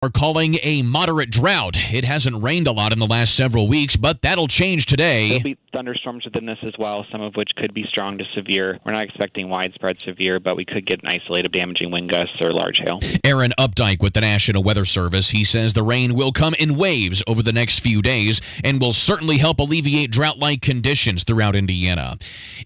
Are calling a moderate drought. It hasn't rained a lot in the last several weeks, but that'll change today. There'll be thunderstorms within this as well, some of which could be strong to severe. We're not expecting widespread severe, but we could get an isolated damaging wind gusts or large hail. Aaron Updike with the National Weather Service. He says the rain will come in waves over the next few days and will certainly help alleviate drought-like conditions throughout Indiana.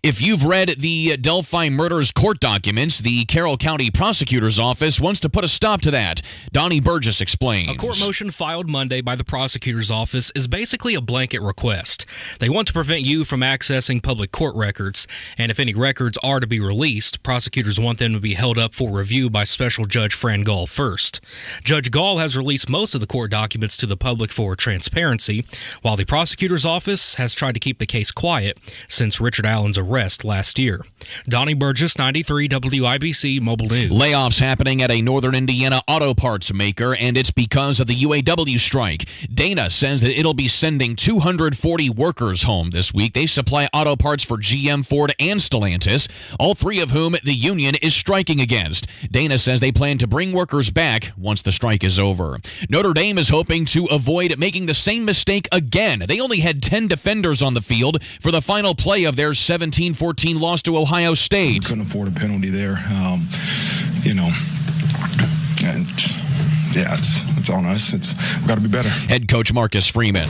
If you've read the Delphi murders court documents, the Carroll County Prosecutor's Office wants to put a stop to that. Donnie Burgess explains. A court motion filed Monday by the prosecutor's office is basically a blanket request. They want to prevent you from accessing public court records, and if any records are to be released, prosecutors want them to be held up for review by Special Judge Fran Gall first. Judge Gall has released most of the court documents to the public for transparency, while the prosecutor's office has tried to keep the case quiet since Richard Allen's arrest last year. Donnie Burgess, 93 WIBC Mobile News. Layoffs happening at a northern Indiana auto parts maker, and it's because of the UAW strike. Dana says that it'll be sending 240 workers home this week. They supply auto parts for GM, Ford, and Stellantis, all three of whom the union is striking against. Dana says they plan to bring workers back once the strike is over. Notre Dame is hoping to avoid making the same mistake again. They only had 10 defenders on the field for the final play of their 17-14 loss to Ohio State. We couldn't afford a penalty there, and yeah, it's on us. We've got to be better. Head coach Marcus Freeman.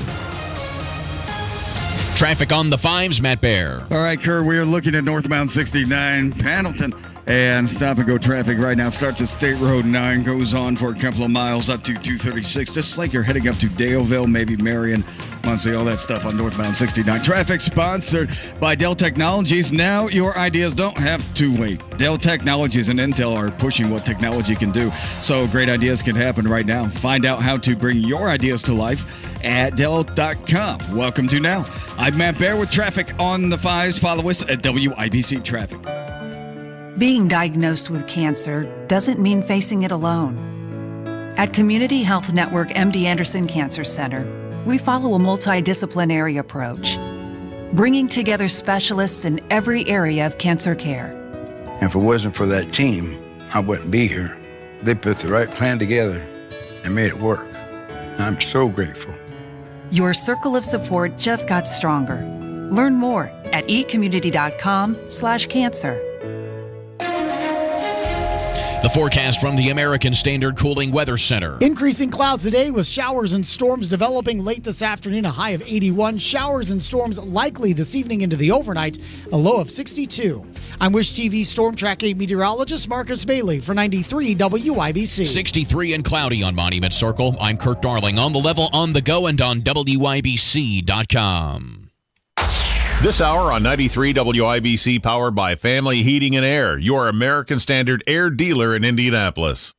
Traffic on the fives, Matt Bear. All right, Kurt, we are looking at northbound 69, Pendleton. And stop-and-go traffic right now starts at State Road 9, goes on for a couple of miles up to 236. Just like you're heading up to Daleville, maybe Marion, Muncie, all that stuff on northbound 69. Traffic sponsored by Dell Technologies. Now your ideas don't have to wait. Dell Technologies and Intel are pushing what technology can do, so great ideas can happen right now. Find out how to bring your ideas to life at Dell.com. Welcome to Now. I'm Matt Bear with traffic on the fives. Follow us at WIBC Traffic. Being diagnosed with cancer doesn't mean facing it alone. At Community Health Network MD Anderson Cancer Center, we follow a multidisciplinary approach, bringing together specialists in every area of cancer care. If it wasn't for that team, I wouldn't be here. They put the right plan together and made it work. I'm so grateful. Your circle of support just got stronger. Learn more at ecommunity.com/cancer. The forecast from the American Standard Cooling Weather Center. Increasing clouds today with showers and storms developing late this afternoon, a high of 81. Showers and storms likely this evening into the overnight, a low of 62. I'm Wish TV Storm Track 8 meteorologist Marcus Bailey for 93 WIBC. 63 and cloudy on Monument Circle. I'm Kirk Darling on the level, on the go, and on WIBC.com. This hour on 93 WIBC, powered by Family Heating and Air, your American Standard air dealer in Indianapolis.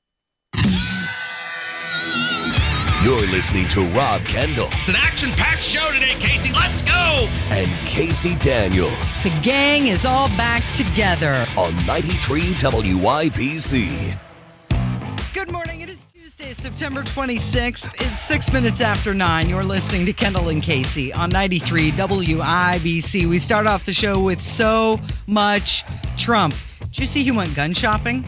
You're listening to Rob Kendall. It's an action-packed show today, Casey. Let's go! And Casey Daniels. The gang is all back together. On 93 WIBC. Good morning. It is Tuesday, September 26th. It's 6 minutes after 9. You're listening to Kendall and Casey on 93 WIBC. We start off the show with so much Trump. Did you see he went gun shopping?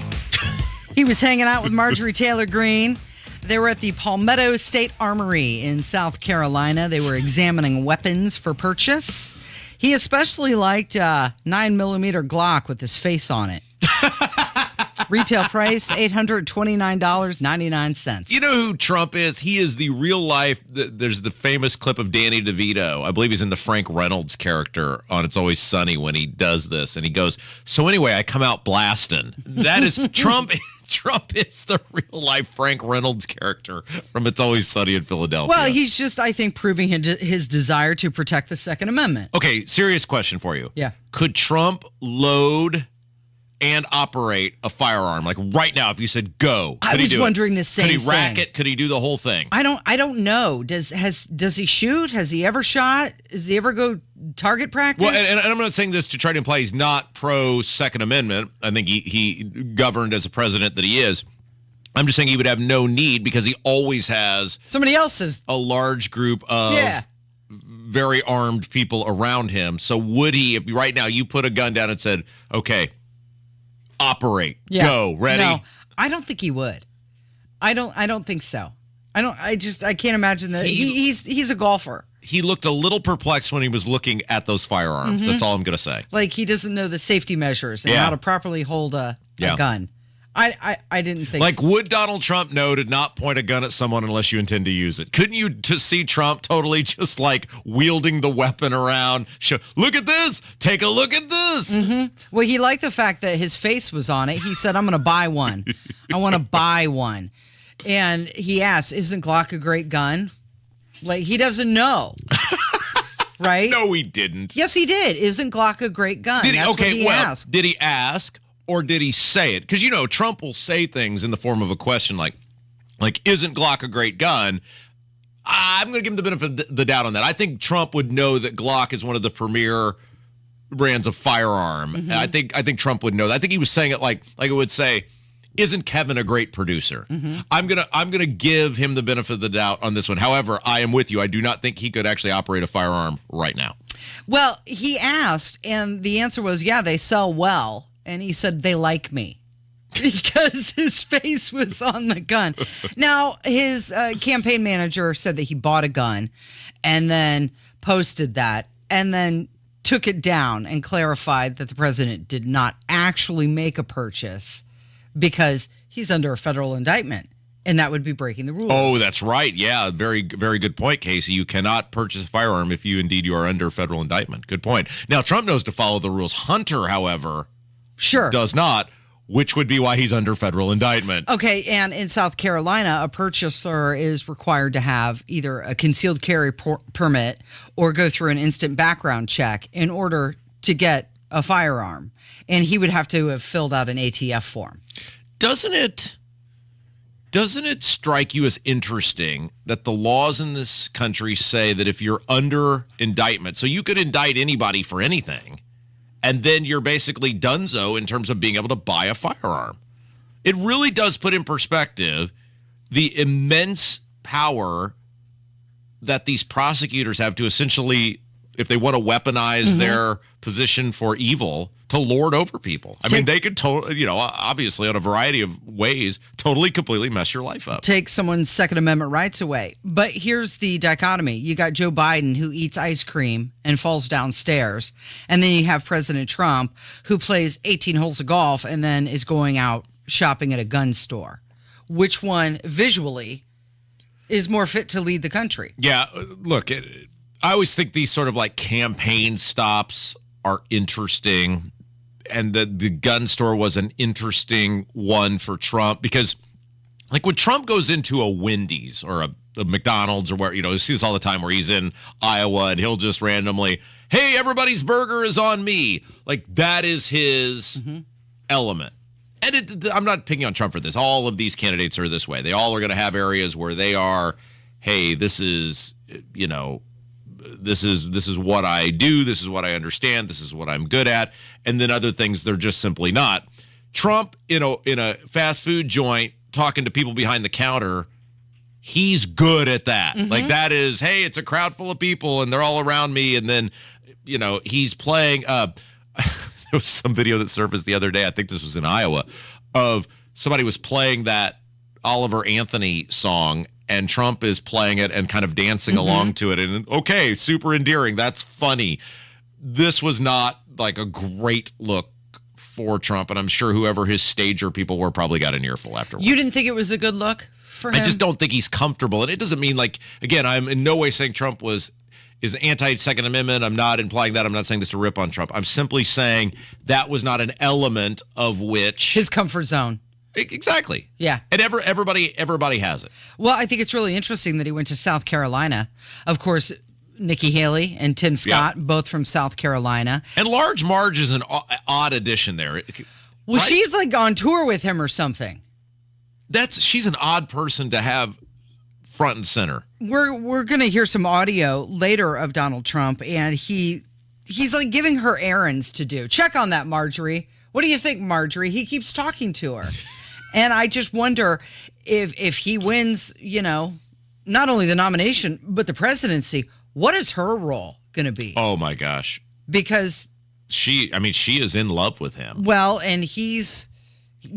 He was hanging out with Marjorie Taylor Greene. They were at the Palmetto State Armory in South Carolina. They were examining weapons for purchase. He especially liked a 9mm Glock with his face on it. Retail price, $829.99. You know who Trump is? He is the real life. There's the famous clip of Danny DeVito. I believe he's in the Frank Reynolds character on It's Always Sunny when he does this. And he goes, so anyway, I come out blasting. That is Trump. Trump is the real life Frank Reynolds character from It's Always Sunny in Philadelphia. Well, he's just, I think, proving his desire to protect the Second Amendment. Okay, serious question for you. Yeah. Could Trump load and operate a firearm? Like right now, if you said go, I was wondering the same thing. Could he rack it? Could he do the whole thing? I don't know. Does he shoot? Has he ever shot? Does he ever go target practice? Well, and I'm not saying this to try to imply he's not pro Second Amendment. I think he governed as a president that he is. I'm just saying he would have no need because he always has somebody else's a large group of very armed people around him. So would he, if right now you put a gun down and said, okay, operate, go, ready? No, I don't think he would. I don't think so. I can't imagine that. He's a golfer. He looked a little perplexed when he was looking at those firearms. Mm-hmm. That's all I'm going to say. Like he doesn't know the safety measures and how to properly hold a gun. I didn't think. Like, would Donald Trump know to not point a gun at someone unless you intend to use it? Couldn't you just see Trump totally just like wielding the weapon around? Look at this. Take a look at this. Mm-hmm. Well, he liked the fact that his face was on it. He said, I'm going to buy one. I want to buy one. And he asked, isn't Glock a great gun? Like, he doesn't know. Right? No, he didn't. Yes, he did. Isn't Glock a great gun? Did he? That's what he asked. Did he ask? Or did he say it? Because, Trump will say things in the form of a question like, isn't Glock a great gun? I'm going to give him the benefit of the doubt on that. I think Trump would know that Glock is one of the premier brands of firearm. Mm-hmm. I think Trump would know that. I think he was saying it like it would say, isn't Kevin a great producer? Mm-hmm. I'm gonna give him the benefit of the doubt on this one. However, I am with you. I do not think he could actually operate a firearm right now. Well, he asked, and the answer was, yeah, they sell well. And he said, they like me because his face was on the gun. Now, his campaign manager said that he bought a gun and then posted that and then took it down and clarified that the president did not actually make a purchase because he's under a federal indictment. And that would be breaking the rules. Oh, that's right. Yeah, very, very good point, Casey. You cannot purchase a firearm if you indeed you are under federal indictment. Good point. Now, Trump knows to follow the rules. Hunter, however... Sure. Does not, which would be why he's under federal indictment. Okay, and in South Carolina, a purchaser is required to have either a concealed carry permit or go through an instant background check in order to get a firearm. And he would have to have filled out an ATF form. Doesn't it strike you as interesting that the laws in this country say that if you're under indictment, so you could indict anybody for anything, and then you're basically donezo in terms of being able to buy a firearm. It really does put in perspective the immense power that these prosecutors have to essentially, if they want to weaponize their position for evil, to lord over people. I mean, they could totally, obviously on a variety of ways, totally, completely mess your life up. Take someone's Second Amendment rights away. But here's the dichotomy. You got Joe Biden, who eats ice cream and falls downstairs. And then you have President Trump, who plays 18 holes of golf and then is going out shopping at a gun store. Which one, visually, is more fit to lead the country? Yeah, look, I always think these sort of like campaign stops are interesting. And the gun store was an interesting one for Trump because, like, when Trump goes into a Wendy's or a McDonald's or where, you see this all the time where he's in Iowa and he'll just randomly, hey, everybody's burger is on me. Like, that is his element. And I'm not picking on Trump for this. All of these candidates are this way. They all are going to have areas where they are, hey, this is, this is what I do. This is what I understand. This is what I'm good at. And then other things they're just simply not. Trump in a fast food joint talking to people behind the counter, he's good at that. Like that is, hey, it's a crowd full of people and they're all around me. And then, he's playing. There was some video that surfaced the other day. I think this was in Iowa of somebody was playing that Oliver Anthony song. And Trump is playing it and kind of dancing along to it. And okay, super endearing. That's funny. This was not like a great look for Trump. And I'm sure whoever his stager people were probably got an earful afterwards. You didn't think it was a good look for him? I just don't think he's comfortable. And it doesn't mean like, again, I'm in no way saying Trump is anti-Second Amendment. I'm not implying that. I'm not saying this to rip on Trump. I'm simply saying that was not an element of which... his comfort zone. Exactly. Yeah. And everybody has it. Well, I think it's really interesting that he went to South Carolina. Of course, Nikki Haley and Tim Scott, both from South Carolina. And Large Marge is an odd addition there. Well, she's like on tour with him or something. She's an odd person to have front and center. We're going to hear some audio later of Donald Trump, and he's like giving her errands to do. Check on that, Marjorie. What do you think, Marjorie? He keeps talking to her. And I just wonder if he wins, not only the nomination, but the presidency, what is her role going to be? Oh, my gosh. Because she is in love with him. Well, and he's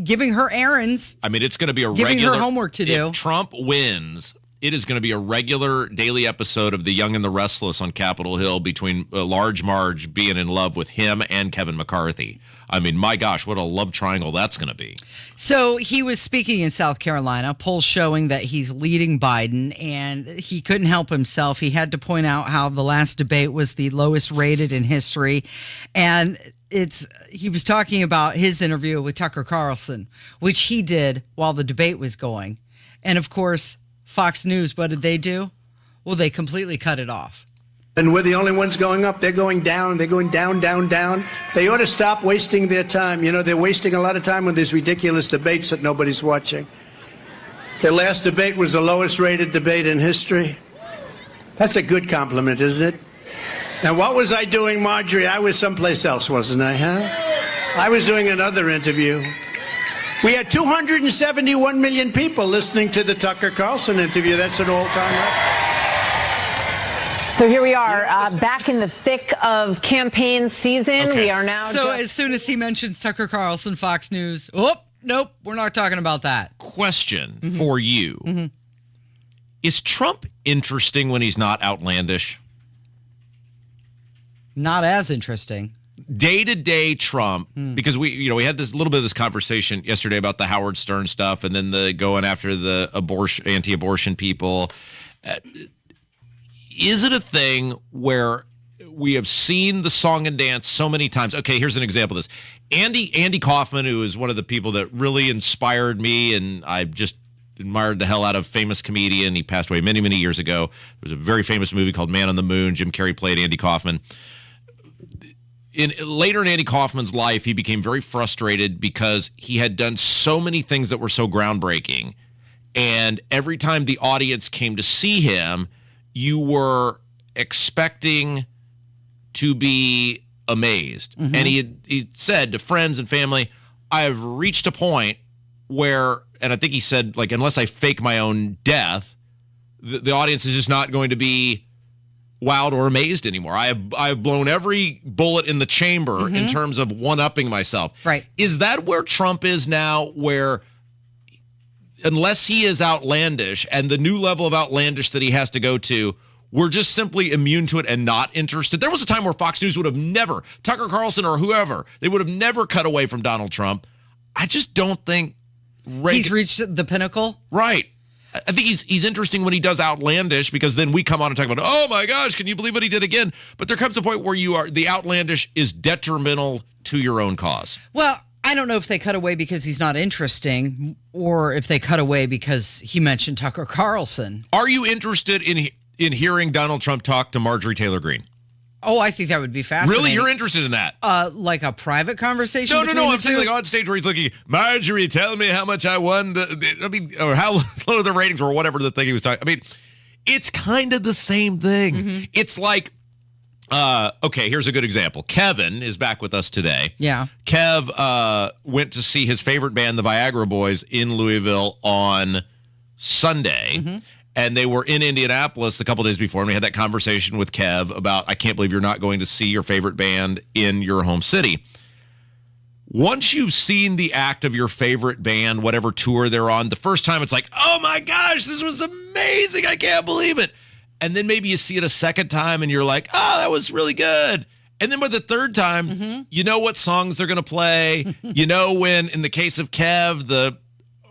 giving her errands. I mean, it's going to be giving her homework to do. If Trump wins it is going to be a regular daily episode of The Young and the Restless on Capitol Hill between Large Marge being in love with him and Kevin McCarthy. I mean, my gosh, what a love triangle that's going to be. So he was speaking in South Carolina, polls showing that he's leading Biden, and he couldn't help himself. He had to point out how the last debate was the lowest rated in history. And he was talking about his interview with Tucker Carlson, which he did while the debate was going. And of course, Fox News, what did they do? Well, they completely cut it off. And we're the only ones going up. They're going down. They're going down, down, down. They ought to stop wasting their time. You know, they're wasting a lot of time with these ridiculous debates that nobody's watching. Their last debate was the lowest rated debate in history. That's a good compliment, isn't it? And what was I doing, Marjorie? I was someplace else, wasn't I, huh? I was doing another interview. We had 271 million people listening to the Tucker Carlson interview. That's an all-time record. So here we are, back in the thick of campaign season. Okay. We are now. So as soon as he mentions Tucker Carlson, Fox News, nope, we're not talking about that. Question for you. Is Trump interesting when he's not outlandish? Not as interesting. Day-to-day Trump, because we had this little bit of this conversation yesterday about the Howard Stern stuff and then the going after the anti-abortion people. Is it a thing where we have seen the song and dance so many times? Okay, here's an example of this. Andy Kaufman, who is one of the people that really inspired me, and I just admired the hell out of, famous comedian. He passed away many, many years ago. There was a very famous movie called Man on the Moon. Jim Carrey played Andy Kaufman. Later in Andy Kaufman's life, he became very frustrated because he had done so many things that were so groundbreaking. And every time the audience came to see him, you were expecting to be amazed. And he said to friends and family, I have reached a point where, and I think he said, like, unless I fake my own death, the audience is just not going to be wowed or amazed anymore. I have blown every bullet in the chamber in terms of one-upping myself. Right. Is that where Trump is now, where unless he is outlandish and the new level of outlandish that he has to go to, we're just simply immune to it and not interested? There was a time where Fox News would have never, Tucker Carlson or whoever, they would have never cut away from Donald Trump. I just don't think he's reached the pinnacle. Right. I think he's interesting when he does outlandish, because then we come on and talk about, oh my gosh, can you believe what he did again? But there comes a point where the outlandish is detrimental to your own cause. Well, I don't know if they cut away because he's not interesting or if they cut away because he mentioned Tucker Carlson. Are you interested in hearing Donald Trump talk to Marjorie Taylor Greene? Oh, I think that would be fascinating. Really? You're interested in that? Like a private conversation? No. I'm saying like on stage where he's looking, Marjorie, tell me how much I won. Or how low the ratings were, or whatever the thing he was talking. I mean, it's kind of the same thing. It's like, okay, here's a good example. Kevin is back with us today. Yeah. Kev went to see his favorite band, the Viagra Boys, in Louisville on Sunday. And they were in Indianapolis a couple days before, and we had that conversation with Kev about, I can't believe you're not going to see your favorite band in your home city. Once you've seen the act of your favorite band, whatever tour they're on, the first time it's like, oh my gosh, this was amazing, I can't believe it. And then maybe you see it a second time and you're like, oh, that was really good. And then by the third time, you know what songs they're going to play. You know when, in the case of Kev, the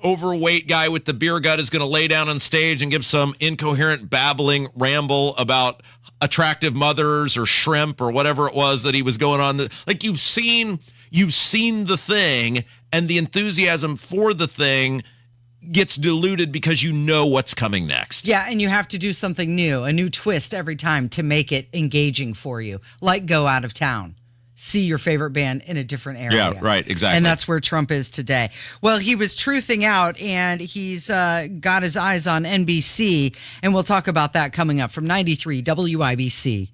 overweight guy with the beer gut is going to lay down on stage and give some incoherent babbling ramble about attractive mothers or shrimp or whatever it was that he was going on. Like you've seen the thing, and the enthusiasm for the thing gets diluted because you know what's coming next. Yeah, and you have to do something new, a new twist every time to make it engaging for you, like go out of town. See your favorite band in a different area. Yeah, right, exactly. And that's where Trump is today. Well, he was truthing out, and he's got his eyes on NBC, and we'll talk about that coming up from 93 WIBC.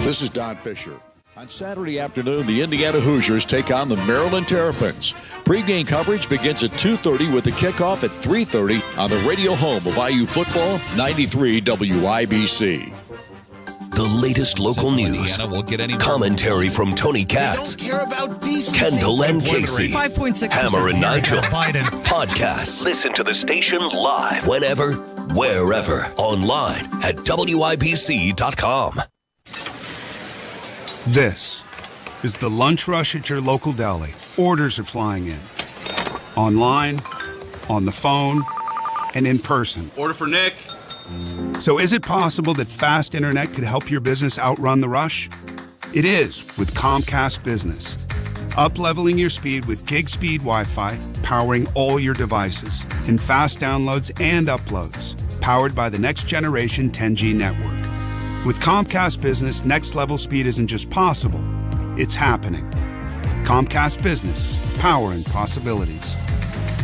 This is Don Fisher. On Saturday afternoon, the Indiana Hoosiers take on the Maryland Terrapins. Pre-game coverage begins at 2:30 with the kickoff at 3:30 on the radio home of IU football, 93 WIBC. The latest local news. Commentary from Tony Katz, Kendall and Casey, 5.6%. Hammer and Nigel. Podcasts. Listen to the station live whenever, wherever. Online at WIBC.com. This is the lunch rush at your local deli. Orders are flying in. Online, on the phone, and in person. Order for Nick. So is it possible that fast internet could help your business outrun the rush? It is with Comcast Business. Up-leveling your speed with gig speed Wi-Fi, powering all your devices, and fast downloads and uploads, powered by the next generation 10G network. With Comcast Business, next level speed isn't just possible, it's happening. Comcast Business, powering possibilities.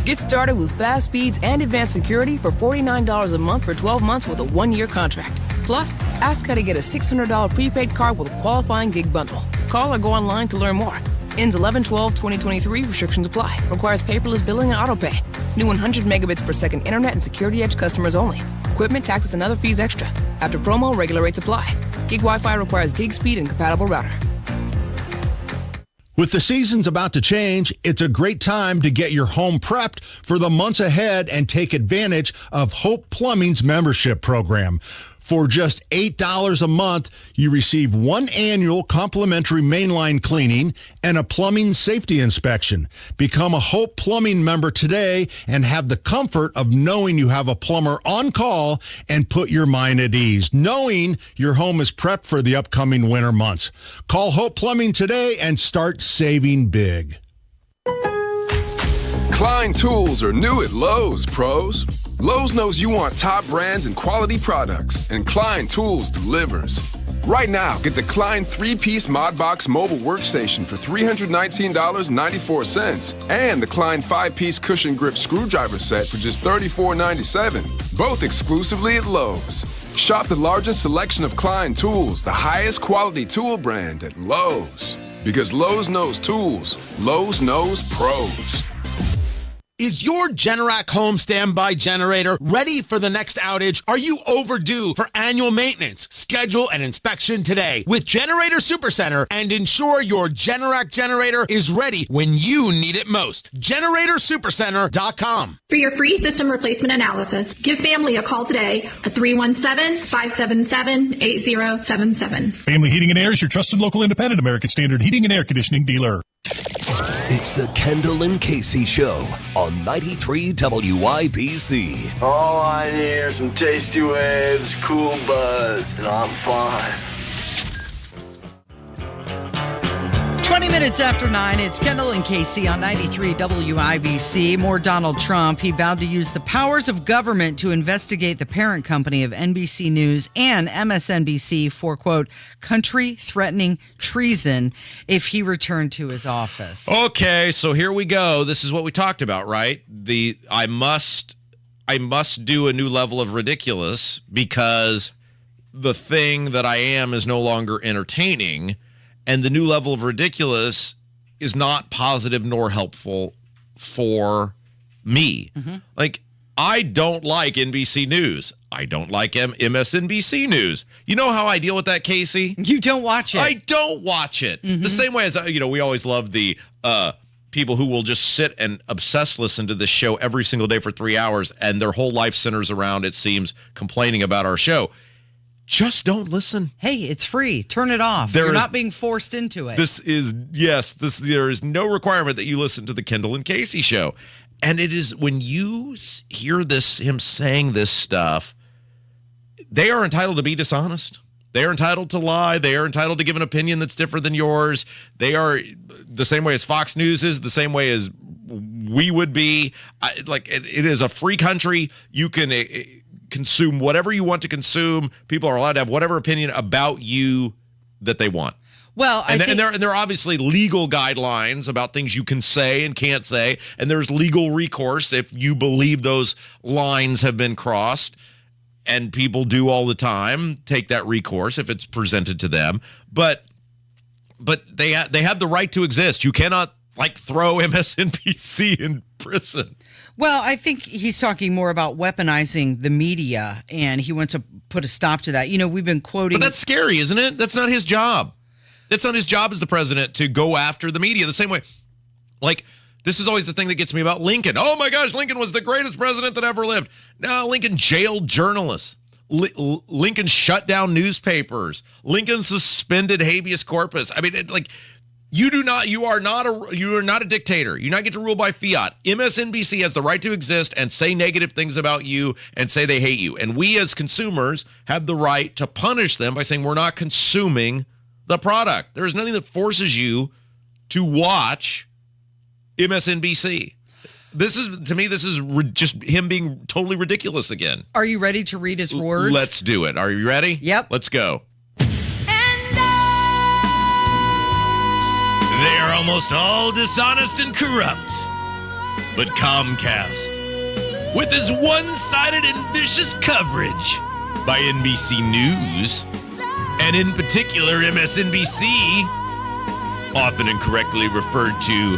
Get started with fast speeds and advanced security for $49 a month for 12 months with a 1-year contract. Plus, ask how to get a $600 prepaid card with a qualifying gig bundle. Call or go online to learn more. Ends 11/12/2023. Restrictions apply. Requires paperless billing and autopay. New 100 megabits per second internet and Security Edge customers only. Equipment, taxes, and other fees extra. After promo, regular rates apply. Gig Wi-Fi requires gig speed and compatible router. With the seasons about to change, it's a great time to get your home prepped for the months ahead and take advantage of Hope Plumbing's membership program. For just $8 a month, you receive 1 annual complimentary mainline cleaning and a plumbing safety inspection. Become a Hope Plumbing member today and have the comfort of knowing you have a plumber on call and put your mind at ease, knowing your home is prepped for the upcoming winter months. Call Hope Plumbing today and start saving big. Klein Tools are new at Lowe's, pros. Lowe's knows you want top brands and quality products, and Klein Tools delivers. Right now, get the Klein 3-piece Mod Box mobile workstation for $319.94 and the Klein 5-piece cushion grip screwdriver set for just $34.97, both exclusively at Lowe's. Shop the largest selection of Klein Tools, the highest quality tool brand at Lowe's. Because Lowe's knows tools, Lowe's knows pros. Is your Generac home standby generator ready for the next outage? Are you overdue for annual maintenance? Schedule an inspection today with Generator Supercenter and ensure your Generac generator is ready when you need it most. GeneratorSupercenter.com. For your free system replacement analysis, give Family a call today at 317-577-8077. Family Heating and Air is your trusted local independent American Standard heating and air conditioning dealer. It's the Kendall and Casey Show on 93 WIBC. All I need are some tasty waves, cool buzz, and I'm fine. 20 minutes after 9, it's Kendall and Casey on 93 WIBC. More Donald Trump. He vowed to use the powers of government to investigate the parent company of NBC News and MSNBC for, quote, country-threatening treason if he returned to his office. Okay, so here we go. This is what we talked about, right? I must do a new level of ridiculous because the thing that I am is no longer entertaining. And the new level of ridiculous is not positive nor helpful for me. Mm-hmm. Like, I don't like NBC News. I don't like MSNBC News. You know how I deal with that, Casey? You don't watch it. I don't watch it. Mm-hmm. The same way as, we always love the people who will just sit and listen to this show every single day for 3 hours, and their whole life centers around, it seems, complaining about our show. Just don't listen. Hey, it's free. Turn it off. You're not being forced into it. There is no requirement that you listen to the Kendall and Casey show. And it is when you hear him saying this stuff, they are entitled to be dishonest. They are entitled to lie. They are entitled to give an opinion that's different than yours. They are the same way as Fox News is, the same way as we would be. It is a free country. You can consume whatever you want to consume. People are allowed to have whatever opinion about you that they want. Well, and there are obviously legal guidelines about things you can say and can't say, and there's legal recourse if you believe those lines have been crossed, and people do all the time take that recourse if it's presented to them. But they have the right to exist. You cannot throw MSNBC in prison. Well, I think he's talking more about weaponizing the media, and he wants to put a stop to that. You know, we've been quoting. But that's scary, isn't it? That's not his job. That's not his job as the president to go after the media the same way. Like, this is always the thing that gets me about Lincoln. Oh my gosh, Lincoln was the greatest president that ever lived. No, Lincoln jailed journalists. Lincoln shut down newspapers. Lincoln suspended habeas corpus. I mean, you are not a dictator. You not get to rule by fiat. MSNBC has the right to exist and say negative things about you and say they hate you. And we as consumers have the right to punish them by saying we're not consuming the product. There is nothing that forces you to watch MSNBC. This is just him being totally ridiculous again. Are you ready to read his words? Let's do it. Are you ready? Yep. Let's go. They are almost all dishonest and corrupt. But Comcast, with his one-sided and vicious coverage by NBC News, and in particular MSNBC, often incorrectly referred to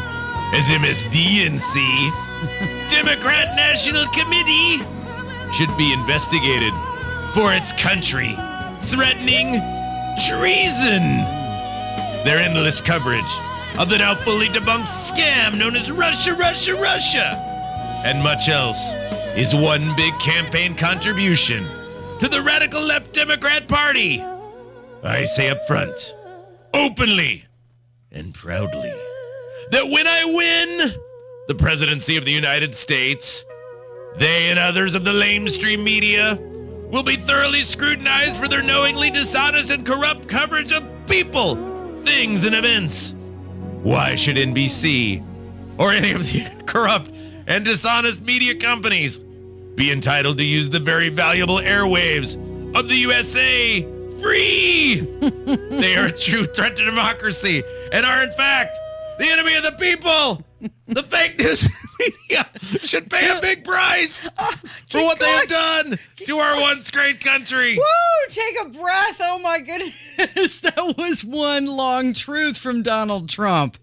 as MSDNC, Democrat National Committee, should be investigated for its country threatening treason. Their endless coverage of the now fully debunked scam known as Russia, and much else is one big campaign contribution to the radical left Democrat Party. I say up front, openly and proudly, that when I win the presidency of the United States, they and others of the lamestream media will be thoroughly scrutinized for their knowingly dishonest and corrupt coverage of people, things, and events. Why should NBC or any of the corrupt and dishonest media companies be entitled to use the very valuable airwaves of the USA free? They are a true threat to democracy and are, in fact, the enemy of the people. The fake news media should pay a big price for what they have done to our once great country. Woo! Take a breath. Oh my goodness. That was one long truth from Donald Trump.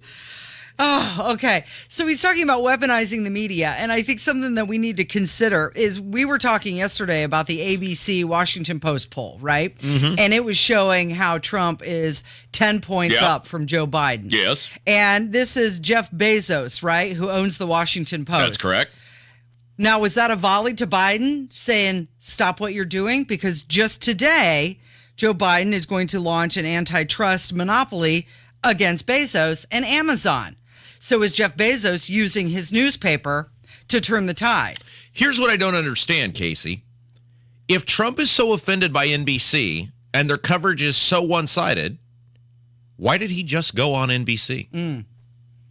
Oh, okay. So he's talking about weaponizing the media. And I think something that we need to consider is we were talking yesterday about the ABC Washington Post poll, right? Mm-hmm. And it was showing how Trump is 10 points up from Joe Biden. Yes. And this is Jeff Bezos, right? Who owns the Washington Post. That's correct. Now, was that a volley to Biden saying, stop what you're doing? Because just today, Joe Biden is going to launch an antitrust monopoly against Bezos and Amazon. So is Jeff Bezos using his newspaper to turn the tide? Here's what I don't understand, Casey. If Trump is so offended by NBC and their coverage is so one-sided, why did he just go on NBC?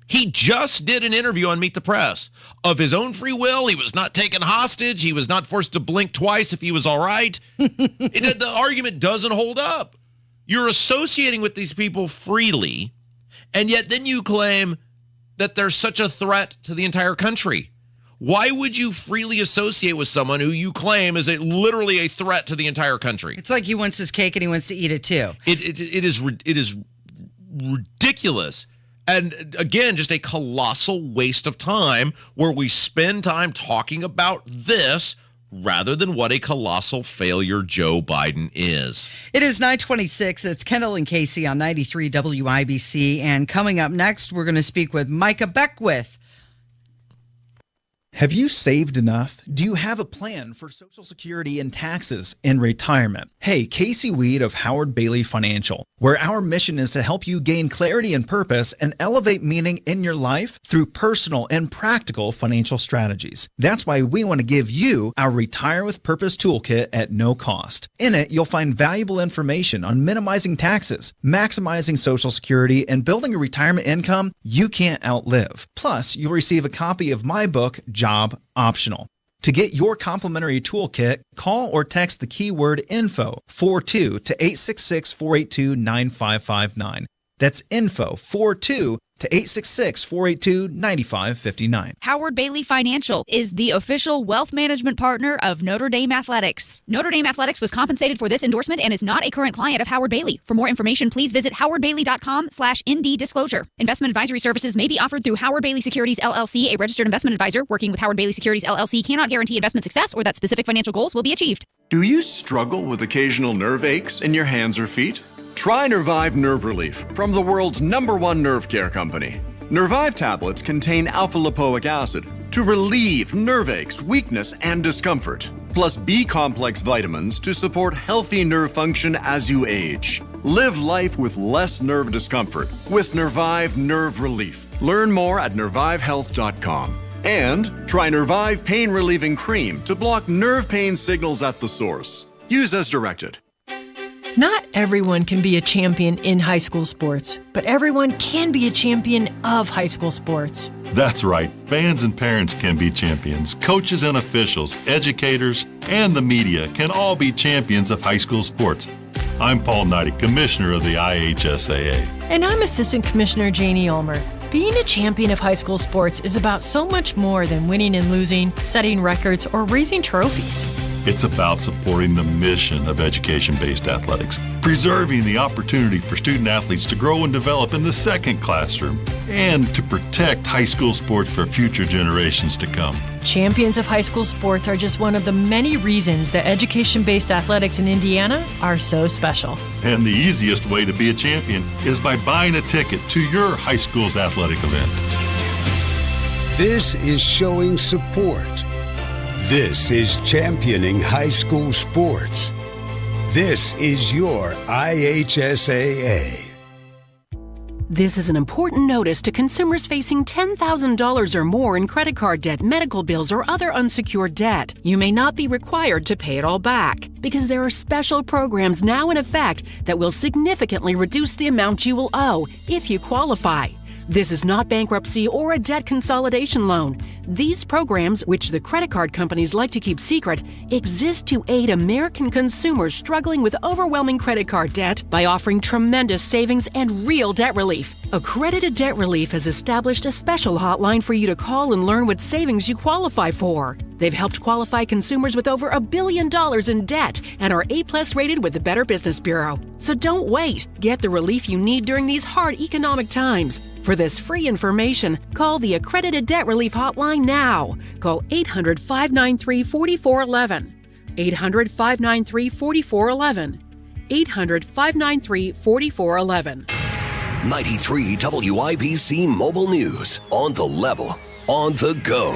He just did an interview on Meet the Press. Of his own free will, he was not taken hostage. He was not forced to blink twice if he was all right. The argument doesn't hold up. You're associating with these people freely, and yet then you claim that they're such a threat to the entire country. Why would you freely associate with someone who you claim is literally a threat to the entire country? It's like he wants his cake and he wants to eat it too. It is ridiculous. And again, just a colossal waste of time where we spend time talking about this rather than what a colossal failure Joe Biden is. It is 9:26. It's Kendall and Casey on 93 WIBC. And coming up next, we're going to speak with Micah Beckwith. Have you saved enough? Do you have a plan for Social Security and taxes in retirement? Hey, Casey Weed of Howard Bailey Financial, where our mission is to help you gain clarity and purpose and elevate meaning in your life through personal and practical financial strategies. That's why we want to give you our Retire with Purpose Toolkit at no cost. In it, you'll find valuable information on minimizing taxes, maximizing Social Security, and building a retirement income you can't outlive. Plus, you'll receive a copy of my book, Job Optional. To get your complimentary toolkit, call or text the keyword info 42 to 866-482-9559. That's info 42 to 866-482-9559. Howard Bailey Financial is the official wealth management partner of Notre Dame Athletics. Notre Dame Athletics was compensated for this endorsement and is not a current client of Howard Bailey. For more information, please visit howardbailey.com/ND disclosure. Investment advisory services may be offered through Howard Bailey Securities LLC, a registered investment advisor. Working with Howard Bailey Securities LLC cannot guarantee investment success or that specific financial goals will be achieved. Do you struggle with occasional nerve aches in your hands or feet? Try Nervive Nerve Relief from the world's #1 nerve care company. Nervive tablets contain alpha-lipoic acid to relieve nerve aches, weakness, and discomfort, plus B-complex vitamins to support healthy nerve function as you age. Live life with less nerve discomfort with Nervive Nerve Relief. Learn more at nervivehealth.com. And try Nervive Pain Relieving Cream to block nerve pain signals at the source. Use as directed. Not everyone can be a champion in high school sports, but everyone can be a champion of high school sports. That's right. Fans and parents can be champions. Coaches and officials, educators, and the media can all be champions of high school sports. I'm Paul Knighty, Commissioner of the IHSAA. And I'm Assistant Commissioner Janie Ulmer. Being a champion of high school sports is about so much more than winning and losing, setting records, or raising trophies. It's about supporting the mission of education-based athletics, preserving the opportunity for student athletes to grow and develop in the second classroom, and to protect high school sports for future generations to come. Champions of high school sports are just one of the many reasons that education-based athletics in Indiana are so special. And the easiest way to be a champion is by buying a ticket to your high school's athletic event. This is showing support. This is championing high school sports. This is your IHSAA. This is an important notice to consumers facing $10,000 or more in credit card debt, medical bills, or other unsecured debt. You may not be required to pay it all back because there are special programs now in effect that will significantly reduce the amount you will owe if you qualify. This is not bankruptcy or a debt consolidation loan. These programs, which the credit card companies like to keep secret, exist to aid American consumers struggling with overwhelming credit card debt by offering tremendous savings and real debt relief. Accredited Debt Relief has established a special hotline for you to call and learn what savings you qualify for. They've helped qualify consumers with over $1 billion in debt and are A+ rated with the Better Business Bureau. So don't wait. Get the relief you need during these hard economic times. For this free information, call the Accredited Debt Relief Hotline now. Call 800-593-4411. 800-593-4411. 800-593-4411. 93 WIBC Mobile News. On the level, on the go.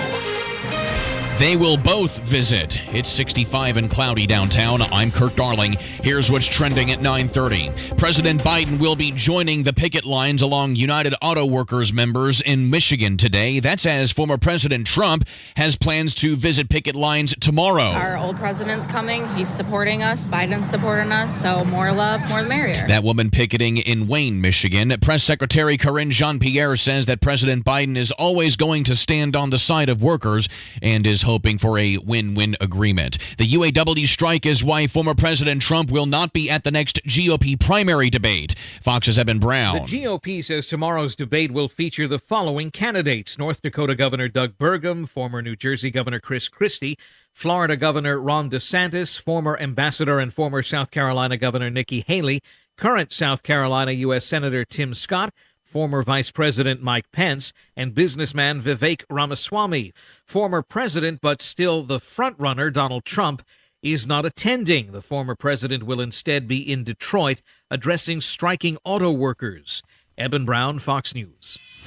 They will both visit. It's 65 and cloudy downtown. I'm Kurt Darling. Here's what's trending at 9:30. President Biden will be joining the picket lines along United Auto Workers members in Michigan today. That's as former President Trump has plans to visit picket lines tomorrow. Our old president's coming. He's supporting us. Biden's supporting us. So more love, more the merrier. That woman picketing in Wayne, Michigan. Press Secretary Karine Jean-Pierre says that President Biden is always going to stand on the side of workers and is hoping for a win-win agreement. The UAW strike is why former President Trump will not be at the next GOP primary debate. Fox's Eben Brown. The GOP says tomorrow's debate will feature the following candidates: North Dakota Governor Doug Burgum, former New Jersey Governor Chris Christie, Florida Governor Ron DeSantis, former Ambassador and former South Carolina Governor Nikki Haley, current South Carolina U.S. Senator Tim Scott, former Vice President Mike Pence, and businessman Vivek Ramaswamy. Former president, but still the frontrunner, Donald Trump, is not attending. The former president will instead be in Detroit addressing striking auto workers. Eben Brown, Fox News.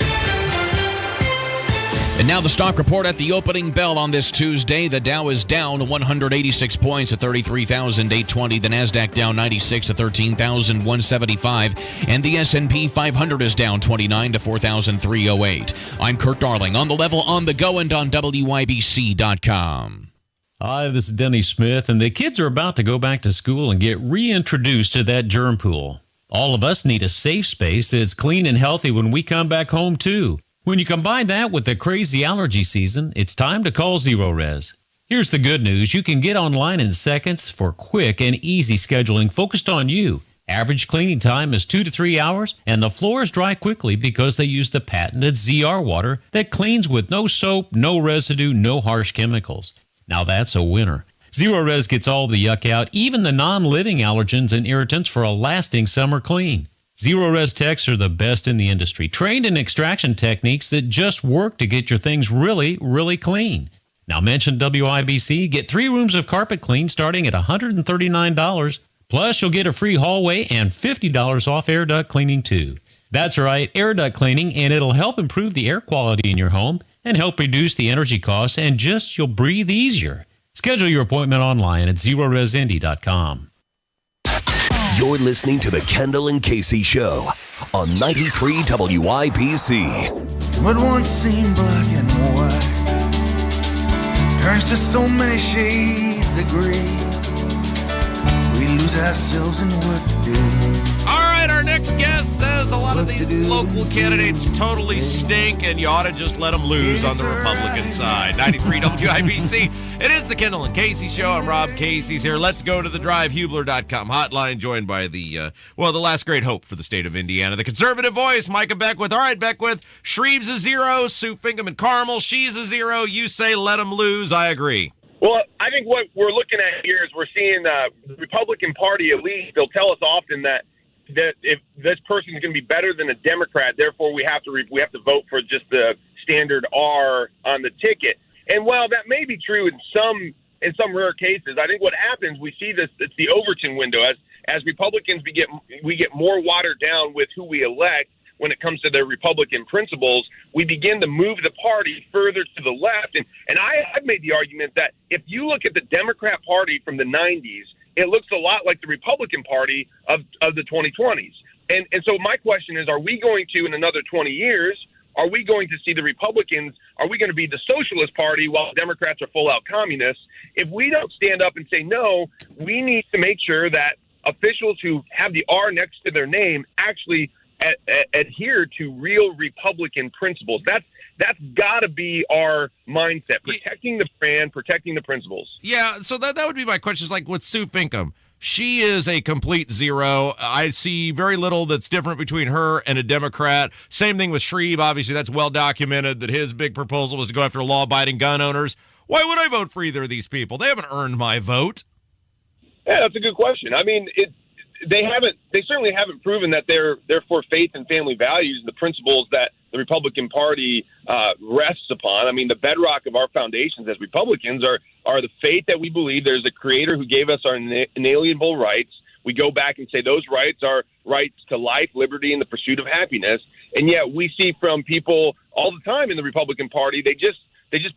And now the stock report at the opening bell on this Tuesday. The Dow is down 186 points at 33,820. The Nasdaq down 96 to 13,175. And the S&P 500 is down 29 to 4,308. I'm Kurt Darling, on the level, on the go, and on WIBC.com. Hi, this is Denny Smith, and the kids are about to go back to school and get reintroduced to that germ pool. All of us need a safe space that's clean and healthy when we come back home, too. When you combine that with the crazy allergy season, it's time to call Zero Res. Here's the good news. You can get online in seconds for quick and easy scheduling focused on you. Average cleaning time is 2 to 3 hours, and the floors dry quickly because they use the patented ZR water that cleans with no soap, no residue, no harsh chemicals. Now that's a winner. Zero Res gets all the yuck out, even the non-living allergens and irritants, for a lasting summer clean. Zero Res techs are the best in the industry, trained in extraction techniques that just work to get your things really, really clean. Now mention WIBC, get 3 rooms of carpet clean starting at $139. Plus, you'll get a free hallway and $50 off air duct cleaning too. That's right, air duct cleaning, and it'll help improve the air quality in your home and help reduce the energy costs, and just you'll breathe easier. Schedule your appointment online at zeroresindy.com. You're listening to the Kendall and Casey Show on 93 WIBC. What once seemed black and white turns to so many shades of gray. We lose ourselves in work to do. All right, our next guest says a lot of these local candidates totally stink, and you ought to just let them lose on the Republican side. 93 WIBC. It is the Kendall and Casey Show. I'm Rob Casey's here. Let's go to the drivehubler.com hotline, joined by the last great hope for the state of Indiana, the conservative voice, Micah Beckwith. All right, Beckwith, Shreve's a 0, Sue Finkham and Carmel, she's a 0. You say let them lose. I agree. Well, I think what we're looking at here is we're seeing the Republican Party elite. They'll tell us often that if this person is going to be better than a Democrat, therefore we have to vote for just the standard R on the ticket. And while that may be true in some rare cases, I think what happens, we see this, it's the Overton window. As Republicans, we get more watered down with who we elect when it comes to their Republican principles. We begin to move the party further to the left. And I've made the argument that if you look at the Democrat Party from the 90s, it looks a lot like the Republican Party of the 2020s. And so my question is, are we going to, in another 20 years, are we going to see the Republicans, are we going to be the Socialist Party while the Democrats are full-out communists? If we don't stand up and say no, we need to make sure that officials who have the R next to their name actually adhere to real Republican principles. That's got to be our mindset, protecting the brand, protecting the principles. Yeah, so that would be my question, is like with Sue Finkham. She is a complete 0. I see very little that's different between her and a Democrat. Same thing with Shreve. Obviously, that's well documented that his big proposal was to go after law-abiding gun owners. Why would I vote for either of these people? They haven't earned my vote. Yeah, that's a good question. I mean, they certainly haven't proven that they're for faith and family values and the principles that the Republican Party rests upon. I mean, the bedrock of our foundations as Republicans are the faith that we believe there's a creator who gave us our inalienable rights. We go back and say those rights are rights to life, liberty, and the pursuit of happiness. And yet we see from people all the time in the Republican Party, they just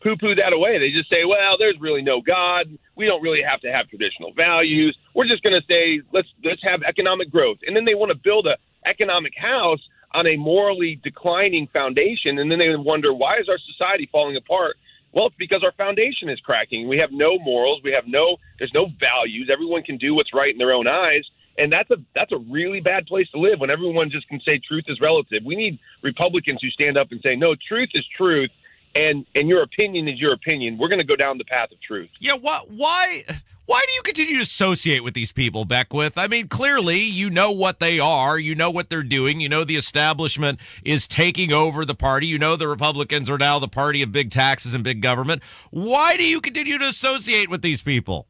poo-poo that away. They just say, well, there's really no God. We don't really have to have traditional values. We're just going to say, let's have economic growth. And then they want to build an economic house on a morally declining foundation. And then they wonder, why is our society falling apart? Well, it's because our foundation is cracking. We have no morals. There's no values. Everyone can do what's right in their own eyes. And that's a really bad place to live when everyone just can say truth is relative. We need Republicans who stand up and say, no, truth is truth. And your opinion is your opinion. We're going to go down the path of truth. Yeah, why do you continue to associate with these people, Beckwith? I mean, clearly you know what they are. You know what they're doing. You know the establishment is taking over the party. You know the Republicans are now the party of big taxes and big government. Why do you continue to associate with these people?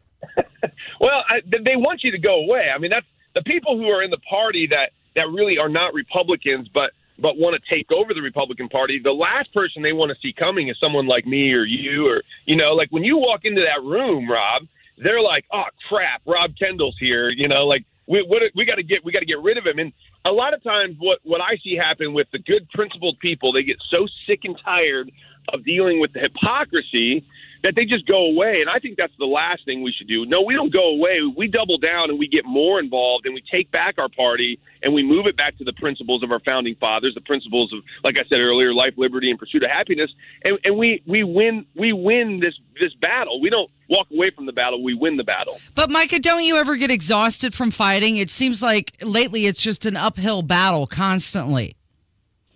Well, they want you to go away. I mean, that's the people who are in the party that really are not Republicans, but want to take over the Republican Party. The last person they want to see coming is someone like me or you, or, like when you walk into that room, Rob, they're like, oh crap, Rob Kendall's here. Like we got to get rid of him. And a lot of times what I see happen with the good principled people, they get so sick and tired of dealing with the hypocrisy that they just go away. And I think that's the last thing we should do. No, we don't go away. We double down and we get more involved and we take back our party and we move it back to the principles of our founding fathers, the principles of, like I said earlier, life, liberty, and pursuit of happiness. And we win this battle. We don't walk away from the battle. We win the battle. But Micah, don't you ever get exhausted from fighting? It seems like lately it's just an uphill battle constantly.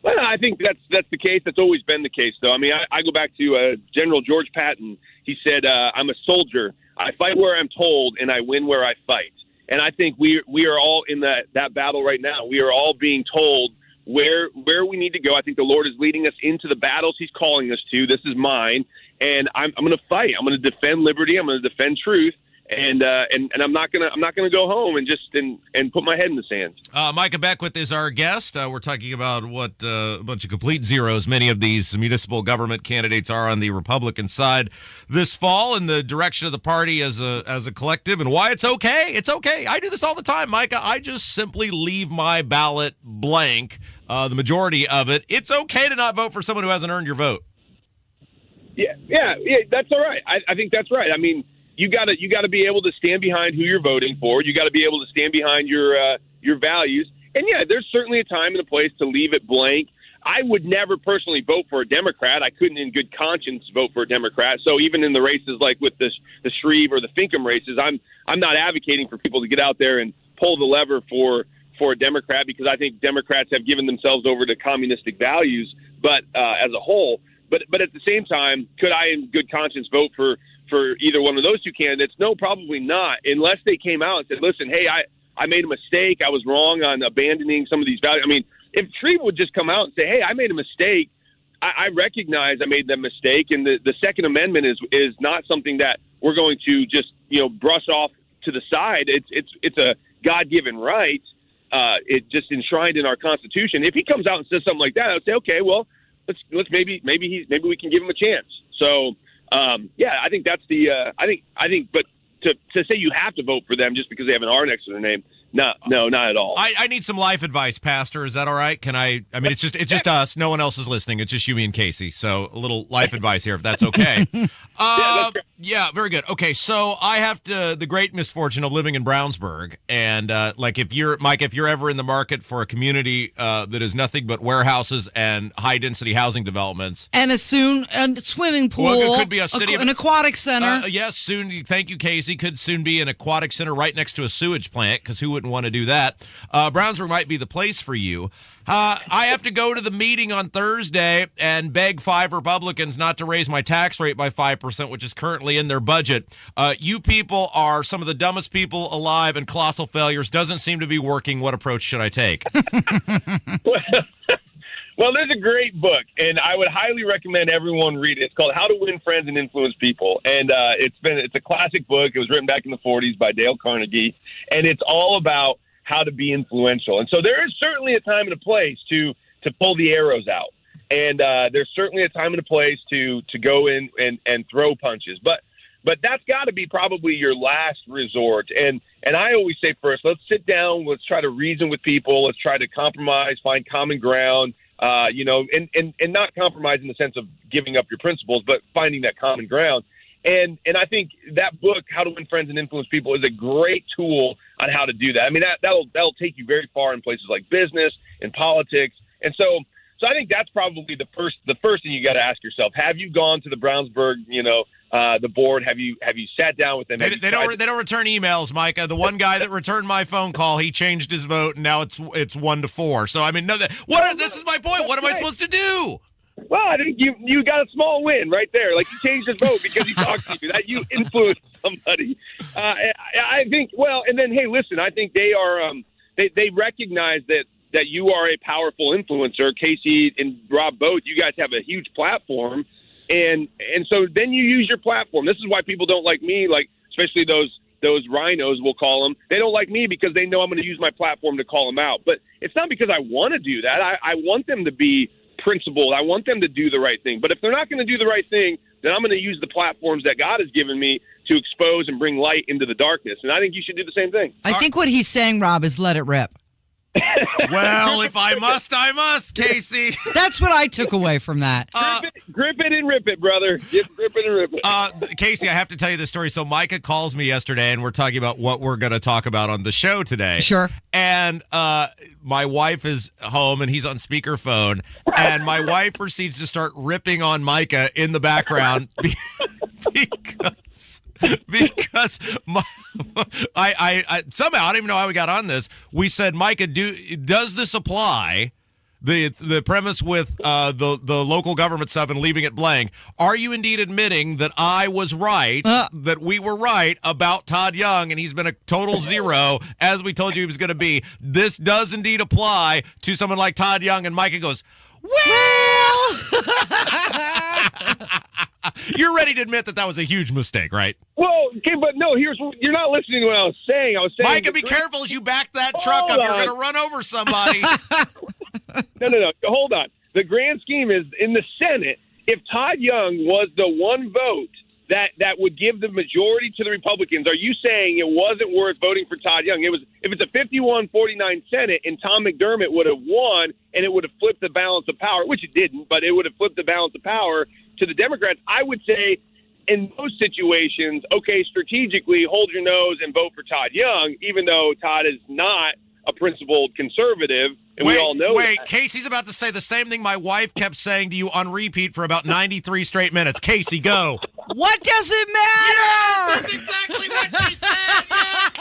Well, I think that's the case. That's always been the case, though. I mean, I go back to General George Patton. He said, I'm a soldier. I fight where I'm told, and I win where I fight. And I think we are all in that battle right now. We are all being told where we need to go. I think the Lord is leading us into the battles he's calling us to. This is mine, and I'm going to fight. I'm going to defend liberty. I'm going to defend truth. And I'm not gonna go home and just and put my head in the sand. Micah Beckwith is our guest. We're talking about what a bunch of complete zeros many of these municipal government candidates are on the Republican side this fall, in the direction of the party as a collective, and why it's okay. It's okay. I do this all the time, Micah. I just simply leave my ballot blank. The majority of it. It's okay to not vote for someone who hasn't earned your vote. Yeah, that's all right. I think that's right. I mean, you gotta be able to stand behind who you're voting for. You got to be able to stand behind your values. And yeah, there's certainly a time and a place to leave it blank. I would never personally vote for a Democrat. I couldn't, in good conscience, vote for a Democrat. So even in the races like with the Shreve or the Finkham races, I'm not advocating for people to get out there and pull the lever for a Democrat, because I think Democrats have given themselves over to communistic values. But as a whole, but at the same time, could I, in good conscience, vote for either one of those two candidates? No, probably not, unless they came out and said, listen, hey, I made a mistake. I was wrong on abandoning some of these values. I mean, if Shreve would just come out and say, hey, I made a mistake, I recognize I made that mistake, and the Second Amendment is not something that we're going to just brush off to the side. It's a God-given right. It just enshrined in our Constitution. If he comes out and says something like that, I would say, okay, well, let's maybe we can give him a chance. So I think that's the I think, but to say you have to vote for them just because they have an R next to their name, no, not at all. I need some life advice, Pastor. Is that all right? Can I mean, it's just us. No one else is listening. It's just you, me, and Casey. So a little life advice here, if that's okay. Yeah, very good. Okay, so I have the great misfortune of living in Brownsburg, and if you're ever in the market for a community that is nothing but warehouses and high density housing developments, and a swimming pool, well, it could be a city an aquatic center. Yes, soon. Thank you, Casey. Could soon be an aquatic center right next to a sewage plant, because who wouldn't want to do that? Brownsburg might be the place for you. I have to go to the meeting on Thursday and beg 5 Republicans not to raise my tax rate by 5%, which is currently in their budget. You people are some of the dumbest people alive, and colossal failures doesn't seem to be working. What approach should I take? Well, there's a great book, and I would highly recommend everyone read it. It's called How to Win Friends and Influence People, and it's a classic book. It was written back in the 40s by Dale Carnegie, and it's all about how to be influential. And so there is certainly a time and a place to pull the arrows out, and there's certainly a time and a place to go in and throw punches. But that's got to be probably your last resort. And I always say first, let's sit down, let's try to reason with people, let's try to compromise, find common ground. And not compromise in the sense of giving up your principles, but finding that common ground. And I think that book, How to Win Friends and Influence People, is a great tool on how to do that. I mean, that'll take you very far in places like business and politics. And so I think that's probably the first thing you got to ask yourself. Have you gone to the Brownsburg, the board? Have you sat down with them? They don't return emails, Micah. The one guy that returned my phone call, he changed his vote, and now it's 1-4. So I mean, this is my point. What am I supposed to do? Well, I think you got a small win right there. Like, you changed his vote because he talked to you. That you influenced somebody. I think. Well, and then hey, listen. I think they are. They recognize that you are a powerful influencer. Casey and Rob both. You guys have a huge platform. And so then you use your platform. This is why people don't like me, like especially those rhinos, we'll call them. They don't like me because they know I'm going to use my platform to call them out. But it's not because I want to do that. I want them to be principled. I want them to do the right thing. But if they're not going to do the right thing, then I'm going to use the platforms that God has given me to expose and bring light into the darkness. And I think you should do the same thing. I think what he's saying, Rob, is let it rip. Well, if I must, Casey. That's what I took away from that. Grip it and rip it, brother. Grip it and rip it. Casey, I have to tell you this story. So Micah calls me yesterday, and we're talking about what we're going to talk about on the show today. Sure. And my wife is home, and he's on speakerphone, and my wife proceeds to start ripping on Micah in the background because I somehow, I don't even know how we got on this. We said, Micah, does this apply? The premise with the local government stuff and leaving it blank. Are you indeed admitting that I was right, that we were right about Todd Young, and he's been a total zero, as we told you he was going to be? This does indeed apply to someone like Todd Young. And Micah goes, You're ready to admit that was a huge mistake, right? Well, okay, but no, you're not listening to what I was saying. Micah, be careful as you back that truck up. You're going to run over somebody. No. Hold on. The grand scheme is in the Senate, if Todd Young was the one vote that would give the majority to the Republicans, are you saying it wasn't worth voting for Todd Young? If it's a 51-49 Senate and Tom McDermott would have won and it would have flipped the balance of power, which it didn't, but it would have flipped the balance of power to the Democrats, I would say in those situations, okay, strategically hold your nose and vote for Todd Young, even though Todd is not a principled conservative, and we all know that. Casey's about to say the same thing my wife kept saying to you on repeat for about 93 straight minutes. Casey, go. What does it matter? Yes, that's exactly what she said. Yes,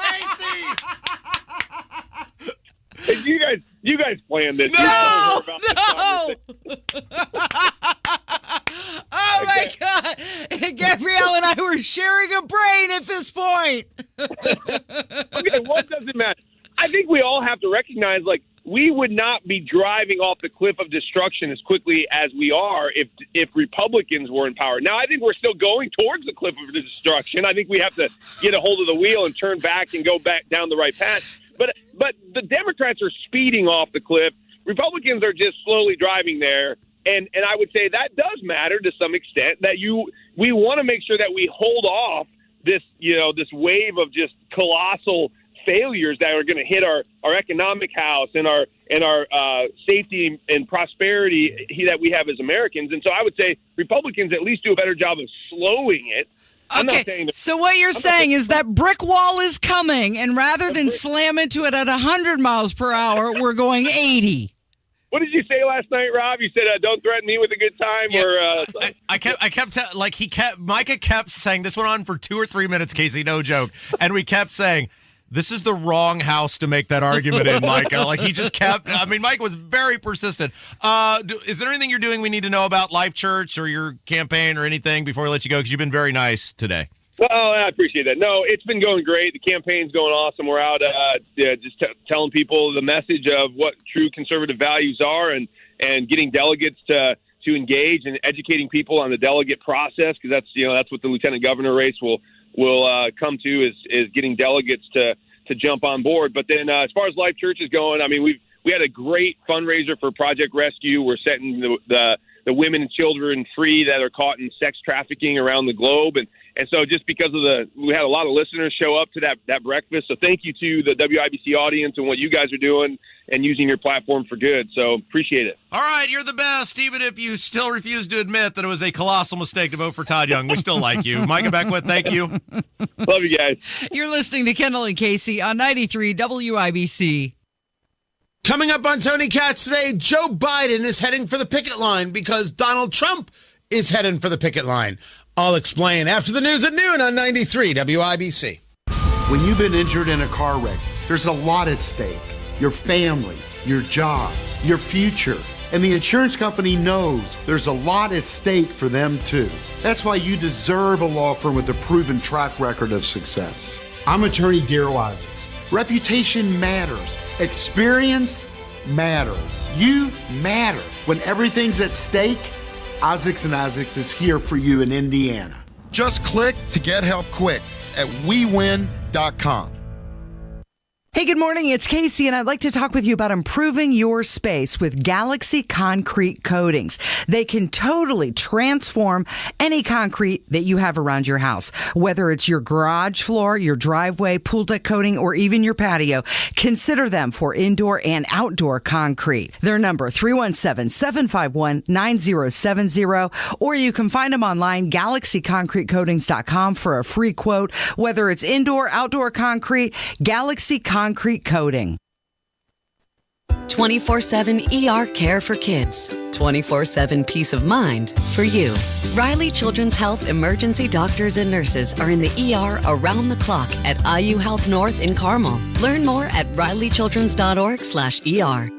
Casey. You guys planned this. No. Oh my God! Gabrielle and I were sharing a brain at this point. Okay, what does it matter? I think we all have to recognize, we would not be driving off the cliff of destruction as quickly as we are if Republicans were in power. Now, I think we're still going towards the cliff of destruction. I think we have to get a hold of the wheel and turn back and go back down the right path. But the Democrats are speeding off the cliff. Republicans are just slowly driving there. And I would say that does matter to some extent, that we want to make sure that we hold off this wave of just colossal failures that are going to hit our economic house and our safety and prosperity that we have as Americans. And so I would say Republicans at least do a better job of slowing it. Okay, so what you're saying is that brick wall is coming, and rather than slam into it at 100 miles per hour, we're going 80. What did you say last night, Rob? You said, "Don't threaten me with a good time." Yeah, or Micah kept saying, this went on for 2 or 3 minutes, Casey, no joke, and we kept saying, this is the wrong house to make that argument in, Micah. He just kept. Micah was very persistent. Is there anything you're doing we need to know about Life Church or your campaign or anything before we let you go? Because you've been very nice today. Well, I appreciate that. No, it's been going great. The campaign's going awesome. We're out just telling people the message of what true conservative values are and getting delegates to engage and educating people on the delegate process, because that's what the lieutenant governor race will come to is getting delegates to jump on board. But then as far as Life Church is going, we had a great fundraiser for Project Rescue. We're setting the women and children free that are caught in sex trafficking around the globe. And so just because we had a lot of listeners show up to that breakfast. So thank you to the WIBC audience and what you guys are doing and using your platform for good. So appreciate it. All right, you're the best. Even if you still refuse to admit that it was a colossal mistake to vote for Todd Young, we still like you. Micah Beckwith, thank you. Love you guys. You're listening to Kendall and Casey on 93 WIBC. Coming up on Tony Katz today, Joe Biden is heading for the picket line because Donald Trump is heading for the picket line. I'll explain after the news at noon on 93 WIBC. When you've been injured in a car wreck, there's a lot at stake. Your family, your job, your future. And the insurance company knows there's a lot at stake for them too. That's why you deserve a law firm with a proven track record of success. I'm attorney Darryl Isaacs. Reputation matters. Experience matters. You matter. When everything's at stake, Isaacs & Isaacs is here for you in Indiana. Just click to get help quick at WeWin.com. Hey, good morning. It's Casey, and I'd like to talk with you about improving your space with Galaxy Concrete Coatings. They can totally transform any concrete that you have around your house, whether it's your garage floor, your driveway, pool deck coating, or even your patio. Consider them for indoor and outdoor concrete. Their number, 317-751-9070, or you can find them online, galaxyconcretecoatings.com for a free quote. Whether it's indoor, outdoor concrete, Galaxy Concrete Coating. 24/7 ER care for kids. 24/7 peace of mind for you. Riley Children's Health emergency doctors and nurses are in the ER around the clock at IU Health North in Carmel. Learn more at rileychildrens.org/ER.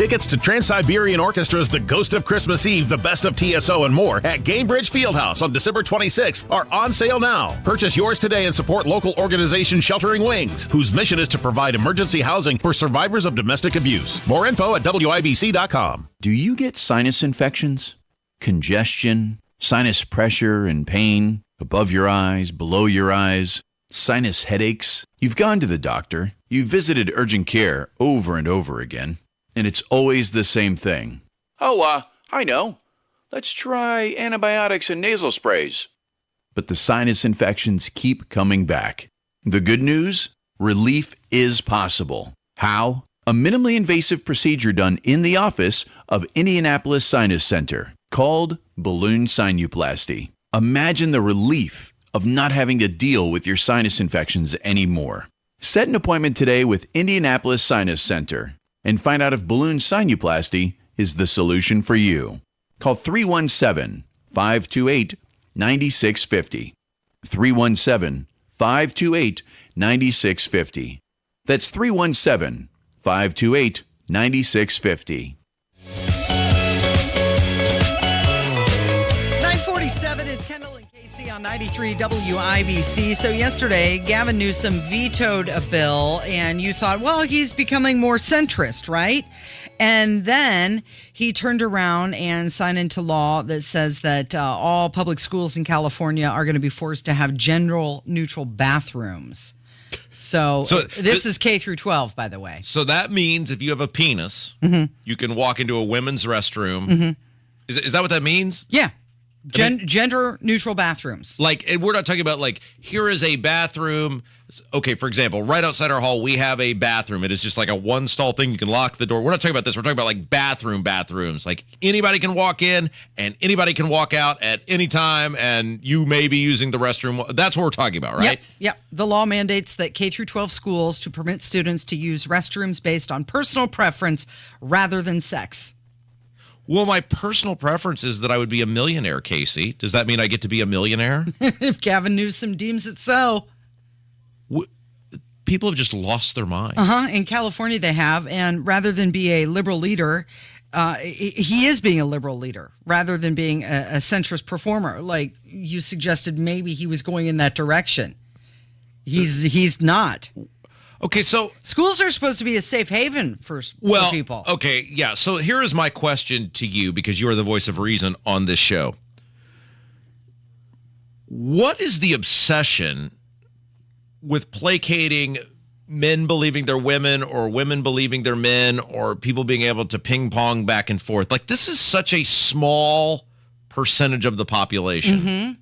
Tickets to Trans-Siberian Orchestra's The Ghost of Christmas Eve, The Best of TSO, and more at Gamebridge Fieldhouse on December 26th are on sale now. Purchase yours today and support local organization Sheltering Wings, whose mission is to provide emergency housing for survivors of domestic abuse. More info at WIBC.com. Do you get sinus infections, congestion, sinus pressure and pain, above your eyes, below your eyes, sinus headaches? You've gone to the doctor, you've visited urgent care over and over again, and it's always the same thing. Oh, I know. Let's try antibiotics and nasal sprays. But the sinus infections keep coming back. The good news? Relief is possible. How? A minimally invasive procedure done in the office of Indianapolis Sinus Center called balloon sinuplasty. Imagine the relief of not having to deal with your sinus infections anymore. Set an appointment today with Indianapolis Sinus Center and find out if balloon sinuplasty is the solution for you. Call 317-528-9650. 317-528-9650. That's 317-528-9650. 9:47, it's Kendall and Casey on 93 WIBC. So yesterday, Gavin Newsom vetoed a bill, and you thought, well, he's becoming more centrist, right? And then he turned around and signed into law that says that all public schools in California are going to be forced to have gender-neutral bathrooms. So this is K through 12, by the way. So that means if you have a penis, you can walk into a women's restroom. Mm-hmm. Is that what that means? Yeah. Gender-neutral bathrooms. Like, and we're not talking about, like, here is a bathroom. Okay, for example, right outside our hall, we have a bathroom. It is just like a one-stall thing. You can lock the door. We're not talking about this. We're talking about, like, bathrooms. Like, anybody can walk in and anybody can walk out at any time, and you may be using the restroom. That's what we're talking about, right? Yep. The law mandates that K through 12 schools to permit students to use restrooms based on personal preference rather than sex. Well, my personal preference is that I would be a millionaire, Casey. Does that mean I get to be a millionaire? If Gavin Newsom deems it so. People have just lost their minds. In California they have, and rather than be a liberal leader, he is being a liberal leader rather than being a centrist performer. Like you suggested, maybe he was going in that direction. He's not. Okay, so schools are supposed to be a safe haven for people. Okay, yeah. So here is my question to you, because you are the voice of reason on this show. What is the obsession with placating men believing they're women or women believing they're men or people being able to ping pong back and forth? Like, this is such a small percentage of the population. Mm-hmm.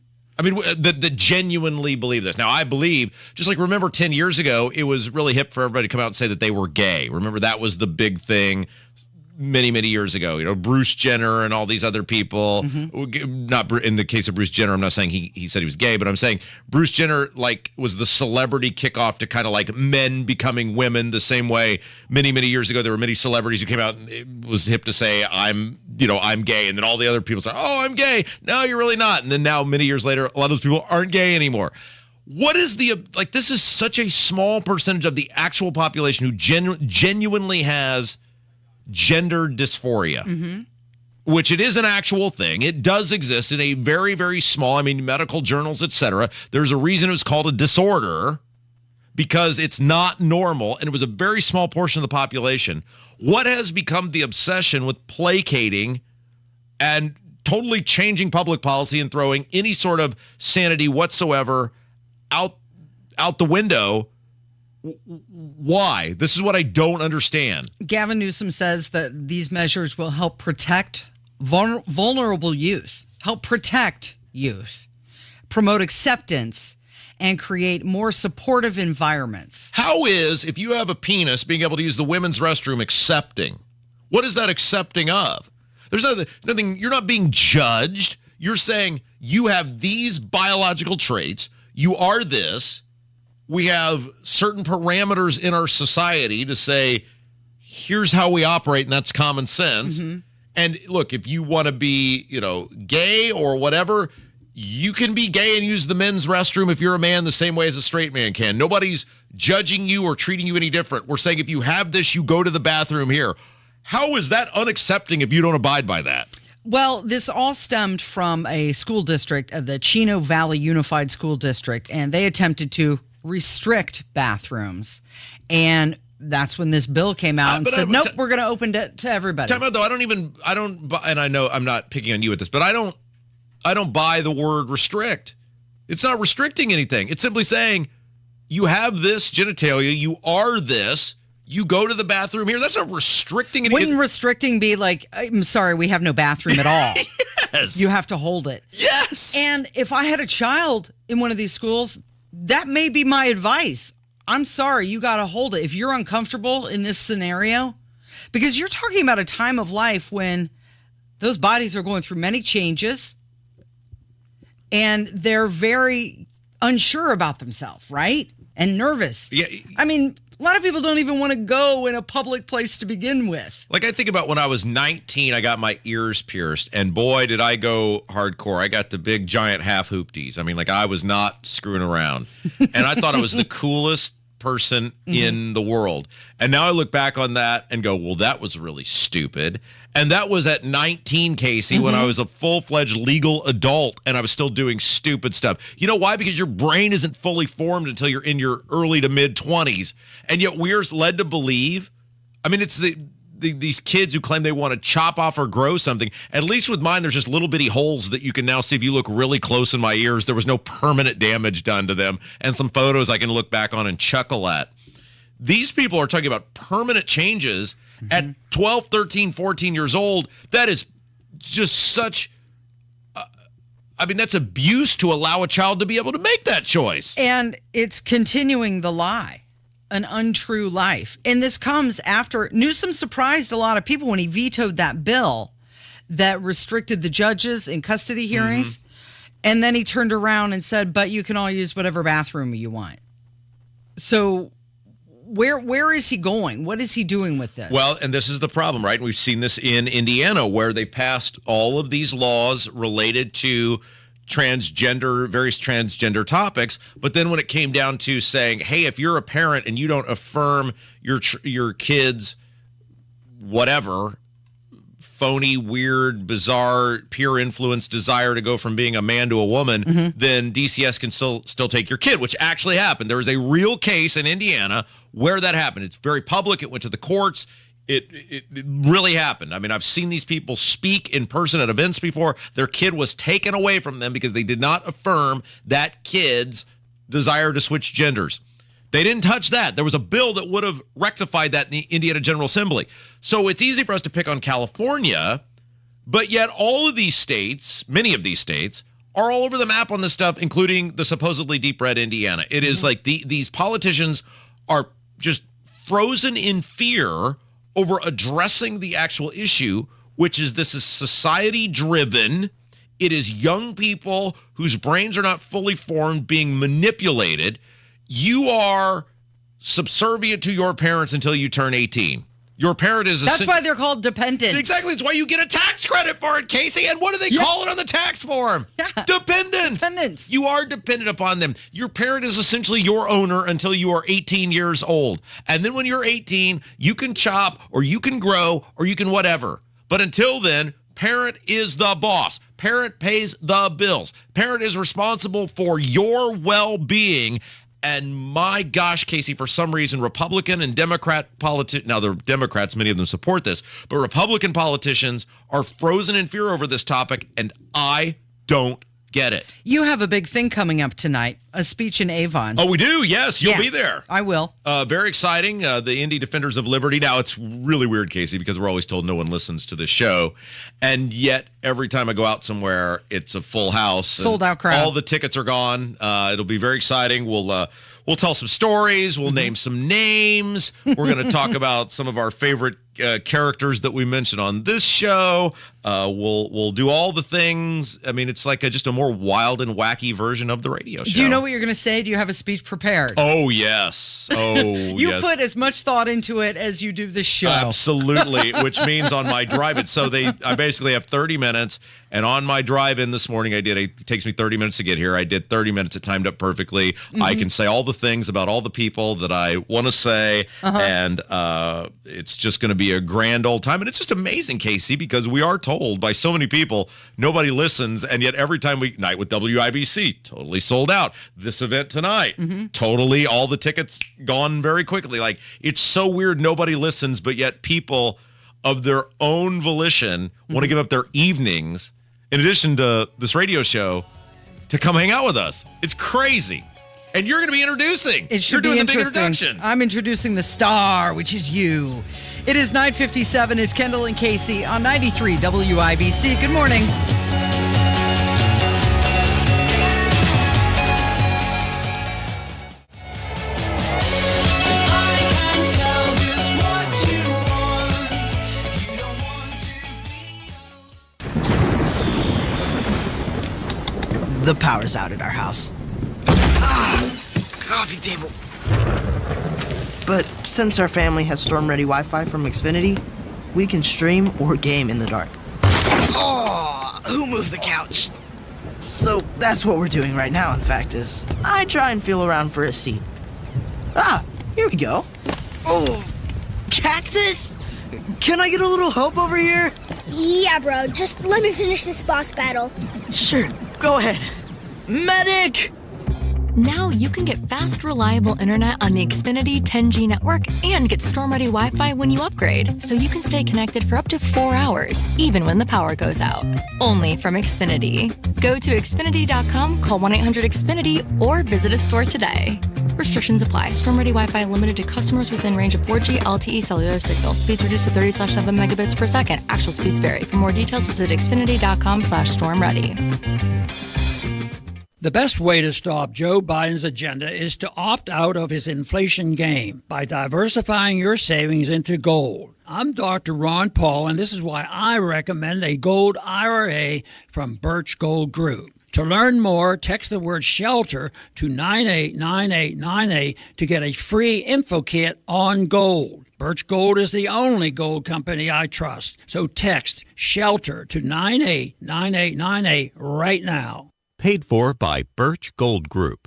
I mean, that genuinely believe this. Now, I believe, just like remember 10 years ago, it was really hip for everybody to come out and say that they were gay. Remember, that was the big thing many, many years ago. You know, Bruce Jenner and all these other people. Mm-hmm. Not in the case of Bruce Jenner, I'm not saying he said he was gay, but I'm saying Bruce Jenner, like, was the celebrity kickoff to kind of like men becoming women the same way many, many years ago. There were many celebrities who came out and it was hip to say, I'm gay. And then all the other people say, oh, I'm gay. No, you're really not. And then now, many years later, a lot of those people aren't gay anymore. What is this is such a small percentage of the actual population who genuinely has gender dysphoria, which it is an actual thing. It does exist in a very, very small, medical journals, etc. There's a reason it was called a disorder, because it's not normal, and it was a very small portion of the population. What has become the obsession with placating and totally changing public policy and throwing any sort of sanity whatsoever out the window? Why? This is what I don't understand. Gavin Newsom says that these measures will help protect vulnerable youth, help protect youth, promote acceptance, and create more supportive environments. How is, if you have a penis, being able to use the women's restroom accepting? What is that accepting of? There's nothing, you're not being judged. You're saying you have these biological traits. You are this. We have certain parameters in our society to say, here's how we operate, and that's common sense. Mm-hmm. And look, if you want to be, gay or whatever, you can be gay and use the men's restroom if you're a man the same way as a straight man can. Nobody's judging you or treating you any different. We're saying if you have this, you go to the bathroom here. How is that unaccepting if you don't abide by that? Well, this all stemmed from a school district, the Chino Valley Unified School District, and they attempted to restrict bathrooms. And that's when this bill came out and said, nope, we're going to open it to everybody. Time out, though. And I know I'm not picking on you with this, but I don't buy the word restrict. It's not restricting anything. It's simply saying you have this genitalia, you are this, you go to the bathroom here. That's not restricting anything. Wouldn't restricting be like, I'm sorry, we have no bathroom at all? Yes. You have to hold it. Yes. And if I had a child in one of these schools, that may be my advice. I'm sorry, you got to hold it. If you're uncomfortable in this scenario, because you're talking about a time of life when those bodies are going through many changes and they're very unsure about themselves, right? And nervous. Yeah. I mean, a lot of people don't even want to go in a public place to begin with. Like, I think about when I was 19, I got my ears pierced, and boy, did I go hardcore. I got the big, giant half hoopties. I mean, like, I was not screwing around. And I thought I was the coolest person in the world. And now I look back on that and go, well, that was really stupid. And that was at 19, Casey, when I was a full-fledged legal adult and I was still doing stupid stuff. You know why? Because your brain isn't fully formed until you're in your early to mid-20s. And yet we're led to believe, I mean, it's these kids who claim they want to chop off or grow something. At least with mine, there's just little bitty holes that you can now see if you look really close in my ears. There was no permanent damage done to them. And some photos I can look back on and chuckle at. These people are talking about permanent changes at 12, 13, 14 years old. That is just such, I mean, that's abuse to allow a child to be able to make that choice. And it's continuing the lie, an untrue life. And this comes after Newsom surprised a lot of people when he vetoed that bill that restricted the judges in custody hearings. And then he turned around and said, but you can all use whatever bathroom you want. So where is he going? What is he doing with this? Well, and this is the problem, right? We've seen this in Indiana where they passed all of these laws related to various transgender topics. But then when it came down to saying, hey, if you're a parent and you don't affirm your kid's whatever, phony, weird, bizarre, peer influence desire to go from being a man to a woman, then DCS can still take your kid, which actually happened. There is a real case in Indiana where that happened. It's very public. It went to the courts. It really happened. I mean, I've seen these people speak in person at events before. Their kid was taken away from them because they did not affirm that kid's desire to switch genders. They didn't touch that. There was a bill that would have rectified that in the Indiana General Assembly. So it's easy for us to pick on California, but yet all of these states, many of these states, are all over the map on this stuff, including the supposedly deep red Indiana. It is like these politicians are just frozen in fear over addressing the actual issue, which is this is society-driven. It is young people whose brains are not fully formed being manipulated. You are subservient to your parents until you turn 18. Your parent is... That's why they're called dependents. Exactly. It's why you get a tax credit for it, Casey. And what do they call it on the tax form? Yeah. Dependents. You are dependent upon them. Your parent is essentially your owner until you are 18 years old. And then when you're 18, you can chop or you can grow or you can whatever. But until then, parent is the boss. Parent pays the bills. Parent is responsible for your well-being. And my gosh, Casey, for some reason, Republican and Democrat politicians, now the Democrats, many of them support this, but Republican politicians are frozen in fear over this topic, and I don't get it. You have a big thing coming up tonight, a speech in Avon. Oh, we do? Yes, you'll be there. I will. Very exciting. The Indy Defenders of Liberty. Now, it's really weird, Casey, because we're always told no one listens to this show. And yet, every time I go out somewhere, it's a full house. Sold out crowd. All the tickets are gone. It'll be very exciting. We'll tell some stories. We'll name some names. We're going to talk about some of our favorite characters that we mentioned on this show. We'll do all the things. I mean, it's like just a more wild and wacky version of the radio show. Do you know what you're going to say? Do you have a speech prepared? Oh, yes. You put as much thought into it as you do this show. Absolutely, which means on my drive-in. So I basically have 30 minutes, and on my drive-in this morning, it takes me 30 minutes to get here. I did 30 minutes. It timed up perfectly. Mm-hmm. I can say all the things about all the people that I want to say, and it's just going to be a grand old time. And it's just amazing, Casey, because we are told by so many people, nobody listens, and yet every time Night with WIBC, totally sold out. This event tonight, totally, all the tickets gone very quickly. Like, it's so weird, nobody listens, but yet people of their own volition want to give up their evenings, in addition to this radio show, to come hang out with us. It's crazy. And you're going to be introducing. You're doing the big introduction. I'm introducing the star, which is you. It is 9:57. It's Kendall and Casey on 93 WIBC. Good morning. The power's out at our house. Coffee table. But since our family has storm-ready Wi-Fi from Xfinity, we can stream or game in the dark. Oh, who moved the couch? So that's what we're doing right now, in fact, is I try and feel around for a seat. Here we go. Oh, cactus? Can I get a little help over here? Yeah, bro. Just let me finish this boss battle. Sure, go ahead. Medic! Now you can get fast, reliable internet on the Xfinity 10G network and get storm-ready Wi-Fi when you upgrade, so you can stay connected for up to 4 hours, even when the power goes out. Only from Xfinity. Go to Xfinity.com, call 1-800-XFINITY, or visit a store today. Restrictions apply. Storm-ready Wi-Fi limited to customers within range of 4G LTE cellular signal. Speeds reduced to 30/7 megabits per second. Actual speeds vary. For more details, visit Xfinity.com/stormready. The best way to stop Joe Biden's agenda is to opt out of his inflation game by diversifying your savings into gold. I'm Dr. Ron Paul, and this is why I recommend a gold IRA from Birch Gold Group. To learn more, text the word SHELTER to 989898 to get a free info kit on gold. Birch Gold is the only gold company I trust. So text SHELTER to 989898 right now. Paid for by Birch Gold Group.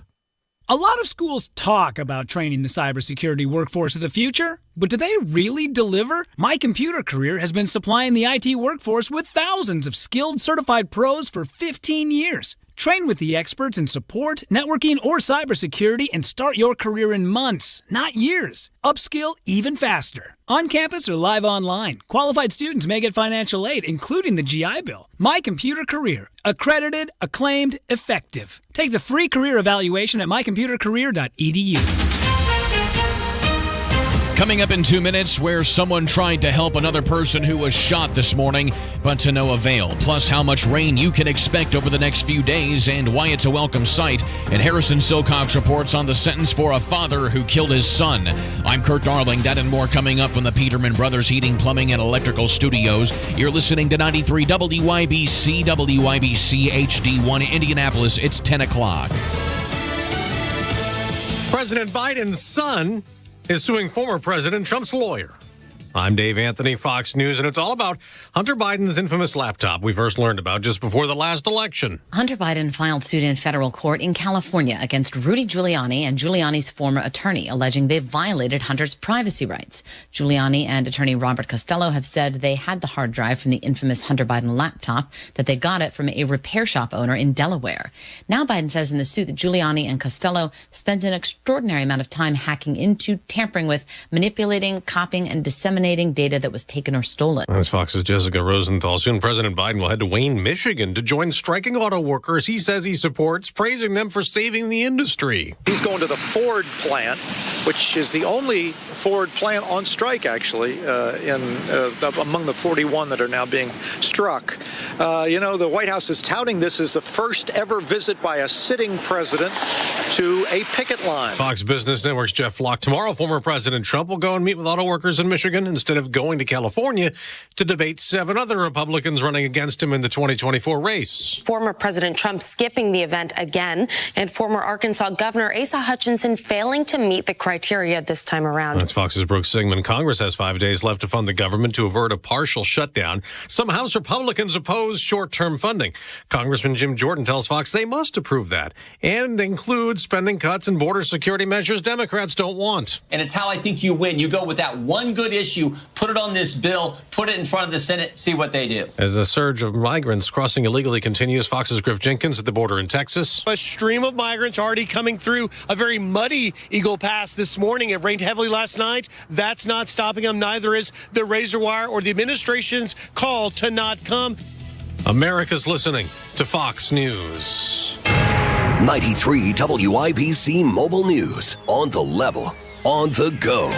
A lot of schools talk about training the cybersecurity workforce of the future, but do they really deliver? My Computer Career has been supplying the IT workforce with thousands of skilled, certified pros for 15 years. Train with the experts in support, networking, or cybersecurity and start your career in months, not years. Upskill even faster. On campus or live online, qualified students may get financial aid, including the GI Bill. My Computer Career. Accredited, acclaimed, effective. Take the free career evaluation at mycomputercareer.edu. Coming up in 2 minutes, where someone tried to help another person who was shot this morning, but to no avail. Plus, how much rain you can expect over the next few days and why it's a welcome sight. And Harrison Silcox reports on the sentence for a father who killed his son. I'm Kurt Darling. That and more coming up from the Peterman Brothers Heating, Plumbing, and Electrical Studios. You're listening to 93 WIBC, WIBC HD1 Indianapolis. It's 10 o'clock. President Biden's son is suing former President Trump's lawyer. I'm Dave Anthony, Fox News, and it's all about Hunter Biden's infamous laptop we first learned about just before the last election. Hunter Biden filed suit in federal court in California against Rudy Giuliani and Giuliani's former attorney, alleging they violated Hunter's privacy rights. Giuliani and attorney Robert Costello have said they had the hard drive from the infamous Hunter Biden laptop, that they got it from a repair shop owner in Delaware. Now Biden says in the suit that Giuliani and Costello spent an extraordinary amount of time hacking into, tampering with, manipulating, copying, and disseminating data that was taken or stolen. That's Fox's Jessica Rosenthal. Soon President Biden will head to Wayne, Michigan to join striking auto workers he says he supports, praising them for saving the industry. He's going to the Ford plant, which is the only Ford plant on strike, actually, among the 41 that are now being struck. The White House is touting this as the first ever visit by a sitting president to a picket line. Fox Business Network's Jeff Flock. Tomorrow, former President Trump will go and meet with auto workers in Michigan instead of going to California to debate 7 other Republicans running against him in the 2024 race. Former President Trump skipping the event again, and former Arkansas Governor Asa Hutchinson failing to meet the criteria this time around. That's Fox's Brooke Sigmund. Congress has 5 days left to fund the government to avert a partial shutdown. Some House Republicans oppose short-term funding. Congressman Jim Jordan tells Fox they must approve that and include spending cuts and border security measures Democrats don't want. And it's how I think you win. You go with that one good issue, put it on this bill, put it in front of the Senate, see what they do. As a surge of migrants crossing illegally continues, Fox's Griff Jenkins at the border in Texas. A stream of migrants already coming through a very muddy Eagle Pass this morning. It rained heavily last night. That's not stopping them. Neither is the razor wire or the administration's call to not come. America's listening to Fox News. 93 WIBC Mobile News. On the level, on the go.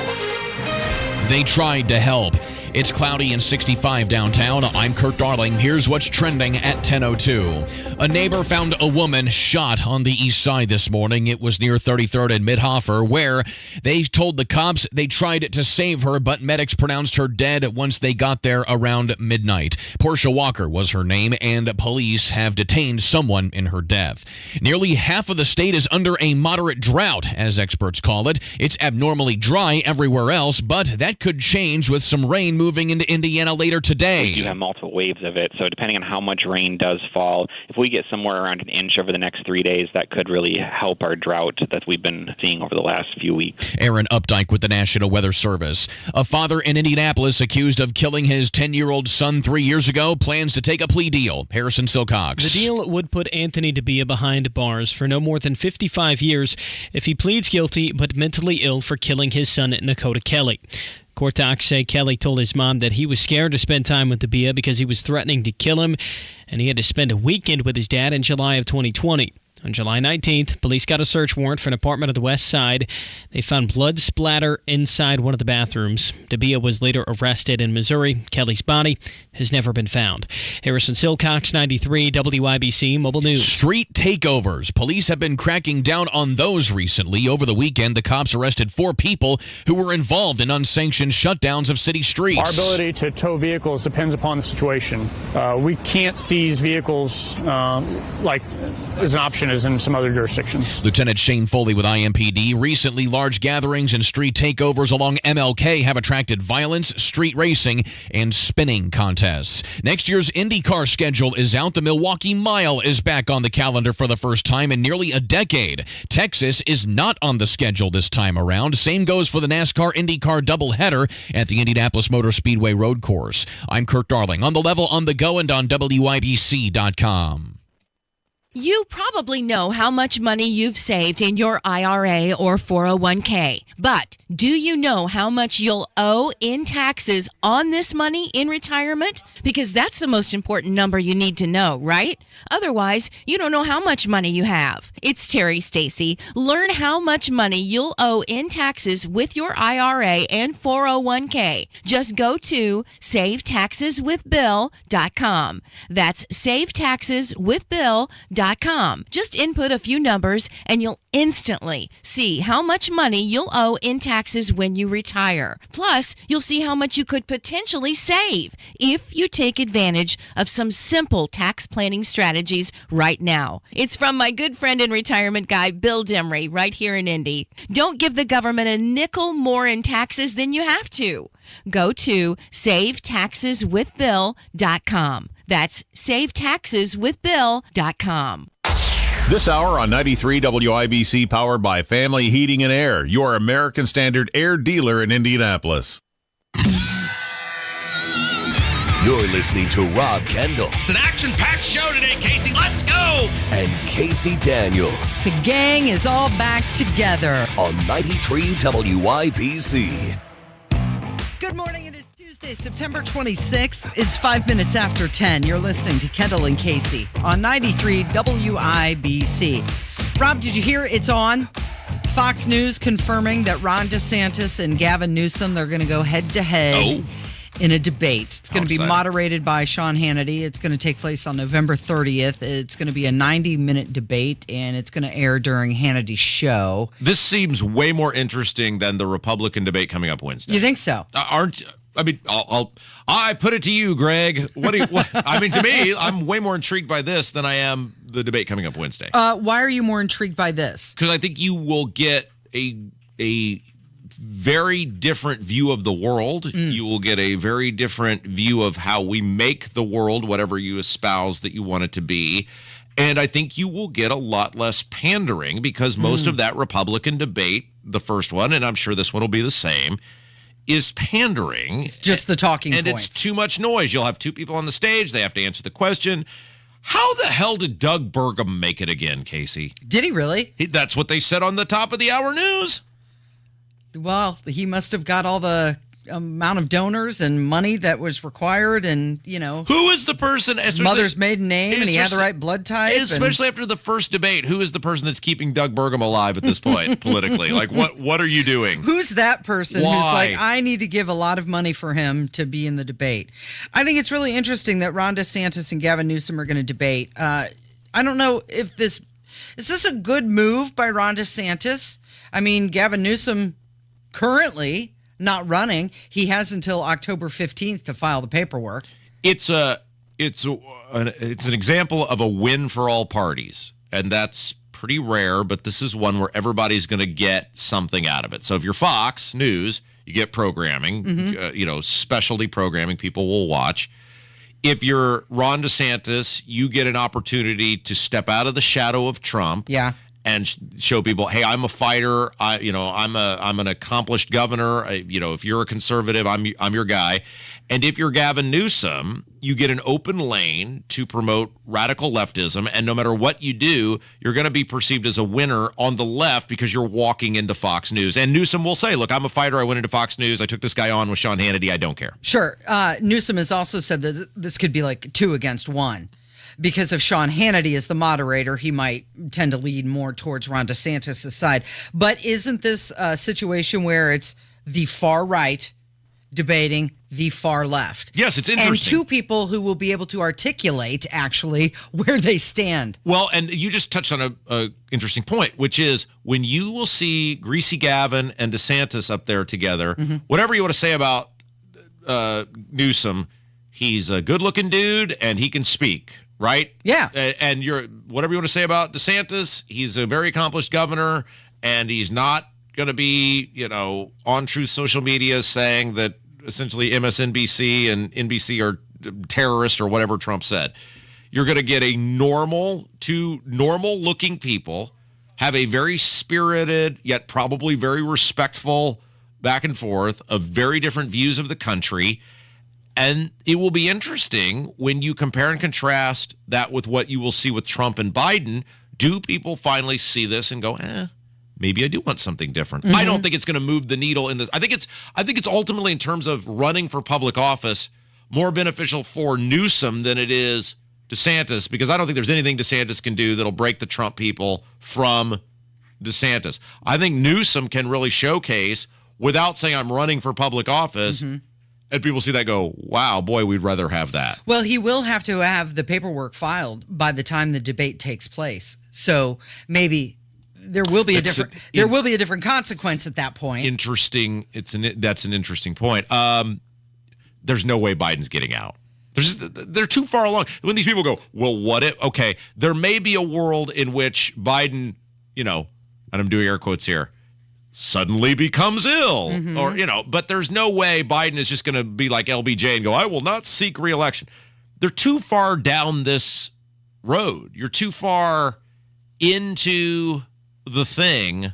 They tried to help. It's cloudy and 65 downtown. I'm Kurt Darling. Here's what's trending at 10:02. A neighbor found a woman shot on the east side this morning. It was near 33rd and Midhofer, where they told the cops they tried to save her, but medics pronounced her dead once they got there around midnight. Portia Walker was her name, and police have detained someone in her death. Nearly half of the state is under a moderate drought, as experts call it. It's abnormally dry everywhere else, but that could change with some rain moving into Indiana later today. We do have multiple waves of it, so depending on how much rain does fall, if we get somewhere around an inch over the next 3 days, that could really help our drought that we've been seeing over the last few weeks. Aaron Updike with the National Weather Service. A father in Indianapolis accused of killing his 10-year-old son 3 years ago plans to take a plea deal. Harrison Silcox. The deal would put Anthony DeBia behind bars for no more than 55 years if he pleads guilty but mentally ill for killing his son, Dakota Kelly. Court docs say Kelly told his mom that he was scared to spend time with DeBia because he was threatening to kill him, and he had to spend a weekend with his dad in July of 2020. On July 19th, police got a search warrant for an apartment on the west side. They found blood splatter inside one of the bathrooms. DeBia was later arrested in Missouri. Kelly's body has never been found. Harrison Silcox, 93 WIBC Mobile News. Street takeovers. Police have been cracking down on those recently. Over the weekend, the cops arrested 4 people who were involved in unsanctioned shutdowns of city streets. Our ability to tow vehicles depends upon the situation. We can't seize vehicles like as an option as in some other jurisdictions. Lieutenant Shane Foley with IMPD. Recently, large gatherings and street takeovers along MLK have attracted violence, street racing, and spinning contests. Next year's IndyCar schedule is out. The Milwaukee Mile is back on the calendar for the first time in nearly a decade. Texas is not on the schedule this time around. Same goes for the NASCAR IndyCar doubleheader at the Indianapolis Motor Speedway Road Course. I'm Kurt Darling. On the level, on the go, and on WIBC.com. You probably know how much money you've saved in your IRA or 401k, but do you know how much you'll owe in taxes on this money in retirement? Because that's the most important number you need to know, right? Otherwise, you don't know how much money you have. It's Terry Stacy. Learn how much money you'll owe in taxes with your IRA and 401k. Just go to SaveTaxesWithBill.com. That's SaveTaxesWithBill.com. Just input a few numbers and you'll instantly see how much money you'll owe in taxes when you retire. Plus, you'll see how much you could potentially save if you take advantage of some simple tax planning strategies right now. It's from my good friend and retirement guy, Bill Demery, right here in Indy. Don't give the government a nickel more in taxes than you have to. Go to SaveTaxesWithBill.com. That's SaveTaxesWithBill.com. This hour on 93 WIBC, powered by Family Heating and Air, your American Standard air dealer in Indianapolis. You're listening to Rob Kendall. It's an action-packed show today, Casey. Let's go! And Casey Daniels. The gang is all back together. On 93 WIBC. Good morning. It is Tuesday, September 26th. It's 5 minutes after 10. You're listening to Kendall and Casey on 93 WIBC. Rob, did you hear it's on? Fox News confirming that Ron DeSantis and Gavin Newsom, they're going to go head-to-head in a debate. It's going to be moderated by Sean Hannity. It's going to take place on November 30th. It's going to be a 90-minute debate, and it's going to air during Hannity's show. This seems way more interesting than the Republican debate coming up Wednesday. You think so? I put it to you, Greg. To me, I'm way more intrigued by this than I am the debate coming up Wednesday. Why are you more intrigued by this? Because I think you will get a very different view of the world. You will get a very different view of how we make the world, whatever you espouse that you want it to be. And I think you will get a lot less pandering because most of that Republican debate, the first one, and I'm sure this one will be the same, is pandering. It's just the talking points. And it's too much noise. You'll have two people on the stage. They have to answer the question. How the hell did Doug Burgum make it again, Casey? Did he really? That's what they said on the top of the hour news. Well, he must have got all the amount of donors and money that was required, and who is the person? His mother's maiden name, and he had the right blood type. Especially after the first debate, who is the person that's keeping Doug Burgum alive at this point politically? Like, what are you doing? Who's that person Why? who's like, I need to give a lot of money for him to be in the debate? I think it's really interesting that Ron DeSantis and Gavin Newsom are going to debate. I don't know if is this a good move by Ron DeSantis? I mean, Gavin Newsom currently not running. He has until October 15th to file the paperwork. It's an example of a win for all parties, and that's pretty rare, but this is one where everybody's going to get something out of it. So if you're Fox News, you get programming, specialty programming people will watch. If you're Ron DeSantis, you get an opportunity to step out of the shadow of Trump. Yeah. And show people, hey, I'm a fighter. I'm an accomplished governor. If you're a conservative, I'm your guy. And if you're Gavin Newsom, you get an open lane to promote radical leftism. And no matter what you do, you're going to be perceived as a winner on the left because you're walking into Fox News. And Newsom will say, look, I'm a fighter. I went into Fox News. I took this guy on with Sean Hannity. I don't care. Sure. Newsom has also said that this could be like 2 against 1. Because if Sean Hannity is the moderator, he might tend to lead more towards Ron DeSantis' side. But isn't this a situation where it's the far right debating the far left? Yes, it's interesting. And 2 people who will be able to articulate, actually, where they stand. Well, and you just touched on an interesting point, which is when you will see Greasy Gavin and DeSantis up there together, whatever you want to say about Newsom, he's a good-looking dude and he can speak. Right? Yeah. And whatever you want to say about DeSantis, he's a very accomplished governor, and he's not going to be, on Truth social media saying that essentially MSNBC and NBC are terrorists or whatever Trump said. You're going to get two normal-looking people have a very spirited yet probably very respectful back and forth of very different views of the country. And it will be interesting when you compare and contrast that with what you will see with Trump and Biden. Do people finally see this and go, maybe I do want something different? I don't think it's going to move the needle in this. I think it's ultimately, in terms of running for public office, more beneficial for Newsom than it is DeSantis, because I don't think there's anything DeSantis can do that'll break the Trump people from DeSantis. I think Newsom can really showcase, without saying I'm running for public office, and people see that, go, wow, boy, we'd rather have that. Well, he will have to have the paperwork filed by the time the debate takes place. So maybe there will be a different consequence at that point. Interesting. That's an interesting point. There's no way Biden's getting out. They're too far along. When these people go, well, what if? Okay, there may be a world in which Biden, and I'm doing air quotes here, suddenly becomes ill, or but there's no way Biden is just going to be like LBJ and go, I will not seek re-election. They're too far down this road. You're too far into the thing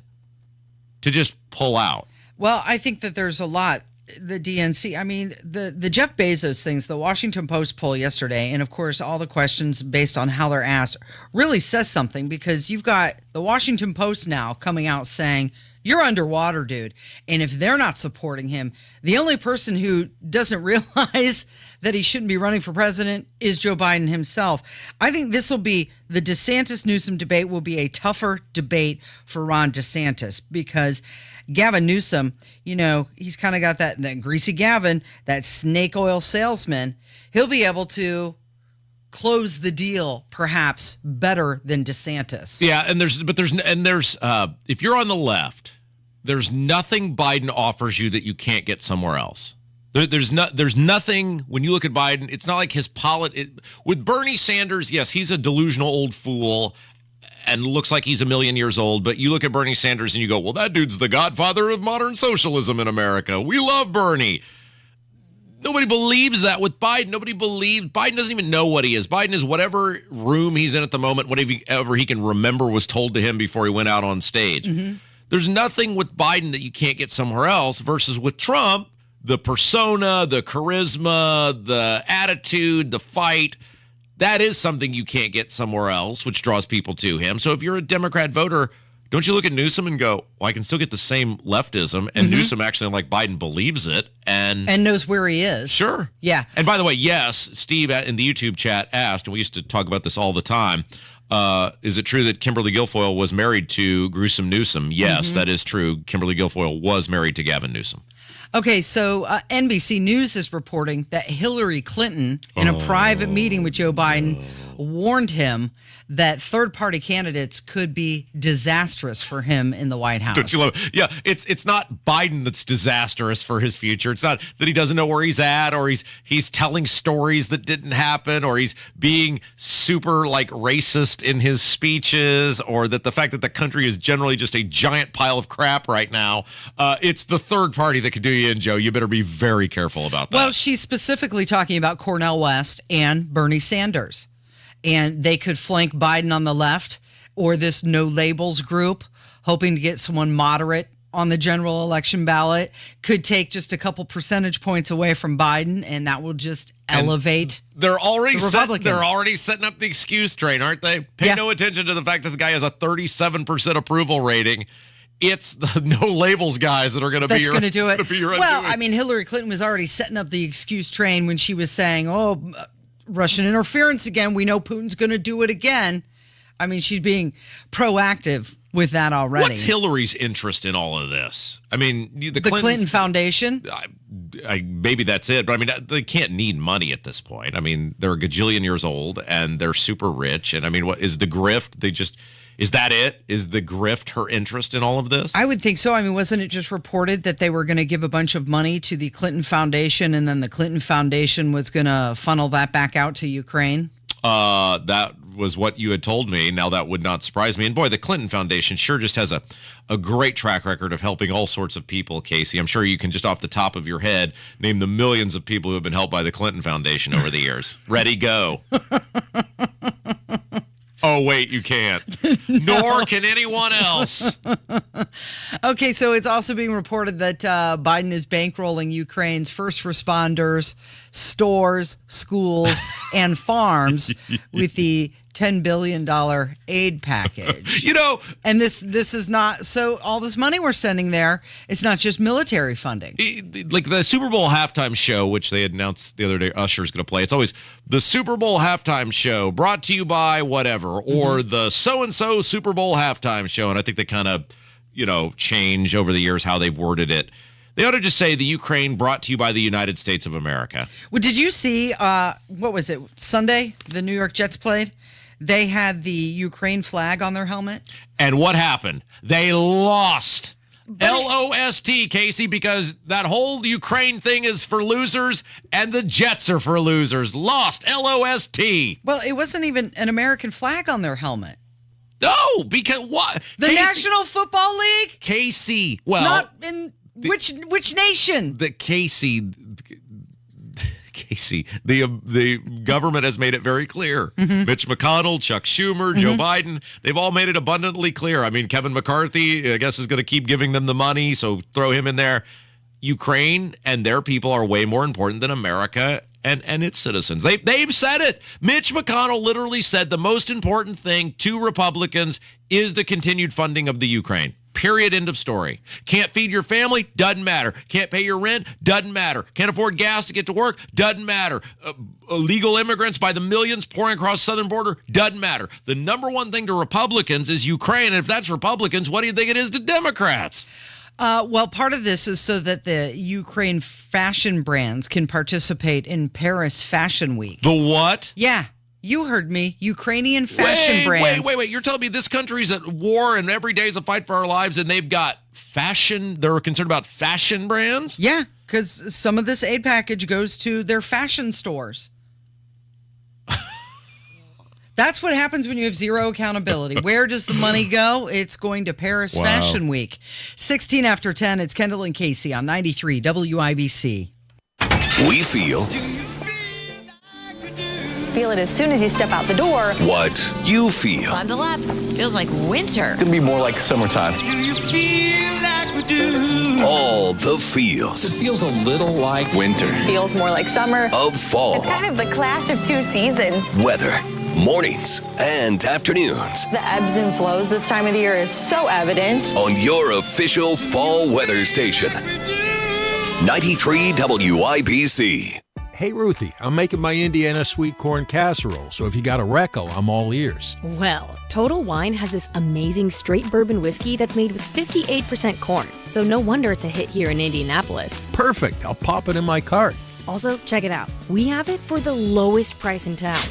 to just pull out. Well, I think that there's a lot. The DNC, I mean, the Jeff Bezos things, the Washington Post poll yesterday, and of course all the questions based on how they're asked really says something, because you've got the Washington Post now coming out saying, you're underwater, dude. And if they're not supporting him, the only person who doesn't realize that he shouldn't be running for president is Joe Biden himself. I think this will be, the DeSantis-Newsom debate will be a tougher debate for Ron DeSantis, because Gavin Newsom, you know, he's kind of got that greasy Gavin, that snake oil salesman. He'll be able to close the deal perhaps better than DeSantis. Yeah, and there's if you're on the left, there's nothing Biden offers you that you can't get somewhere else. There's nothing when you look at Biden. It's not like his with Bernie Sanders. Yes, he's a delusional old fool and looks like he's a million years old. But you look at Bernie Sanders and you go, well, that dude's the godfather of modern socialism in America. We love Bernie. Nobody believes that with Biden. Nobody believes. Biden doesn't even know what he is. Biden is whatever room he's in at the moment, whatever he can remember was told to him before he went out on stage. Mm-hmm. There's nothing with Biden that you can't get somewhere else, versus with Trump, the persona, the charisma, the attitude, the fight, that is something you can't get somewhere else, which draws people to him. So if you're a Democrat voter, don't you look at Newsom and go, well, I can still get the same leftism, and Newsom actually, like Biden, believes it and knows where he is. Sure. Yeah. And by the way, yes, Steve in the YouTube chat asked, and we used to talk about this all the time, is it true that Kimberly Guilfoyle was married to Gruesome Newsom? Yes, that is true. Kimberly Guilfoyle was married to Gavin Newsom. Okay, so NBC News is reporting that Hillary Clinton, in a private meeting with Joe Biden, warned him that third-party candidates could be disastrous for him in the White House. Don't you love it? Yeah, it's not Biden that's disastrous for his future. It's not that he doesn't know where he's at, or he's telling stories that didn't happen, or he's being super racist in his speeches, or that the fact that the country is generally just a giant pile of crap right now. It's the third party that could do you in, Joe. You better be very careful about that. Well, she's specifically talking about Cornel West and Bernie Sanders. And they could flank Biden on the left, or this no labels group, hoping to get someone moderate on the general election ballot, could take just a couple percentage points away from Biden, and that will just elevate they're already the Republican. They're already setting up the excuse train, aren't they? Pay no attention to the fact that the guy has a 37% approval rating. It's the no labels guys that are going to be going to do it. Well, I mean, Hillary Clinton was already setting up the excuse train when she was saying, Russian interference again. We know Putin's going to do it again. I mean, she's being proactive with that already. What's Hillary's interest in all of this? I mean, the Clinton Foundation? Maybe that's it. But I mean, they can't need money at this point. I mean, they're a gajillion years old and they're super rich. And I mean, what is the grift? Is that it? Is the grift her interest in all of this? I would think so. I mean, wasn't it just reported that they were going to give a bunch of money to the Clinton Foundation, and then the Clinton Foundation was going to funnel that back out to Ukraine? That was what you had told me. Now, that would not surprise me. And boy, the Clinton Foundation sure just has a great track record of helping all sorts of people, Casey. I'm sure you can just off the top of your head name the millions of people who have been helped by the Clinton Foundation over the years. Ready, go. Oh, wait, you can't. Nor can anyone else. Okay, so it's also being reported that Biden is bankrolling Ukraine's first responders, stores, schools, and farms with the $10 billion aid package. And this is not, so all this money we're sending there, it's not just military funding. Like the Super Bowl halftime show, which they announced the other day, Usher's going to play. It's always the Super Bowl halftime show brought to you by whatever, or the so-and-so Super Bowl halftime show. And I think they kind of, change over the years how they've worded it. They ought to just say the Ukraine brought to you by the United States of America. Well, did you see, what was it, Sunday, the New York Jets played? They had the Ukraine flag on their helmet. And what happened? They lost. L-O-S-T, Casey, because that whole Ukraine thing is for losers, and the Jets are for losers. Lost. L-O-S-T. Well, it wasn't even an American flag on their helmet. No, because what? The Casey, National Football League? Casey, well. Not in which nation? Casey, the government has made it very clear. Mitch McConnell, Chuck Schumer, Joe Biden, they've all made it abundantly clear. I mean, Kevin McCarthy, I guess, is going to keep giving them the money, so throw him in there. Ukraine and their people are way more important than America and its citizens. They've said it. Mitch McConnell literally said the most important thing to Republicans is the continued funding of the Ukraine. Period. End of story. Can't feed your family? Doesn't matter. Can't pay your rent? Doesn't matter. Can't afford gas to get to work? Doesn't matter. Illegal immigrants by the millions pouring across the southern border? Doesn't matter. The number one thing to Republicans is Ukraine. And if that's Republicans, what do you think it is to Democrats? Well, part of this is so that the Ukraine fashion brands can participate in Paris Fashion Week. The what? Yeah. You heard me. Ukrainian fashion brands. Wait. You're telling me this country's at war and every day is a fight for our lives and they've got fashion? They're concerned about fashion brands? Yeah, because some of this aid package goes to their fashion stores. That's what happens when you have zero accountability. Where does the money go? It's going to Paris Fashion Week. 16 after 10, it's Kendall and Casey on 93 WIBC. We feel it as soon as you step out the door. What you feel. Bundle up. Feels like winter. It's going to be more like summertime. All the feels. It feels a little like winter. Feels more like summer. Of fall. It's kind of the clash of two seasons. Weather, mornings, and afternoons. The ebbs and flows this time of the year is so evident. On your official fall weather station. 93 WIBC. Hey, Ruthie, I'm making my Indiana sweet corn casserole, so if you got a reco, I'm all ears. Well, Total Wine has this amazing straight bourbon whiskey that's made with 58% corn, so no wonder it's a hit here in Indianapolis. Perfect. I'll pop it in my cart. Also, check it out. We have it for the lowest price in town.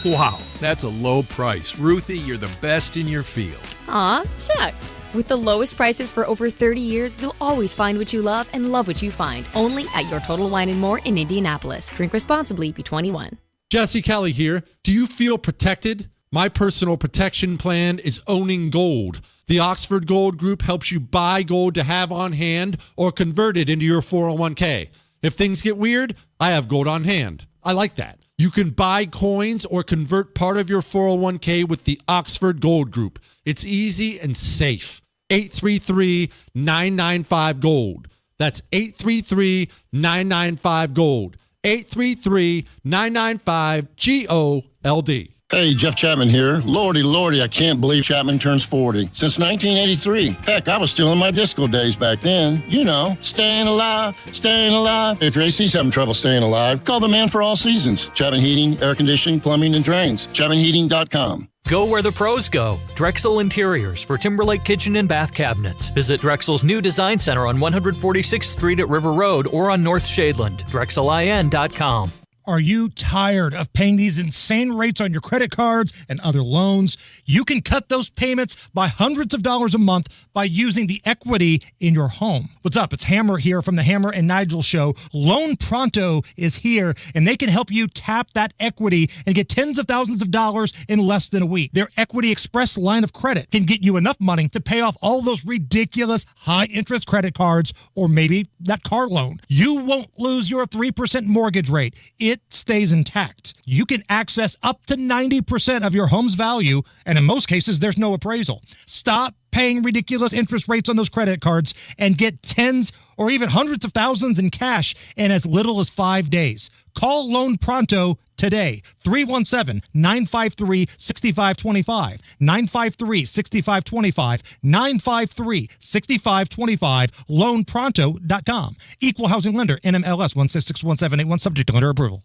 Wow, that's a low price. Ruthie, you're the best in your field. Aw, shucks. With the lowest prices for over 30 years, you'll always find what you love and love what you find. Only at your Total Wine & More in Indianapolis. Drink responsibly. Be 21. Jesse Kelly here. Do you feel protected? My personal protection plan is owning gold. The Oxford Gold Group helps you buy gold to have on hand or convert it into your 401k. If things get weird, I have gold on hand. I like that. You can buy coins or convert part of your 401k with the Oxford Gold Group. It's easy and safe. 833-995-GOLD. That's 833-995-GOLD. 833-995-GOLD. Hey, Jeff Chapman here. Lordy, I can't believe Chapman turns 40. Since 1983. Heck, I was still in my disco days back then. You know, staying alive. If your AC's having trouble staying alive, call the man for all seasons. Chapman Heating, Air Conditioning, Plumbing, and Drains. ChapmanHeating.com. Go where the pros go. Drexel Interiors for Timberlake Kitchen and Bath Cabinets. Visit Drexel's new design center on 146th Street at River Road or on North Shadeland. DrexelIN.com. Are you tired of paying these insane rates on your credit cards and other loans? You can cut those payments by hundreds of dollars a month by using the equity in your home. What's up? It's Hammer here from the Hammer and Nigel Show. Loan Pronto is here, and they can help you tap that equity and get tens of thousands of dollars in less than a week. Their Equity Express line of credit can get you enough money to pay off all those ridiculous high-interest credit cards or maybe that car loan. You won't lose your 3% mortgage rate. It stays intact. You can access up to 90% of your home's value, and in most cases, there's no appraisal. Stop paying ridiculous interest rates on those credit cards and get tens or even hundreds of thousands in cash in as little as 5 days. Call Loan Pronto today. 317-953-6525. 953-6525. 953-6525. LoanPronto.com. Equal housing lender. NMLS 1661781. Subject to lender approval.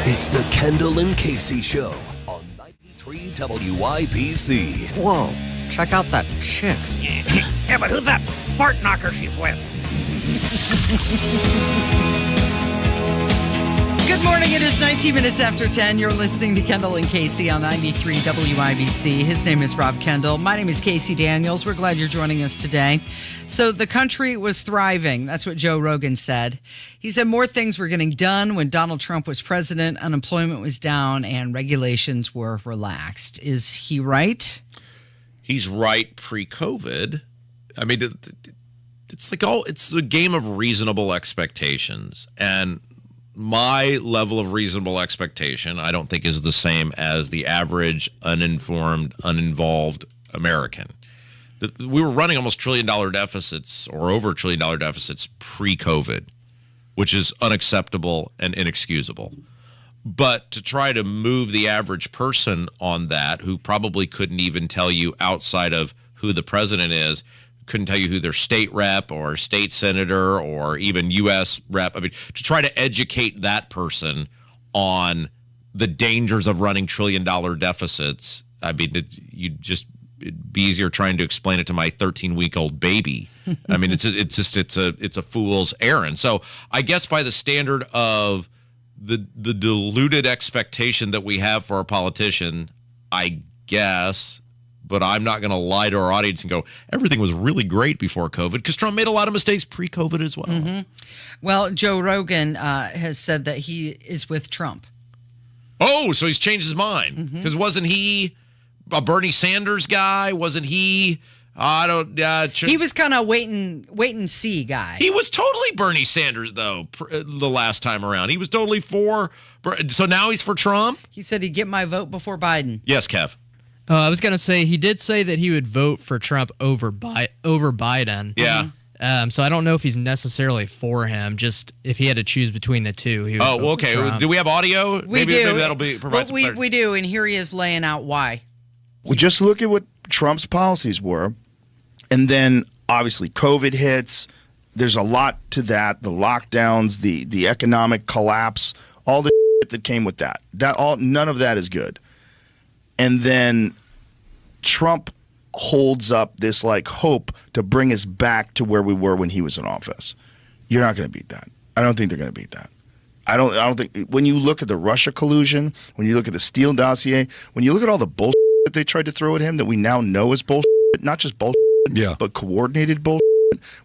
It's the Kendall and Casey Show on 93 WIBC. Whoa, check out that chick. Yeah, but who's that fart knocker she's with? Good morning. It is 19 minutes after 10. You're listening to Kendall and Casey on 93 WIBC. His name is Rob Kendall. My name is Casey Daniels. We're glad you're joining us today. So the country was thriving. That's what Joe Rogan said. He said more things were getting done when Donald Trump was president, unemployment was down, and regulations were relaxed. Is he right? He's right pre-COVID. I mean, it's a game of reasonable expectations. And my level of reasonable expectation, I don't think, is the same as the average uninformed, uninvolved American. We were running almost $1 trillion deficits or over $1 trillion deficits pre-COVID, which is unacceptable and inexcusable. But to try to move the average person on that, who probably couldn't even tell you outside of who the president is, couldn't tell you who their state rep or state senator or even U.S. rep. I mean, to try to educate that person on the dangers of running $trillion deficits. I mean, it'd be easier trying to explain it to my 13-week-old baby. I mean, it's a fool's errand. So I guess by the standard of the diluted expectation that we have for our politician, I guess, but I'm not going to lie to our audience and go, everything was really great before COVID, because Trump made a lot of mistakes pre-COVID as well. Mm-hmm. Well, Joe Rogan has said that he is with Trump. Oh, so he's changed his mind. Because wasn't he a Bernie Sanders guy? Wasn't he? He was kind of wait and see guy. He was totally Bernie Sanders, though, the last time around. He was totally for. So now he's for Trump? He said he'd get my vote before Biden. Yes, Kev. I was going to say, he did say that he would vote for Trump over Biden. Yeah. So I don't know if he's necessarily for him. Just if he had to choose between the two, he would vote for okay. Trump. Do we have audio? We do. Maybe that'll provide some clarity. We do, and here he is laying out why. Well, just look at what Trump's policies were, and then obviously COVID hits. There's a lot to that: the lockdowns, the economic collapse, all the shit that came with that. None of that is good. And then Trump holds up this like hope to bring us back to where we were when he was in office. You're not going to beat that. I don't think they're going to beat that. I don't think when you look at the Russia collusion, when you look at the Steele dossier, when you look at all the bullshit that they tried to throw at him that we now know is bullshit, not just bullshit, but coordinated bullshit.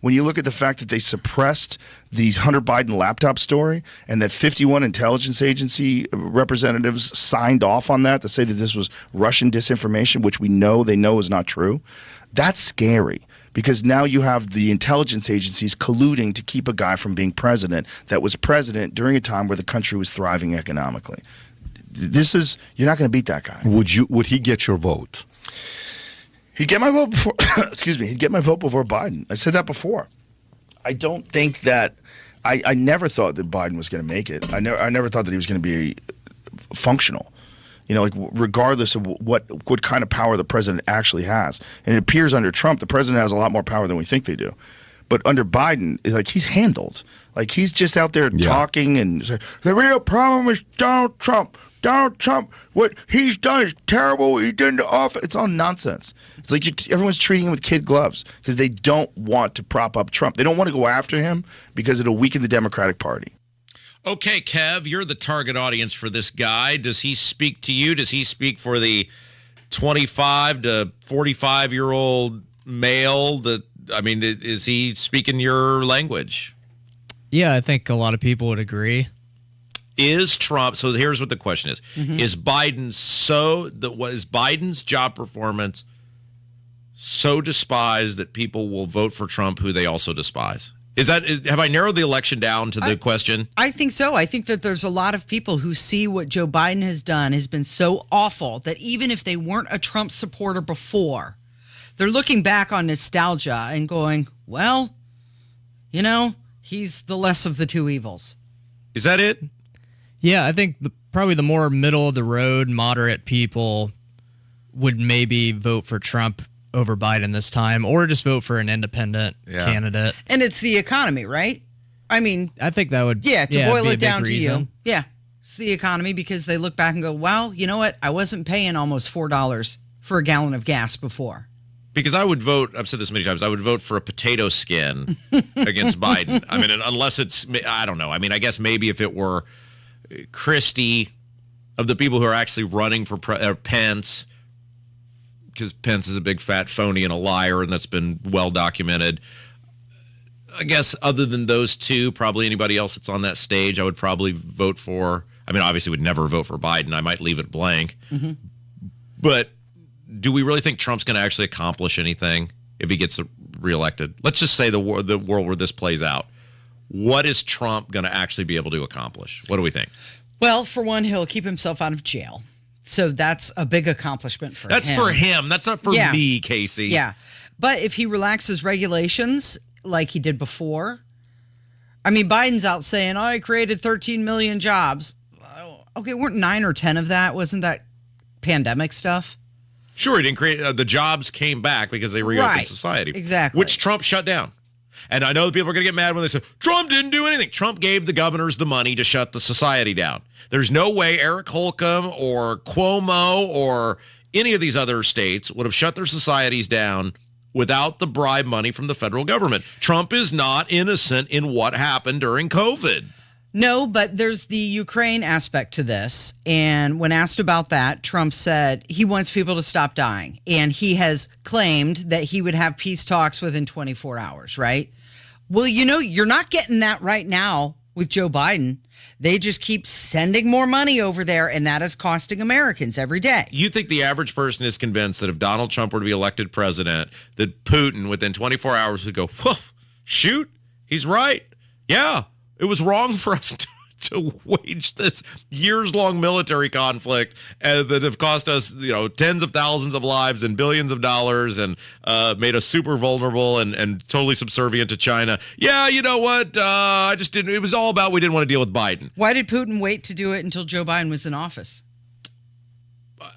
When you look at the fact that they suppressed the Hunter Biden laptop story and that 51 intelligence agency representatives signed off on that to say that this was Russian disinformation, which they know is not true, that's scary because now you have the intelligence agencies colluding to keep a guy from being president that was president during a time where the country was thriving economically. You're not going to beat that guy. Would he get your vote? He'd get my vote before. Excuse me. He'd get my vote before Biden. I said that before. I don't think that. I never thought that Biden was going to make it. I never thought that he was going to be functional. Regardless of what kind of power the president actually has. And it appears under Trump, the president has a lot more power than we think they do. But under Biden, he's handled. He's just out there talking and saying, the real problem is Donald Trump. Donald Trump, what he's done is terrible. What he did in the office. It's all nonsense. It's like everyone's treating him with kid gloves because they don't want to prop up Trump. They don't want to go after him because it'll weaken the Democratic Party. Okay, Kev, you're the target audience for this guy. Does he speak to you? Does he speak for the 25 to 45-year-old male? Is he speaking your language? Yeah, I think a lot of people would agree. Is Trump, so here's what the question is. Mm-hmm. Is Biden's job performance so despised that people will vote for Trump who they also despise? Have I narrowed the election down to the question? I think so. I think that there's a lot of people who see what Joe Biden has done has been so awful that even if they weren't a Trump supporter before, they're looking back on nostalgia and going, well, he's the less of the two evils. Is that it? Yeah, I think probably the more middle of the road, moderate people would maybe vote for Trump over Biden this time, or just vote for an independent candidate. And it's the economy, right? I think that would boil it down to reason. you. Yeah, it's the economy because they look back and go, well, you know what? I wasn't paying almost $4 for a gallon of gas before. Because I would vote, I've said this many times, I would vote for a potato skin against Biden. Unless it's, I don't know. I guess maybe if it were Christie, of the people who are actually running for Pence, because Pence is a big fat phony and a liar, and that's been well documented. I guess other than those two, probably anybody else that's on that stage, I would probably vote for. Obviously would never vote for Biden. I might leave it blank. Mm-hmm. But do we really think Trump's going to actually accomplish anything if he gets reelected? Let's just say the world where this plays out. What is Trump going to actually be able to accomplish? What do we think? Well, for one, he'll keep himself out of jail. So that's a big accomplishment for him. That's for him. That's not for me, Casey. Yeah. But if he relaxes regulations like he did before, Biden's out saying, I created 13 million jobs. Okay, weren't 9 or 10 of that? Wasn't that pandemic stuff? Sure, he didn't create the jobs came back because they reopened society. Exactly. Which Trump shut down. And I know people are going to get mad when they say, Trump didn't do anything. Trump gave the governors the money to shut the society down. There's no way Eric Holcomb or Cuomo or any of these other states would have shut their societies down without the bribe money from the federal government. Trump is not innocent in what happened during COVID. No, but there's the Ukraine aspect to this. And when asked about that, Trump said he wants people to stop dying. And he has claimed that he would have peace talks within 24 hours, right? Well, you're not getting that right now with Joe Biden. They just keep sending more money over there, and that is costing Americans every day. You think the average person is convinced that if Donald Trump were to be elected president, that Putin within 24 hours would go, whoa, shoot, he's right. Yeah. It was wrong for us to wage this years-long military conflict that have cost us, tens of thousands of lives and billions of dollars and made us super vulnerable and totally subservient to China. Yeah, you know what? I just didn't. It was all about we didn't want to deal with Biden. Why did Putin wait to do it until Joe Biden was in office?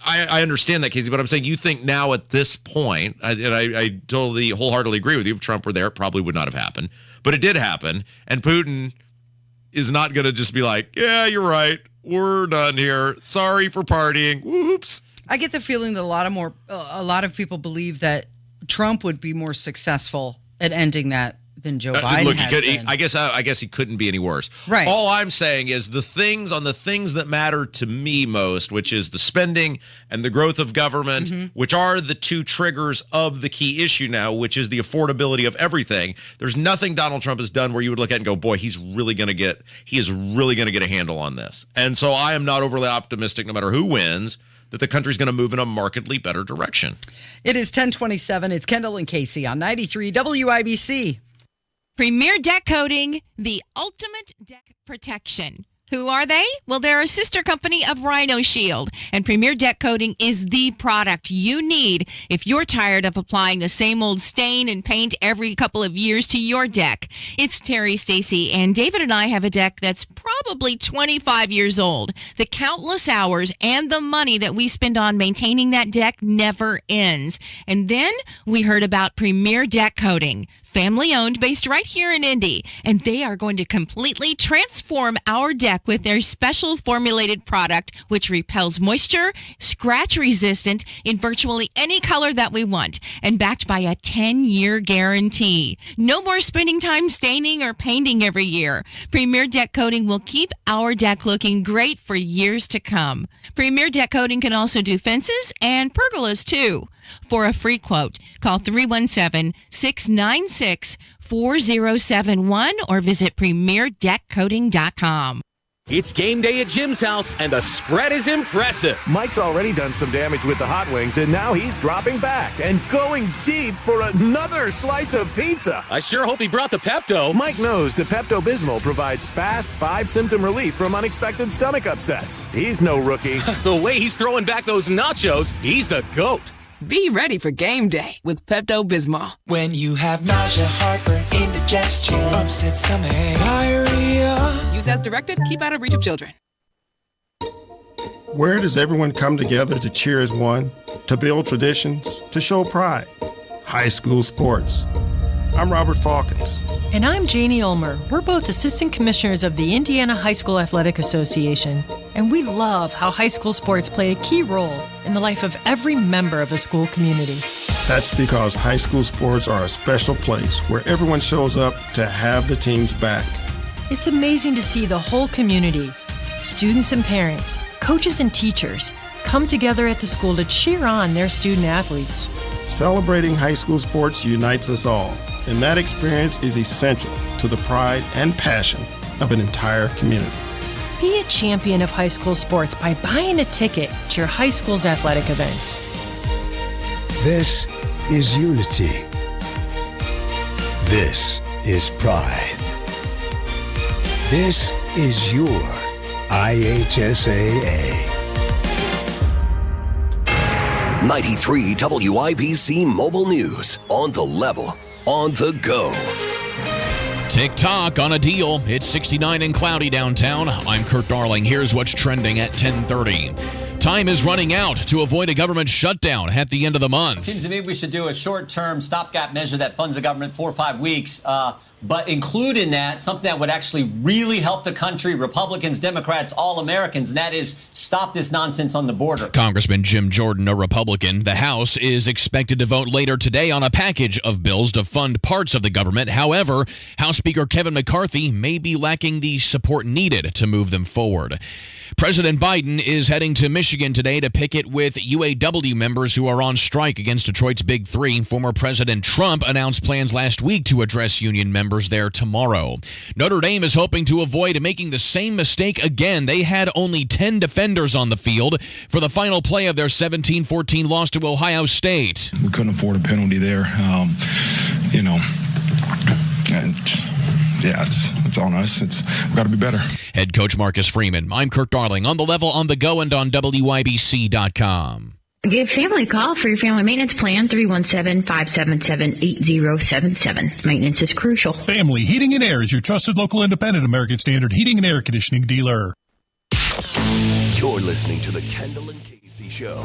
I understand that, Casey, but I'm saying you think now at this point, and I totally wholeheartedly agree with you. If Trump were there, it probably would not have happened. But it did happen, and Putin is not going to just be like, yeah, you're right. We're done here. Sorry for partying. Whoops. I get the feeling that a lot of people believe that Trump would be more successful at ending that than Joe Biden look, has been. I guess he couldn't be any worse. Right. All I'm saying is the things that matter to me most, which is the spending and the growth of government, which are the two triggers of the key issue now, which is the affordability of everything. There's nothing Donald Trump has done where you would look at and go, boy, he is really going to get a handle on this. And so I am not overly optimistic, no matter who wins, that the country's going to move in a markedly better direction. It is 10:27. It's Kendall and Casey on 93 WIBC. Premier Deck Coating, the ultimate deck protection. Who are they? Well, they're a sister company of Rhino Shield, and Premier Deck Coating is the product you need if you're tired of applying the same old stain and paint every couple of years to your deck. It's Terry, Stacy, and David and I have a deck that's probably 25 years old. The countless hours and the money that we spend on maintaining that deck never ends. And then we heard about Premier Deck Coating. Family owned, based right here in Indy, and they are going to completely transform our deck with their special formulated product, which repels moisture, scratch resistant in virtually any color that we want, and backed by a 10-year guarantee. No more spending time staining or painting every year. Premier Deck Coating will keep our deck looking great for years to come. Premier Deck Coating can also do fences and pergolas too. For a free quote, call 317-696-4071 or visit premierdeckcoating.com. It's game day at Jim's house, and the spread is impressive. Mike's already done some damage with the hot wings, and now he's dropping back and going deep for another slice of pizza. I sure hope he brought the Pepto. Mike knows the Pepto-Bismol provides fast 5-symptom relief from unexpected stomach upsets. He's no rookie. The way he's throwing back those nachos, he's the GOAT. Be ready for game day with Pepto-Bismol. When you have nausea, heartburn, indigestion, upset stomach, diarrhea. Use as directed. Keep out of reach of children. Where does everyone come together to cheer as one, to build traditions, to show pride? High school sports. I'm Robert Falkins. And I'm Janie Ulmer. We're both assistant commissioners of the Indiana High School Athletic Association, and we love how high school sports play a key role in the life of every member of the school community. That's because high school sports are a special place where everyone shows up to have the team's back. It's amazing to see the whole community, students and parents, coaches and teachers, come together at the school to cheer on their student athletes. Celebrating high school sports unites us all, and that experience is essential to the pride and passion of an entire community. Be a champion of high school sports by buying a ticket to your high school's athletic events. This is unity. This is pride. This is your IHSAA. 93 WIBC Mobile News. On the level, on the go. TikTok on a deal. It's 69 and cloudy downtown. I'm Kurt Darling. Here's what's trending at 10:30. Time is running out to avoid a government shutdown at the end of the month. Seems to me we should do a short-term stopgap measure that funds the government 4 or 5 weeks, but include in that something that would actually really help the country, Republicans, Democrats, all Americans, and that is stop this nonsense on the border. Congressman Jim Jordan, a Republican. The House is expected to vote later today on a package of bills to fund parts of the government. However, House Speaker Kevin McCarthy may be lacking the support needed to move them forward. President Biden is heading to Michigan today to picket with UAW members who are on strike against Detroit's Big Three. Former President Trump announced plans last week to address union members there tomorrow. Notre Dame is hoping to avoid making the same mistake again. They had only 10 defenders on the field for the final play of their 17-14 loss to Ohio State. We couldn't afford a penalty there, and yeah, it's on us. We've got to be better. Head coach Marcus Freeman. I'm Kirk Darling on the level, on the go, and on WIBC.com. Give family a call for your family maintenance plan, 317-577-8077. Maintenance is crucial. Family Heating and Air is your trusted local independent American Standard heating and air conditioning dealer. You're listening to the Kendall and Casey Show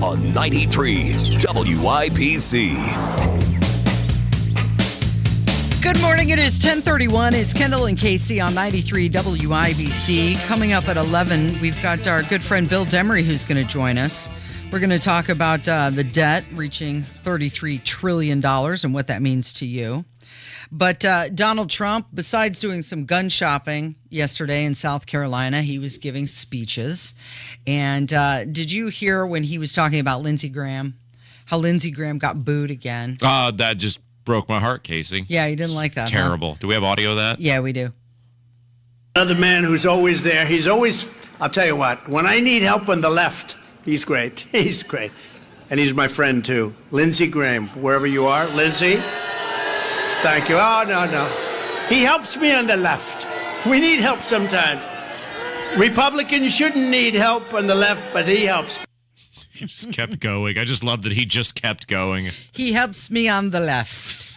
on 93 WIBC. Good morning. It is 10:31. It's Kendall and Casey on 93 WIBC. Coming up at 11, we've got our good friend Bill Demery who's going to join us. We're going to talk about the debt reaching $33 trillion and what that means to you. But Donald Trump, besides doing some gun shopping yesterday in South Carolina, he was giving speeches. And did you hear when he was talking about Lindsey Graham, how Lindsey Graham got booed again? That just broke my heart, Casey. Yeah, he didn't like that. Terrible. Huh? Do we have audio of that? Yeah, we do. Another man who's always there. He's always, I'll tell you what, when I need help on the left, he's great. He's great. And he's my friend, too. Lindsey Graham, wherever you are. Lindsey, thank you. Oh, no. He helps me on the left. We need help sometimes. Republicans shouldn't need help on the left, but he helps. He just kept going. I just love that he just kept going. He helps me on the left.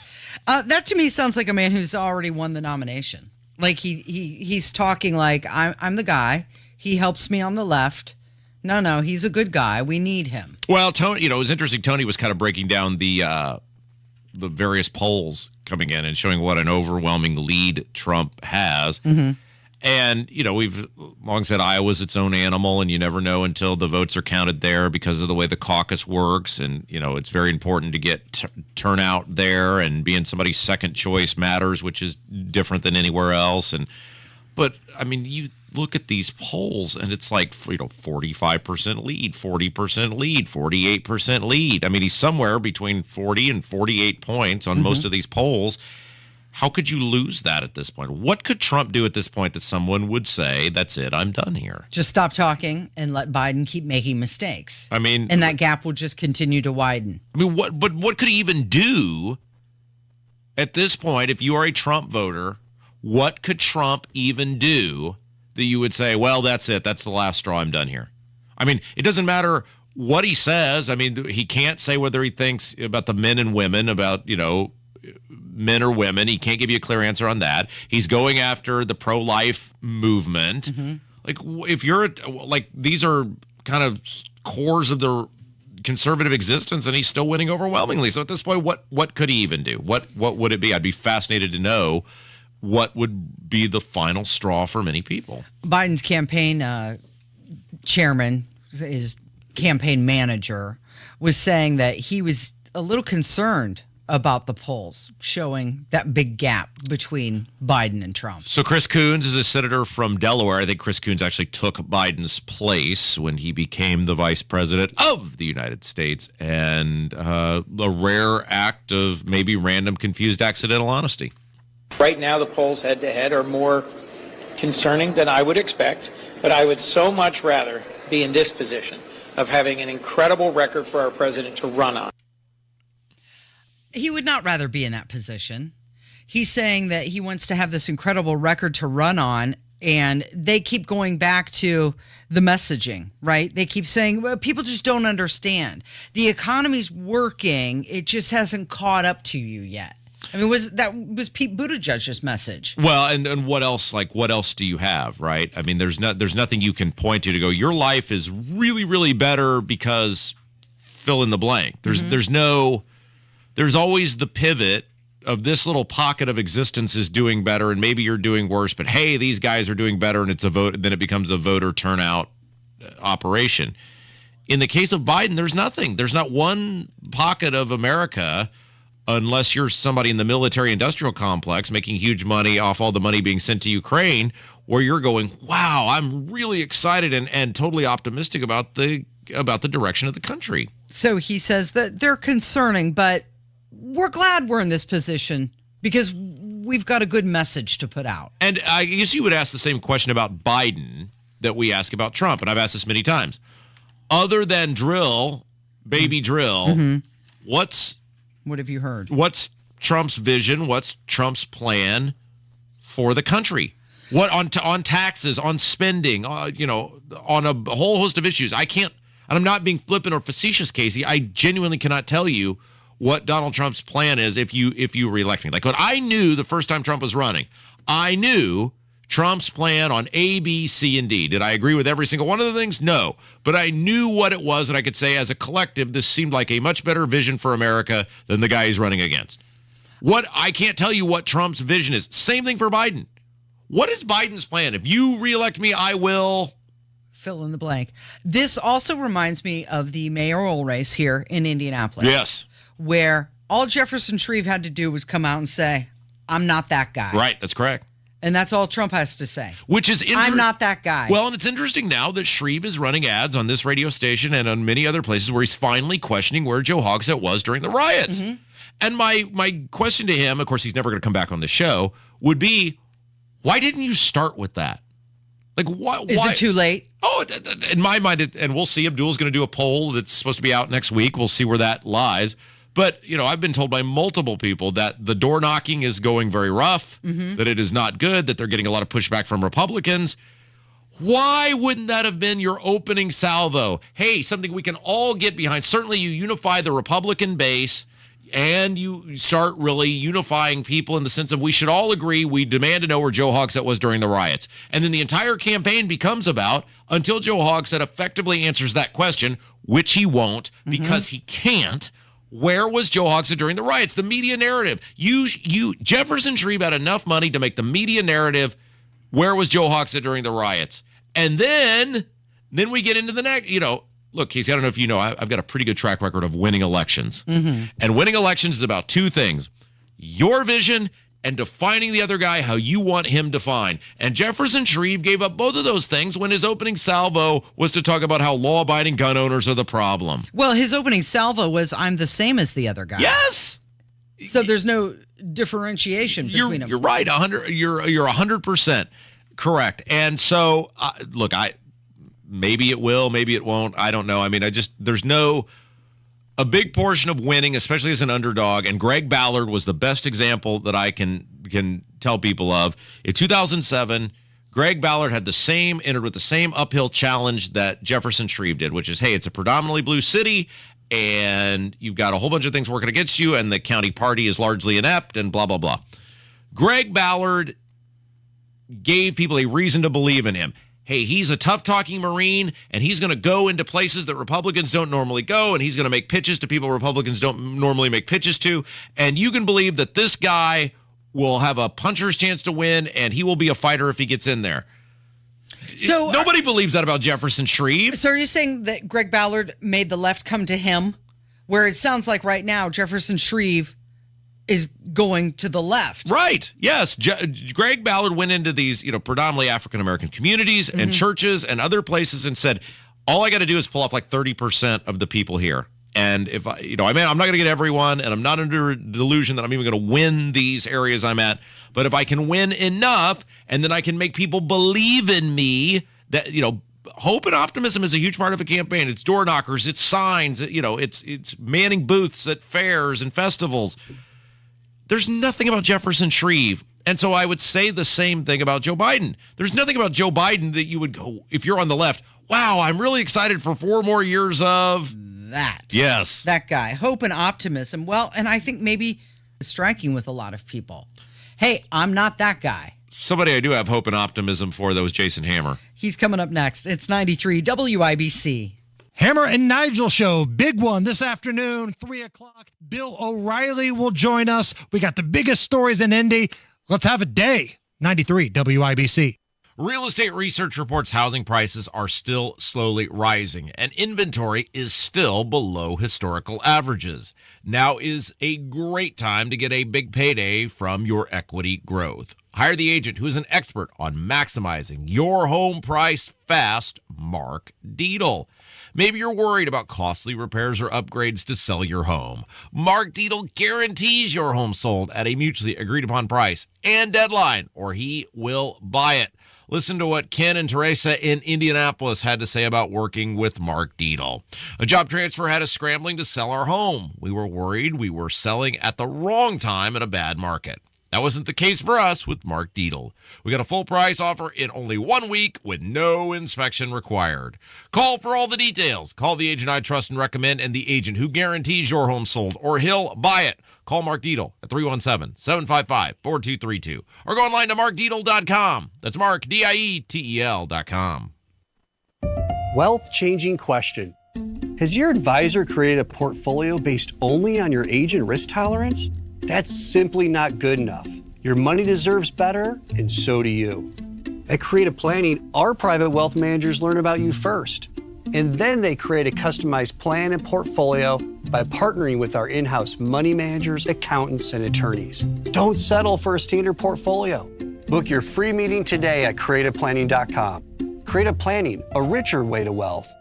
That to me sounds like a man who's already won the nomination. Like he's talking like I'm the guy. He helps me on the left. No, he's a good guy. We need him. Well, Tony, it was interesting. Tony was kind of breaking down the various polls coming in and showing what an overwhelming lead Trump has. Mm-hmm. And, we've long said Iowa's its own animal, and you never know until the votes are counted there because of the way the caucus works. And, it's very important to get turnout there, and being somebody's second choice matters, which is different than anywhere else. But you look at these polls, and it's like, 45% lead, 40% lead, 48% lead. He's somewhere between 40 and 48 points on most of these polls. How could you lose that at this point? What could Trump do at this point that someone would say, that's it, I'm done here? Just stop talking and let Biden keep making mistakes. And that gap will just continue to widen. What could he even do at this point if you are a Trump voter? What could Trump even do that you would say, well, that's it, that's the last straw, I'm done here? It doesn't matter what he says. He can't say whether he thinks about the men and women, about, men or women. He can't give you a clear answer on that. He's going after the pro-life movement. Mm-hmm. If you're these are kind of cores of the conservative existence, and he's still winning overwhelmingly. So at this point, what could he even do? What would it be? I'd be fascinated to know what would be the final straw for many people. Biden's campaign chairman, his campaign manager, was saying that he was a little concerned about the polls showing that big gap between Biden and Trump. So Chris Coons is a senator from Delaware. I think Chris Coons actually took Biden's place when he became the vice president of the United States, and a rare act of maybe random, confused, accidental honesty. Right now, the polls head-to-head are more concerning than I would expect, but I would so much rather be in this position of having an incredible record for our president to run on. He would not rather be in that position. He's saying that he wants to have this incredible record to run on, and they keep going back to the messaging, right? They keep saying, well, people just don't understand. The economy's working. It just hasn't caught up to you yet. I mean, was Pete Buttigieg's message? Well, and what else? Like, what else do you have, right? I mean, there's nothing you can point to go, your life is really, really better because fill in the blank. There's always the pivot of this little pocket of existence is doing better, and maybe you're doing worse, but hey, these guys are doing better, and it's a vote, and then it becomes a voter turnout operation. In the case of Biden, there's nothing. There's not one pocket of America, unless you're somebody in the military-industrial complex making huge money off all the money being sent to Ukraine, where you're going, wow, I'm really excited and totally optimistic about the direction of the country. So he says that they're concerning, but we're glad we're in this position because we've got a good message to put out. And I guess you would ask the same question about Biden that we ask about Trump, and I've asked this many times. Other than baby drill, what have you heard? What's Trump's vision? What's Trump's plan for the country? What on taxes, on spending, on a whole host of issues? And I'm not being flippant or facetious, Casey. I genuinely cannot tell you what Donald Trump's plan is if you reelect me. Like, when I knew the first time Trump was running, I knew Trump's plan on A, B, C, and D. Did I agree with every single one of the things? No. But I knew what it was, and I could say as a collective, this seemed like a much better vision for America than the guy he's running against. I can't tell you what Trump's vision is. Same thing for Biden. What is Biden's plan? If you reelect me, I will fill in the blank. This also reminds me of the mayoral race here in Indianapolis. Yes. Where all Jefferson Shreve had to do was come out and say, I'm not that guy. Right, that's correct. And that's all Trump has to say. Which is I'm not that guy. Well, and it's interesting now that Shreve is running ads on this radio station and on many other places where he's finally questioning where Joe Hogsett was during the riots. Mm-hmm. And my question to him, of course, he's never going to come back on the show, would be, why didn't you start with that? Like, why? Is it too late? Oh, in my mind, and we'll see. Abdul's going to do a poll that's supposed to be out next week. We'll see where that lies. But, I've been told by multiple people that the door knocking is going very rough, that it is not good, that they're getting a lot of pushback from Republicans. Why wouldn't that have been your opening salvo? Hey, something we can all get behind. Certainly you unify the Republican base and you start really unifying people in the sense of we should all agree we demand to know where Joe Hogsett was during the riots. And then the entire campaign becomes about, until Joe Hogsett effectively answers that question, which he won't because he can't, where was Joe Hogsett during the riots? The media narrative. Jefferson Shreve had enough money to make the media narrative, where was Joe Hogsett during the riots? And then we get into the next, look, Casey, I don't know if you know, I've got a pretty good track record of winning elections. Mm-hmm. And winning elections is about two things: your vision and defining the other guy how you want him defined. And Jefferson Shreve gave up both of those things when his opening salvo was to talk about how law-abiding gun owners are the problem. Well, his opening salvo was, I'm the same as the other guy. Yes! So there's no differentiation between them. You're right. You're 100% correct. And so, look, maybe it will, maybe it won't. I don't know. I mean, there's a big portion of winning, especially as an underdog, and Greg Ballard was the best example that I can tell people of. In 2007, Greg Ballard entered with the same uphill challenge that Jefferson Shreve did, which is, hey, it's a predominantly blue city, and you've got a whole bunch of things working against you, and the county party is largely inept, and blah, blah, blah. Greg Ballard gave people a reason to believe in him. Hey, he's a tough-talking Marine, and he's going to go into places that Republicans don't normally go, and he's going to make pitches to people Republicans don't normally make pitches to, and you can believe that this guy will have a puncher's chance to win, and he will be a fighter if he gets in there. So nobody believes that about Jefferson Shreve. So are you saying that Greg Ballard made the left come to him, where it sounds like right now Jefferson Shreve is going to the left? Right. Yes. Greg Ballard went into these, predominantly African-American communities and churches and other places and said, all I got to do is pull off like 30% of the people here. And if I'm not going to get everyone, and I'm not under a delusion that I'm even going to win these areas I'm at. But if I can win enough, and then I can make people believe in me, that, hope and optimism is a huge part of a campaign. It's door knockers, it's signs, it's manning booths at fairs and festivals. There's nothing about Jefferson Shreve. And so I would say the same thing about Joe Biden. There's nothing about Joe Biden that you would go, if you're on the left, wow, I'm really excited for 4 more years of that. Yes. That guy. Hope and optimism. Well, and I think maybe striking with a lot of people. Hey, I'm not that guy. Somebody I do have hope and optimism for, though, is Jason Hammer. He's coming up next. It's 93 WIBC. Hammer and Nigel show, big one this afternoon, 3 o'clock. Bill O'Reilly will join us. We got the biggest stories in Indy. Let's have a day. 93 WIBC. Real estate research reports housing prices are still slowly rising, and inventory is still below historical averages. Now is a great time to get a big payday from your equity growth. Hire the agent who is an expert on maximizing your home price fast, Mark Deedle. Maybe you're worried about costly repairs or upgrades to sell your home. Mark Deedle guarantees your home sold at a mutually agreed upon price and deadline, or he will buy it. Listen to what Ken and Teresa in Indianapolis had to say about working with Mark Deedle. A job transfer had us scrambling to sell our home. We were worried we were selling at the wrong time in a bad market. That wasn't the case for us with Mark Deedle. We got a full price offer in only 1 week with no inspection required. Call for all the details. Call the agent I trust and recommend and the agent who guarantees your home sold, or he'll buy it. Call Mark Deedle at 317-755-4232 or go online to markdeedle.com. That's Mark, DIETEL.com. Wealth-changing question. Has your advisor created a portfolio based only on your age and risk tolerance? That's simply not good enough. Your money deserves better, and so do you. At Creative Planning, our private wealth managers learn about you first, and then they create a customized plan and portfolio by partnering with our in-house money managers, accountants, and attorneys. Don't settle for a standard portfolio. Book your free meeting today at creativeplanning.com. Creative Planning, a richer way to wealth.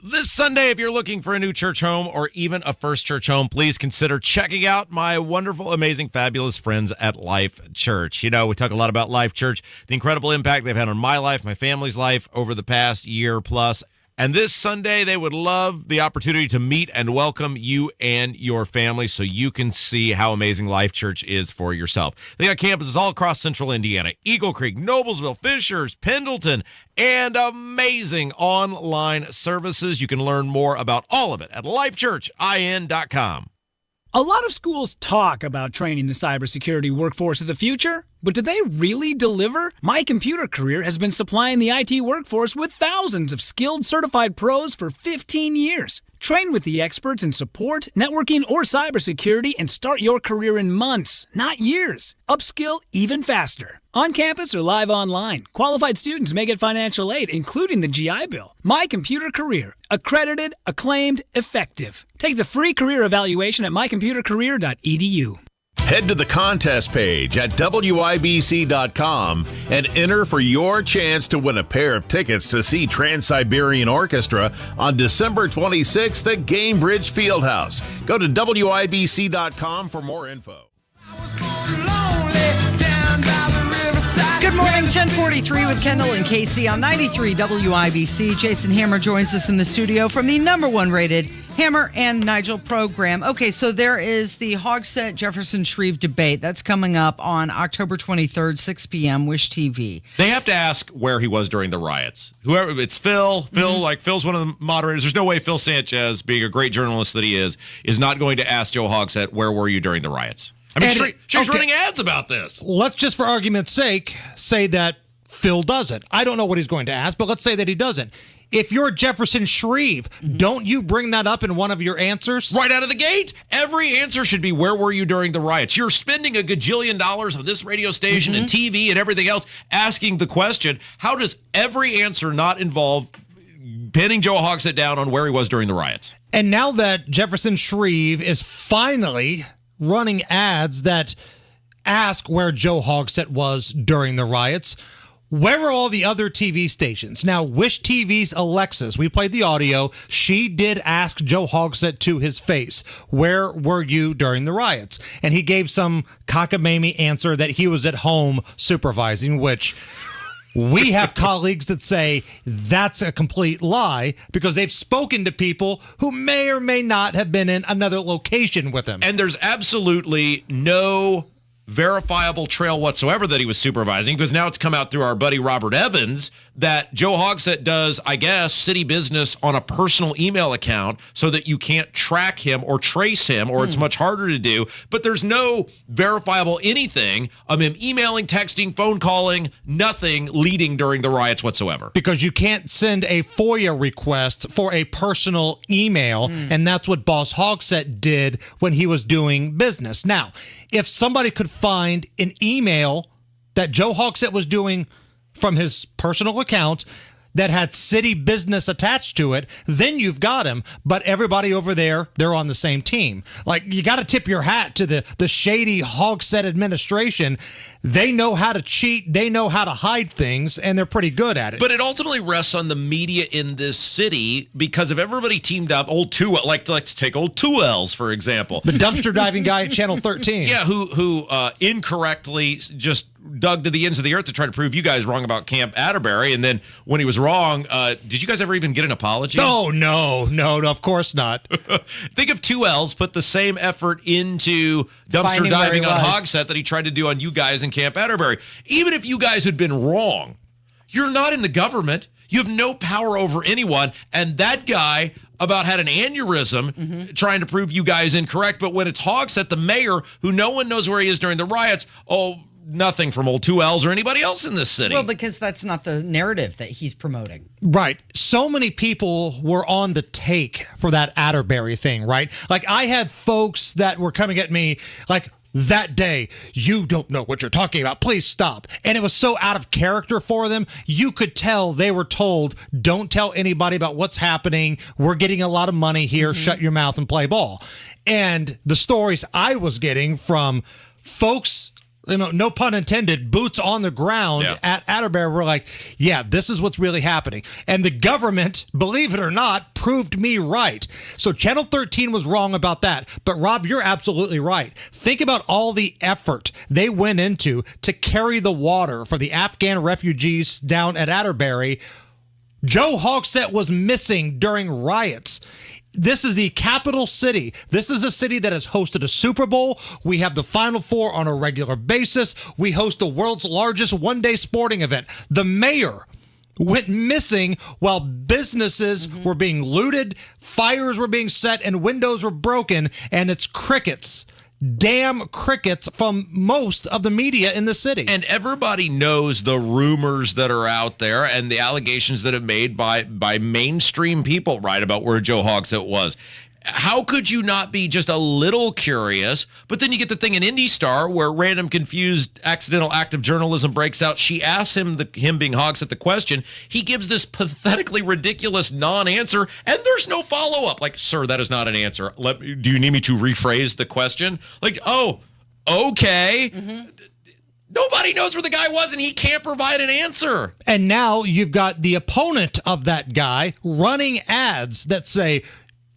This Sunday, if you're looking for a new church home or even a first church home, please consider checking out my wonderful, amazing, fabulous friends at Life Church. You know, we talk a lot about Life Church, the incredible impact they've had on my life, my family's life over the past year plus. And this Sunday, they would love the opportunity to meet and welcome you and your family so you can see how amazing Life Church is for yourself. They got campuses all across central Indiana, Eagle Creek, Noblesville, Fishers, Pendleton, and amazing online services. You can learn more about all of it at lifechurchin.com. A lot of schools talk about training the cybersecurity workforce of the future, but do they really deliver? My Computer Career has been supplying the IT workforce with thousands of skilled certified pros for 15 years. Train with the experts in support, networking, or cybersecurity and start your career in months, not years. Upskill even faster. On campus or live online, qualified students may get financial aid, including the GI Bill. My Computer Career. Accredited, acclaimed, effective. Take the free career evaluation at mycomputercareer.edu. Head to the contest page at WIBC.com and enter for your chance to win a pair of tickets to see Trans-Siberian Orchestra on December 26th at Gamebridge Fieldhouse. Go to WIBC.com for more info. Good morning, 1043 with Kendall and Casey on 93 WIBC. Jason Hammer joins us in the studio from the #1 rated Hammer and Nigel program. Okay, so there is the Hogsett Jefferson Shreve debate. That's coming up on October 23rd, 6 p.m., Wish TV. They have to ask where he was during the riots. Whoever, it's Phil. Phil's one of the moderators. There's no way Phil Sanchez, being a great journalist that he is not going to ask Joe Hogsett, where were you during the riots? I mean, she's running ads about this. Let's just, for argument's sake, say that Phil doesn't. I don't know what he's going to ask, but let's say that he doesn't. If you're Jefferson Shreve, don't you bring that up in one of your answers? Right out of the gate. Every answer should be, where were you during the riots? You're spending $1 gajillion on this radio station and TV and everything else asking the question. How does every answer not involve pinning Joe Hogsett down on where he was during the riots? And now that Jefferson Shreve is finally running ads that ask where Joe Hogsett was during the riots, where are all the other TV stations? Now, Wish TV's Alexis, we played the audio. She did ask Joe Hogsett to his face, where were you during the riots? And he gave some cockamamie answer that he was at home supervising, which we have colleagues that say that's a complete lie because they've spoken to people who may or may not have been in another location with him. And there's absolutely no verifiable trail whatsoever that he was supervising, because now it's come out through our buddy Robert Evans that Joe Hogsett does, I guess, city business on a personal email account so that you can't track him or trace him, or it's much harder to do. But there's no verifiable anything of him emailing, texting, phone calling, nothing leading during the riots whatsoever. Because you can't send a FOIA request for a personal email, and that's what Boss Hogsett did when he was doing business. Now, if somebody could find an email that Joe Hogsett was doing from his personal account that had city business attached to it, then you've got him. But everybody over there, they're on the same team. Like, you got to tip your hat to the shady Hogsett administration. They know how to cheat, they know how to hide things, and they're pretty good at it. But it ultimately rests on the media in this city, because if everybody teamed up, let's take old 2Ls, for example. The dumpster diving guy at Channel 13. Yeah, who incorrectly just dug to the ends of the earth to try to prove you guys wrong about Camp Atterbury, and then when he was wrong, did you guys ever even get an apology? Oh, no, of course not. Think of 2Ls put the same effort into dumpster diving on Hogsett that he tried to do on you guys in Camp Atterbury. Even if you guys had been wrong, you're not in the government. You have no power over anyone, and that guy about had an aneurysm trying to prove you guys incorrect. But when it's Hogsett, the mayor, who no one knows where he is during the riots, nothing from old 2Ls or anybody else in this city. Well, because that's not the narrative that he's promoting. Right. So many people were on the take for that Atterbury thing, right? Like, I had folks that were coming at me like, that day, you don't know what you're talking about. Please stop. And it was so out of character for them. You could tell they were told, don't tell anybody about what's happening. We're getting a lot of money here. Shut your mouth and play ball. And the stories I was getting from folks, no pun intended, boots on the ground at Atterbury were like, yeah, this is what's really happening. And the government, believe it or not, proved me right. So Channel 13 was wrong about that. But Rob, you're absolutely right. Think about all the effort they went into to carry the water for the Afghan refugees down at Atterbury. Joe Hogsett was missing during riots. This is the capital city. This is a city that has hosted a Super Bowl. We have the Final Four on a regular basis. We host the world's largest one-day sporting event. The mayor went missing while businesses were being looted, fires were being set, and windows were broken, and it's crickets. Damn crickets from most of the media in the city. And everybody knows the rumors that are out there and the allegations that are made by mainstream people, right, about where Joe Hogsett was. How could you not be just a little curious? But then you get the thing in Indy Star where random confused accidental act of journalism breaks out. She asks him being Hogsett the question. He gives this pathetically ridiculous non-answer, and there's no follow-up. Like, sir, that is not an answer. Do you need me to rephrase the question? Like, oh, okay. Nobody knows where the guy was, and he can't provide an answer. And now you've got the opponent of that guy running ads that say,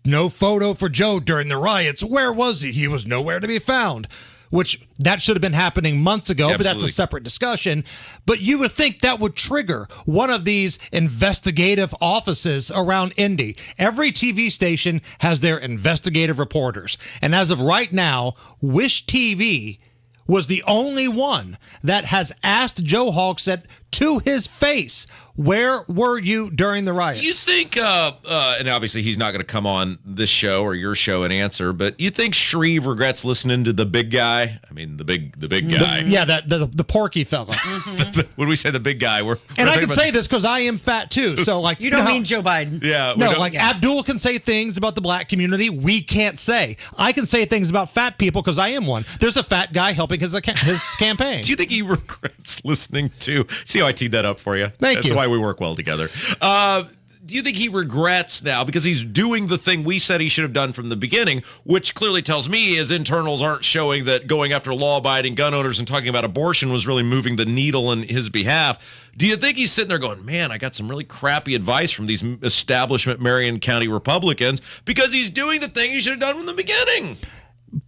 no photo for Joe during the riots. Where was he? He was nowhere to be found. Which, that should have been happening months ago, but that's a separate discussion. But you would think that would trigger one of these investigative offices around Indy. Every TV station has their investigative reporters. And as of right now, Wish TV was the only one that has asked Joe Hogsett to his face, where were you during the riots? You think, and obviously he's not going to come on this show or your show and answer, but you think Shreve regrets listening to the big guy? I mean, the big guy. The porky fella. When we say the big guy, we're and I can say this because I am fat too. So, like, you don't mean Joe Biden. Yeah. No, like Abdul can say things about the black community we can't say. I can say things about fat people because I am one. There's a fat guy helping his campaign. Do you think he regrets listening to? See how I teed that up for you? Thank you. That's why we work well together. Do you think he regrets now because he's doing the thing we said he should have done from the beginning, which clearly tells me his internals aren't showing that going after law-abiding gun owners and talking about abortion was really moving the needle in his behalf? Do you think he's sitting there going, man, I got some really crappy advice from these establishment Marion County Republicans because he's doing the thing he should have done from the beginning?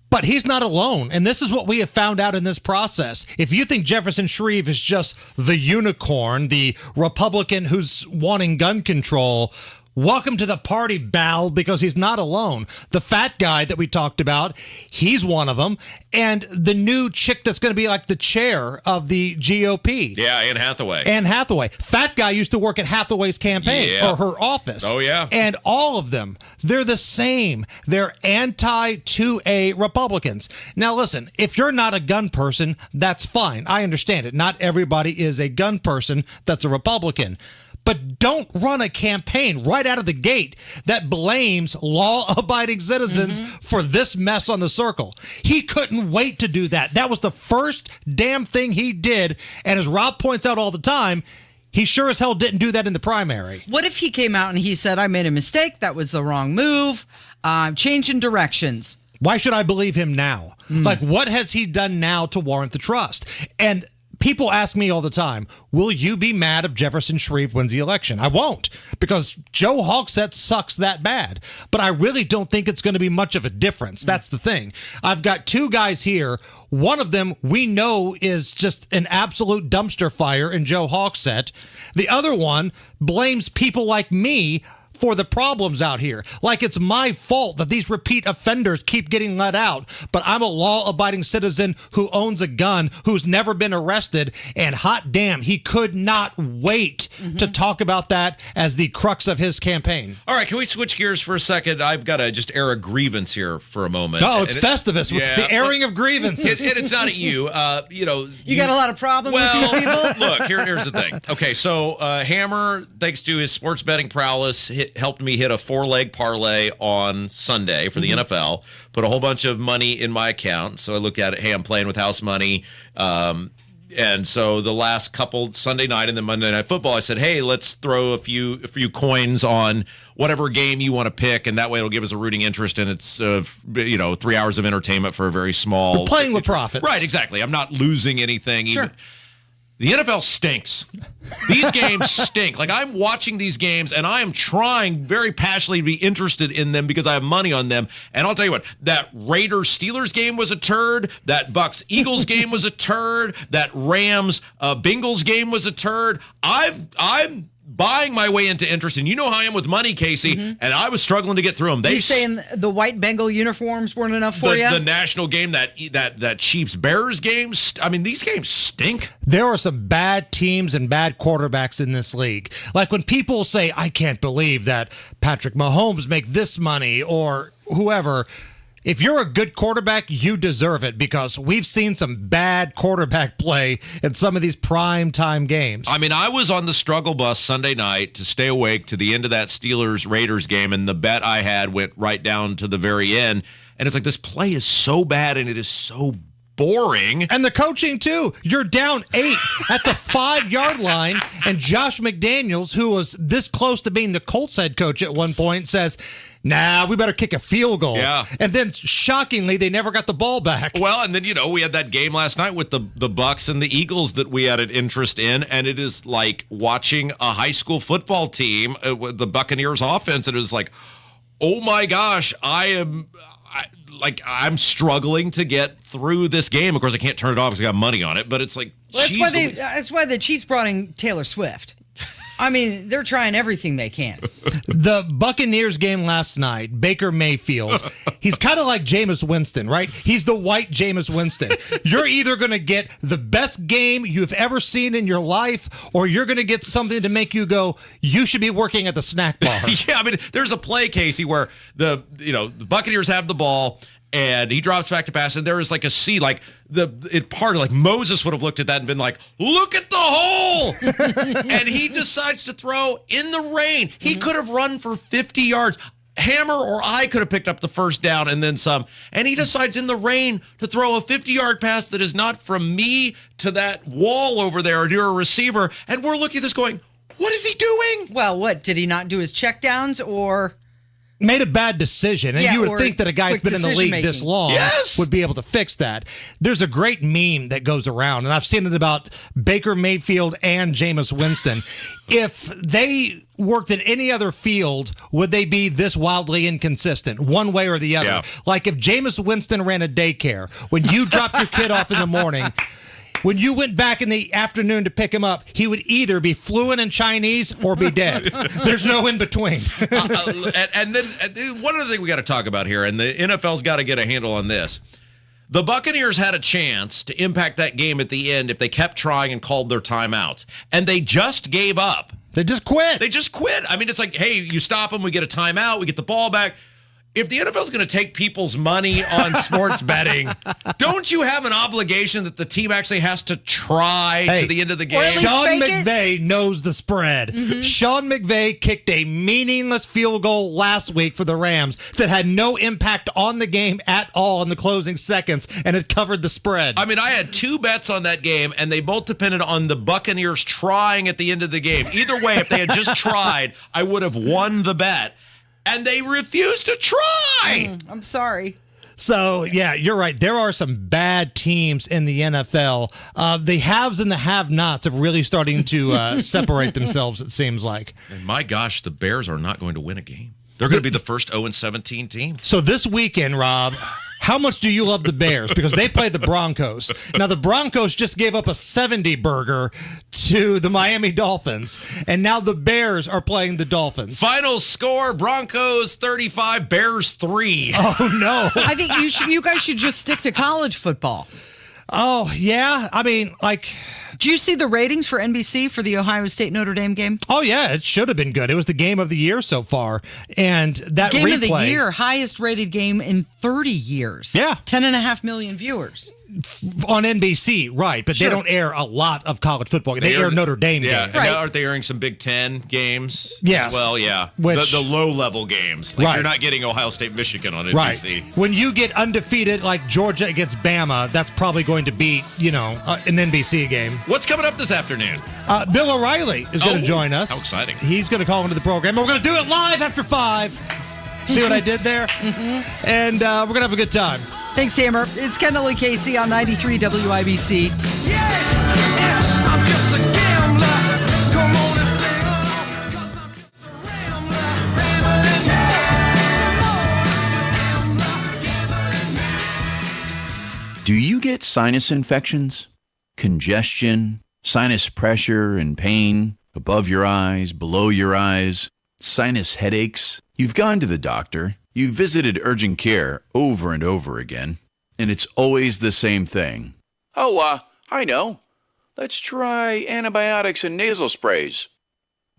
But he's not alone, and this is what we have found out in this process. If you think Jefferson Shreve is just the unicorn, the Republican who's wanting gun control, Welcome to the party, Bal, because he's not alone. The fat guy that we talked about, he's one of them. And the new chick that's going to be like the chair of the GOP. Yeah, Anne Hathaway. Anne Hathaway. Fat guy used to work at Hathaway's campaign or her office. Oh, yeah. And all of them, they're the same. They're anti-2A Republicans. Now, listen, if you're not a gun person, that's fine. I understand it. Not everybody is a gun person that's a Republican. But don't run a campaign right out of the gate that blames law-abiding citizens for this mess on the circle. He couldn't wait to do that. That was the first damn thing he did. And as Rob points out all the time, he sure as hell didn't do that in the primary. What if he came out and he said, I made a mistake, that was the wrong move, I'm changing directions? Why should I believe him now? Like, what has he done now to warrant the trust? And people ask me all the time, will you be mad if Jefferson Shreve wins the election? I won't, because Joe Hogsett sucks that bad. But I really don't think it's going to be much of a difference. That's the thing. I've got two guys here. One of them we know is just an absolute dumpster fire in Joe Hogsett. The other one blames people like me for the problems out here. Like it's my fault that these repeat offenders keep getting let out, but I'm a law-abiding citizen who owns a gun, who's never been arrested, and hot damn, he could not wait to talk about that as the crux of his campain. All right, can we switch gears for a second? I've got to just air a grievance here for a moment. Oh, it's Festivus, the airing of grievances. And it's not at you. You got a lot of problems with these people? Look, here's the thing. Okay, so Hammer, thanks to his sports betting prowess, helped me hit a 4-leg parlay on Sunday for the NFL, put a whole bunch of money in my account. So I looked at it, hey, I'm playing with house money. And so the last couple, Sunday night and then Monday Night Football, I said, hey, let's throw a few coins on whatever game you want to pick, and that way it'll give us a rooting interest, and it's 3 hours of entertainment for a very small. We're playing with profits. Right, exactly. I'm not losing anything. Sure. The NFL stinks. These games stink. Like, I'm watching these games, and I am trying very passionately to be interested in them because I have money on them. And I'll tell you what, that Raiders-Steelers game was a turd. That Bucks-Eagles game was a turd. That Rams-Bengals game was a turd. I'm buying my way into interest, and you know how I am with money, Casey, and I was struggling to get through them. You saying the white Bengal uniforms weren't enough for you? The national game, that Chiefs-Bears game, I mean, these games stink. There are some bad teams and bad quarterbacks in this league. Like when people say, I can't believe that Patrick Mahomes make this money or whoever. If you're a good quarterback, you deserve it because we've seen some bad quarterback play in some of these prime time games. I mean, I was on the struggle bus Sunday night to stay awake to the end of that Steelers-Raiders game, and the bet I had went right down to the very end. And it's like, this play is so bad, and it is so boring. And the coaching, too. You're down 8 at the 5-yard line, and Josh McDaniels, who was this close to being the Colts head coach at one point, says, nah, we better kick a field goal. Yeah. And then, shockingly, they never got the ball back. Well, and then, we had that game last night with the Bucks and the Eagles that we had an interest in, and it is like watching a high school football team with the Buccaneers offense, and it was like, oh my gosh, I'm struggling to get through this game. Of course, I can't turn it off because I got money on it, but it's like, that's why the Chiefs brought in Taylor Swift. I mean, they're trying everything they can. The Buccaneers game last night, Baker Mayfield, he's kind of like Jameis Winston, right? He's the white Jameis Winston. You're either going to get the best game you've ever seen in your life, or you're going to get something to make you go, you should be working at the snack bar. Yeah, I mean, there's a play, Casey, where the Buccaneers have the ball, and he drops back to pass, and there is like a C, like it parted, like Moses would have looked at that and been like, look at the hole! And he decides to throw in the rain. He could have run for 50 yards. Hammer or I could have picked up the first down and then some. And he decides in the rain to throw a 50-yard pass that is not from me to that wall over there or to a receiver. And we're looking at this going, what is he doing? Well, what? Did he not do his checkdowns or... Made a bad decision, and you would think that a guy who's been in the league this long would be able to fix that. There's a great meme that goes around, and I've seen it about Baker Mayfield and Jameis Winston. If they worked in any other field, would they be this wildly inconsistent, one way or the other? Yeah. Like if Jameis Winston ran a daycare, when you dropped your kid off in the morning, When you went back in the afternoon to pick him up, he would either be fluent in Chinese or be dead. There's no in between. And then one other thing we got to talk about here, and the NFL's got to get a handle on this. The Buccaneers had a chance to impact that game at the end if they kept trying and called their timeouts. And they just gave up. They just quit. I mean, it's like, hey, you stop them, we get a timeout, we get the ball back. If the NFL is going to take people's money on sports betting, don't you have an obligation that the team actually has to try to the end of the game? Sean McVay knows the spread. Mm-hmm. Sean McVay kicked a meaningless field goal last week for the Rams that had no impact on the game at all in the closing seconds, and it covered the spread. I mean, I had 2 bets on that game, and they both depended on the Buccaneers trying at the end of the game. Either way, if they had just tried, I would have won the bet. And they refused to try. I'm sorry. So, yeah, you're right. There are some bad teams in the NFL. The haves and the have-nots are really starting to separate themselves, it seems like. And my gosh, the Bears are not going to win a game. They're going to be the first 0-17 team. So this weekend, Rob, how much do you love the Bears? Because they played the Broncos. Now, the Broncos just gave up a 70 burger to the Miami Dolphins, and now the Bears are playing the Dolphins. Final score, Broncos 35, Bears 3. Oh, no. I think you guys should just stick to college football. Oh, yeah. I mean, like... Do you see the ratings for NBC for the Ohio State Notre Dame game? Oh, yeah, it should have been good. It was the game of the year so far. And that game replay, of the year, highest rated game in 30 years. Yeah. 10.5 million viewers. On NBC, right, but Sure. they don't air a lot of college football. They air Notre Dame games. And now aren't they airing some Big Ten games? Yes. Well, yeah. Which- the low-level games. Like Right. you're not getting Ohio State, Michigan on NBC. Right. When you get undefeated like Georgia against Bama, that's probably going to beat, an NBC game. What's coming up this afternoon? Bill O'Reilly is going to join us. How exciting. He's going to call into the program. We're going to do it live after 5. See what I did there? And we're going to have a good time. Thanks, Hammer. It's Kendall and Casey on 93 WIBC. Do you get sinus infections, congestion, sinus pressure and pain above your eyes, below your eyes, sinus headaches? You've gone to the doctor. You've visited urgent care over and over again, and it's always the same thing. Oh, I know. Let's try antibiotics and nasal sprays.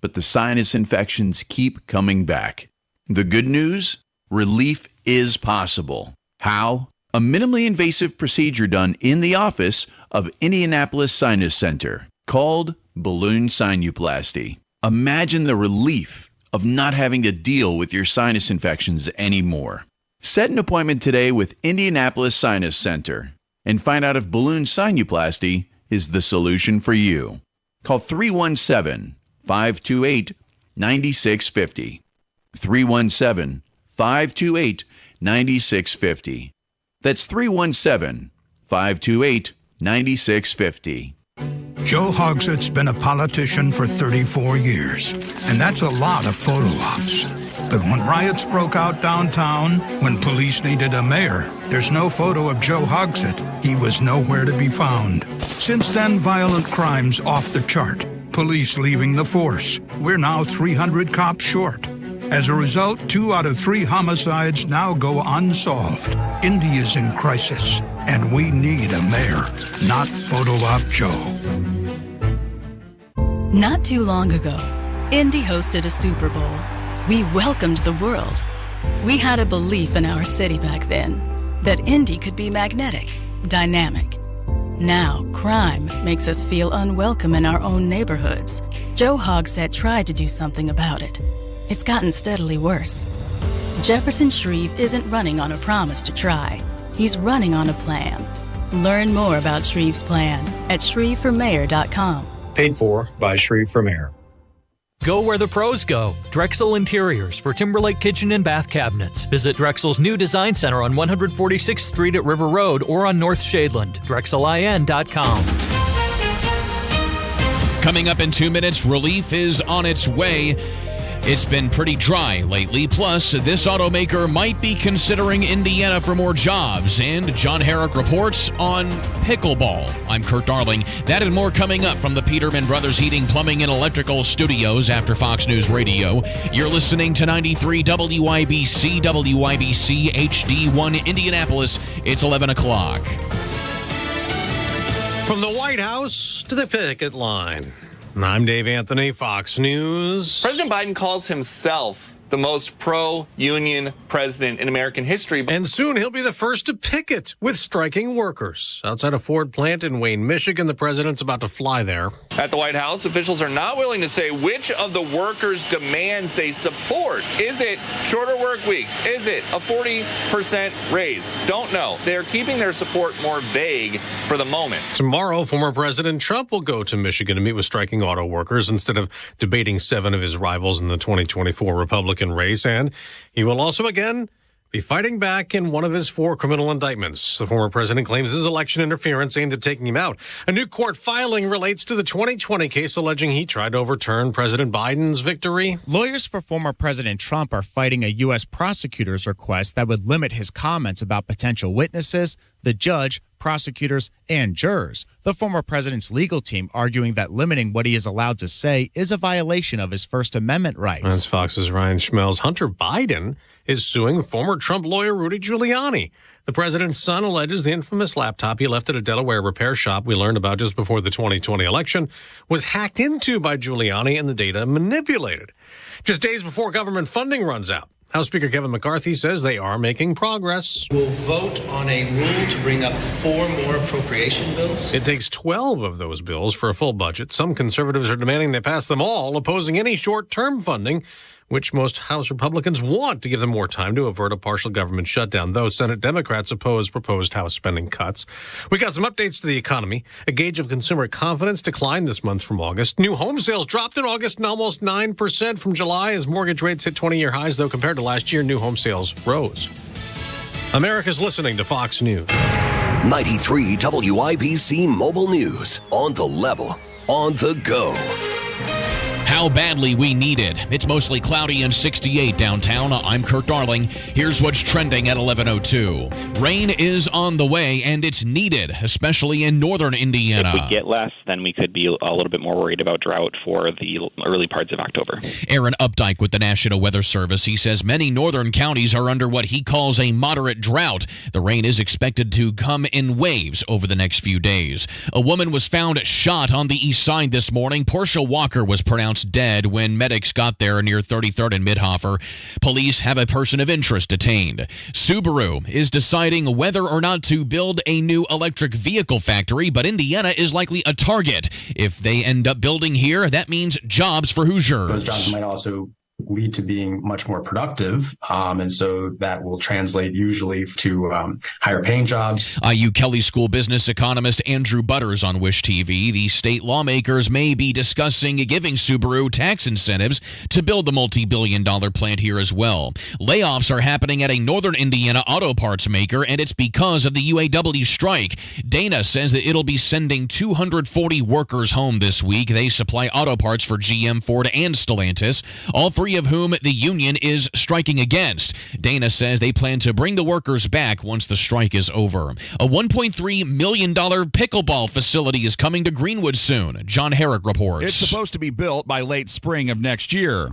But the sinus infections keep coming back. The good news? Relief is possible. How? A minimally invasive procedure done in the office of Indianapolis Sinus Center called balloon sinuplasty. Imagine the relief of not having to deal with your sinus infections anymore. Set an appointment today with Indianapolis Sinus Center and find out if balloon sinuplasty is the solution for you. Call 317-528-9650. 317-528-9650. That's 317-528-9650. Joe Hogsett's been a politician for 34 years, and that's a lot of photo ops. But when riots broke out downtown, when police needed a mayor, there's no photo of Joe Hogsett. He was nowhere to be found. Since then, violent crimes off the chart. Police leaving the force. We're now 300 cops short. As a result, 2 out of 3 homicides now go unsolved. India's in crisis, and we need a mayor, not photo op Joe. Not too long ago, Indy hosted a Super Bowl. We welcomed the world. We had a belief in our city back then that Indy could be magnetic, dynamic. Now, crime makes us feel unwelcome in our own neighborhoods. Joe Hogsett tried to do something about it. It's gotten steadily worse. Jefferson Shreve isn't running on a promise to try. He's running on a plan. Learn more about Shreve's plan at shreveformayor.com. Paid for by Shreve for Mayor. Go where the pros go. Drexel Interiors for Timberlake Kitchen and Bath Cabinets. Visit Drexel's new design center on 146th Street at River Road or on North Shadeland. DrexelIN.com. Coming up in 2 minutes, relief is on its way. It's been pretty dry lately. Plus, this automaker might be considering Indiana for more jobs. And John Herrick reports on pickleball. I'm Kurt Darling. That and more coming up from the Peterman Brothers Heating, Plumbing, and Electrical Studios after Fox News Radio. You're listening to 93 WIBC, WIBC HD1 Indianapolis. It's 11 o'clock. From the White House to the picket line. I'm Dave Anthony, Fox News. President Biden calls himself the most pro-union president in American history. And soon he'll be the first to picket with striking workers. Outside a Ford plant in Wayne, Michigan, the president's about to fly there. At the White House, officials are not willing to say which of the workers' demands they support. Is it shorter work weeks? Is it a 40% raise? Don't know. They're keeping their support more vague for the moment. Tomorrow, former President Trump will go to Michigan to meet with striking auto workers instead of debating 7 of his rivals in the 2024 Republican race, and he will also again be fighting back in one of his 4 criminal indictments. The former president claims his election interference aimed at taking him out. A new court filing relates to the 2020 case alleging he tried to overturn President Biden's victory. Lawyers for former President Trump are fighting a U.S. prosecutor's request that would limit his comments about potential witnesses, the judge, prosecutors, and jurors. The former president's legal team arguing that limiting what he is allowed to say is a violation of his First Amendment rights. That's Fox's Ryan Schmelz. Hunter Biden is suing former Trump lawyer Rudy Giuliani. The president's son alleges the infamous laptop he left at a Delaware repair shop we learned about just before the 2020 election was hacked into by Giuliani and the data manipulated. Just days before government funding runs out, House Speaker Kevin McCarthy says they are making progress. We'll vote on a rule to bring up 4 more appropriation bills. It takes 12 of those bills for a full budget. Some conservatives are demanding they pass them all, opposing any short-term funding, which most House Republicans want to give them more time to avert a partial government shutdown, though Senate Democrats oppose proposed House spending cuts. We got some updates to the economy. A gauge of consumer confidence declined this month from August. New home sales dropped in August and almost 9% from July as mortgage rates hit 20-year highs, though compared to last year, new home sales rose. America's listening to Fox News. 93 WIBC Mobile News. On the level, on the go. How badly we need it. It's mostly cloudy and 68 downtown. I'm Kurt Darling. Here's what's trending at 11:02. Rain is on the way, and it's needed, especially in northern Indiana. If we get less, then we could be a little bit more worried about drought for the early parts of October. Aaron Updike with the National Weather Service. He says many northern counties are under what he calls a moderate drought. The rain is expected to come in waves over the next few days. A woman was found shot on the east side this morning. Portia Walker was pronounced dead when medics got there near 33rd and Midhofer. Police have a person of interest detained. Subaru is deciding whether or not to build a new electric vehicle factory, but Indiana is likely a target. If they end up building here, that means jobs for Hoosiers. Those jobs might also lead to being much more productive, and so that will translate usually to higher paying jobs. IU Kelley School business economist Andrew Butters on Wish TV. The state lawmakers may be discussing giving Subaru tax incentives to build the multi-billion-dollar plant here as well. Layoffs are happening at a northern Indiana auto parts maker, and it's because of the UAW strike. Dana says that it'll be sending 240 workers home this week. They supply auto parts for GM, Ford, and Stellantis. All 3 of whom the union is striking against. Dana says they plan to bring the workers back once the strike is over. A $1.3 million pickleball facility is coming to Greenwood soon. John Herrick reports. It's supposed to be built by late spring of next year.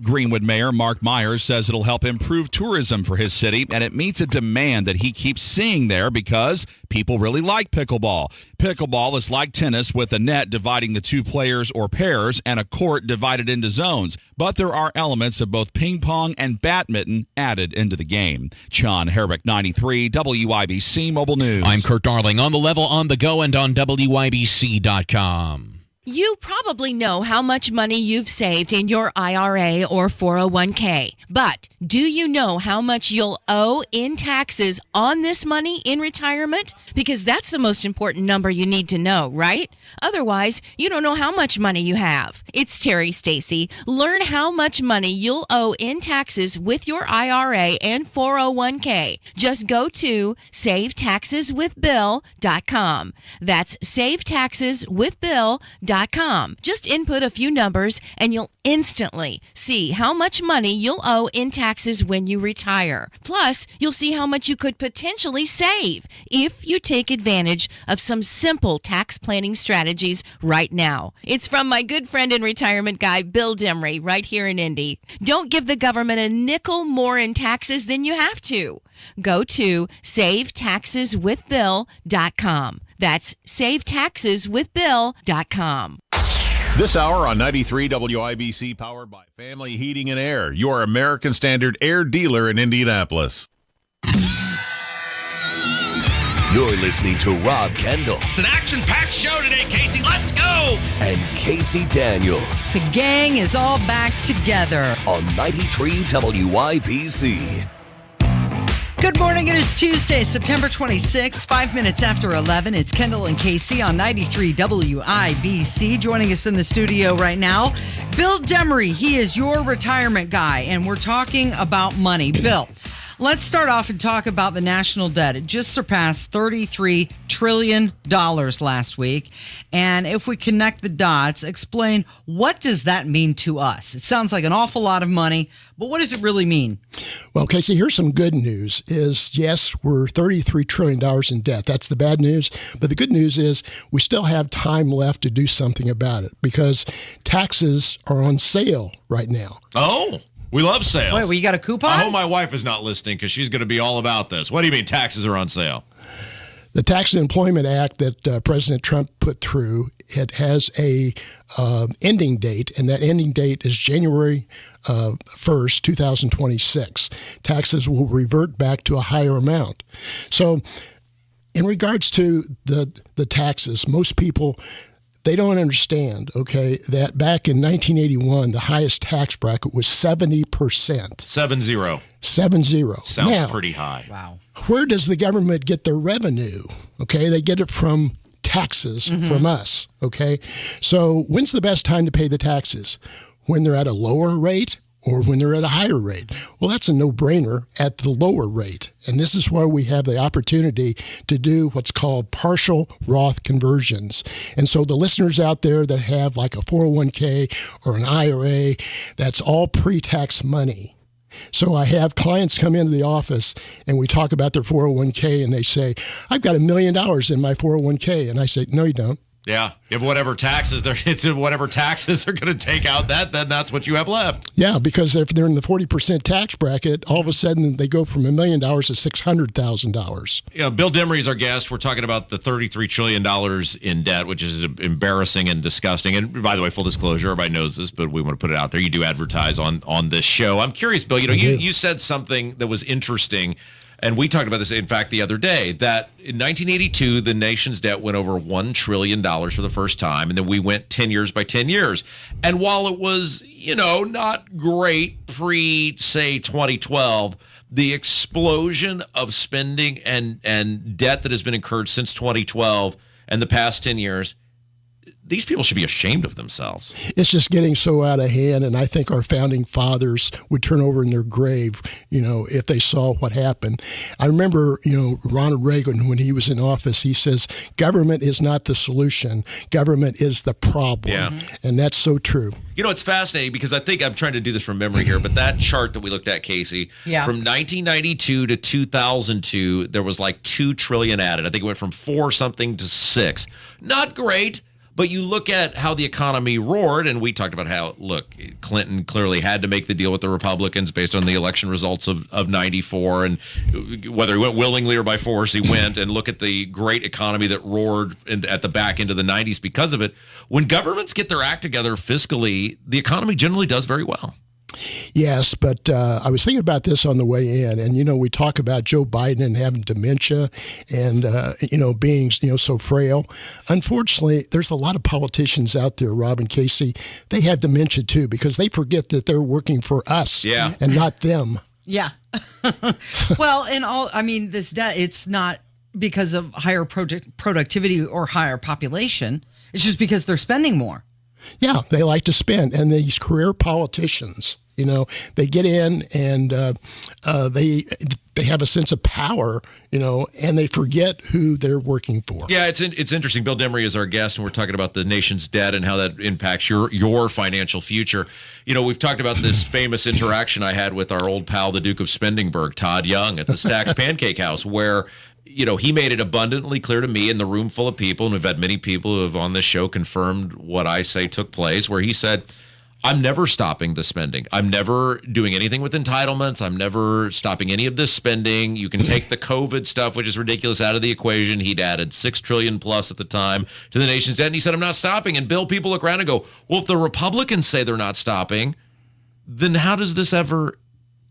Greenwood Mayor Mark Myers says it'll help improve tourism for his city, and it meets a demand that he keeps seeing there because people really like pickleball. Pickleball is like tennis with a net dividing the 2 players or pairs and a court divided into zones, but there are elements of both ping pong and badminton added into the game. John Herrick, 93 WIBC Mobile News. I'm Kurt Darling, on the level, on the go, and on WIBC.com. You probably know how much money you've saved in your IRA or 401k, but do you know how much you'll owe in taxes on this money in retirement? Because that's the most important number you need to know, right? Otherwise, you don't know how much money you have. It's Terry Stacy. Learn how much money you'll owe in taxes with your IRA and 401k. Just go to SaveTaxesWithBill.com. That's SaveTaxesWithBill.com. midday.com. Just input a few numbers and you'll instantly see how much money you'll owe in taxes when you retire. Plus, you'll see how much you could potentially save if you take advantage of some simple tax planning strategies right now. It's from my good friend and retirement guy, Bill Demery, right here in Indy. Don't give the government a nickel more in taxes than you have to. Go to savetaxeswithbill.com. That's savetaxeswithbill.com. This hour on 93 WIBC, powered by Family Heating and Air, your American Standard air dealer in Indianapolis. You're listening to Rob Kendall. It's an action-packed show today, Casey. Let's go! And Casey Daniels. The gang is all back together. On 93 WIBC. Good morning. It is Tuesday, September 26th, 5 minutes after 11. It's Kendall and Casey on 93 WIBC. Joining us in the studio right now, Bill Demery. He is your retirement guy, and we're talking about money. Bill, let's start off and talk about the national debt. It just surpassed $33 trillion last week. And if we connect the dots, explain, what does that mean to us? It sounds like an awful lot of money, but what does it really mean? Well, Casey, here's some good news is, yes, we're $33 trillion in debt. That's the bad news. But the good news is we still have time left to do something about it because taxes are on sale right now. Oh, we love sales. Wait, well, you got a coupon? I hope my wife is not listening because she's going to be all about this. What do you mean taxes are on sale? The Tax and Employment Act that President Trump put through, it has a ending date, and that ending date is January 1st, 2026. Taxes will revert back to a higher amount. So in regards to the taxes, most people, they don't understand, okay, that back in 1981, the highest tax bracket was 70%. 7-0. 7-0. Sounds now, pretty high. Wow. Where does the government get their revenue? Okay, they get it from taxes from us, okay? So when's the best time to pay the taxes? When they're at a lower rate or when they're at a higher rate? Well, that's a no-brainer at the lower rate. And this is where we have the opportunity to do what's called partial Roth conversions. And so the listeners out there that have like a 401k or an IRA, that's all pre-tax money. So I have clients come into the office and we talk about their 401k and they say, I've got $1 million in my 401k. And I say, no, you don't. Yeah, if whatever taxes they're going to take out, then that's what you have left. Yeah, because if they're in the 40% tax bracket, all of a sudden they go from $1 million to $600,000. Yeah, Bill Demery is our guest. We're talking about the $33 trillion in debt, which is embarrassing and disgusting. And by the way, full disclosure, everybody knows this, but we want to put it out there. You do advertise on this show. I'm curious, Bill. You said something that was interesting. And we talked about this, in fact, the other day, that in 1982, the nation's debt went over $1 trillion for the first time. And then we went 10 years by 10 years. And while it was, not great say, 2012, the explosion of spending and debt that has been incurred since 2012 and the past 10 years, these people should be ashamed of themselves. It's just getting so out of hand, and I think our founding fathers would turn over in their grave, if they saw what happened. I remember, Ronald Reagan, when he was in office, he says, government is not the solution. Government is the problem. Yeah. And that's so true. It's fascinating because I think I'm trying to do this from memory here, but that chart that we looked at, Casey, from 1992 to 2002, there was like $2 trillion added. I think it went from 4 something to 6. Not great. But you look at how the economy roared, and we talked about how, look, Clinton clearly had to make the deal with the Republicans based on the election results of 94, and whether he went willingly or by force, he went, and look at the great economy that roared at the back end of the 90s because of it. When governments get their act together fiscally, the economy generally does very well. Yes, but I was thinking about this on the way in, and we talk about Joe Biden and having dementia, and being so frail. Unfortunately, there's a lot of politicians out there, Rob and Casey. They have dementia too because they forget that they're working for us, and not them. Yeah. Well, this debt, it's not because of higher productivity or higher population. It's just because they're spending more. Yeah, they like to spend. And these career politicians, They get in and they have a sense of power, and they forget who they're working for. Yeah, it's interesting. Bill Demery is our guest, and we're talking about the nation's debt and how that impacts your financial future. We've talked about this famous interaction I had with our old pal, the Duke of Spendingburg, Todd Young, at the Stack's Pancake House, where he made it abundantly clear to me in the room full of people, and we've had many people who have on this show confirmed what I say took place, where he said, I'm never stopping the spending. I'm never doing anything with entitlements. I'm never stopping any of this spending. You can take the COVID stuff, which is ridiculous, out of the equation. He'd added $6 trillion plus at the time to the nation's debt, and he said, I'm not stopping. And Bill, people look around and go, well, if the Republicans say they're not stopping, then how does this ever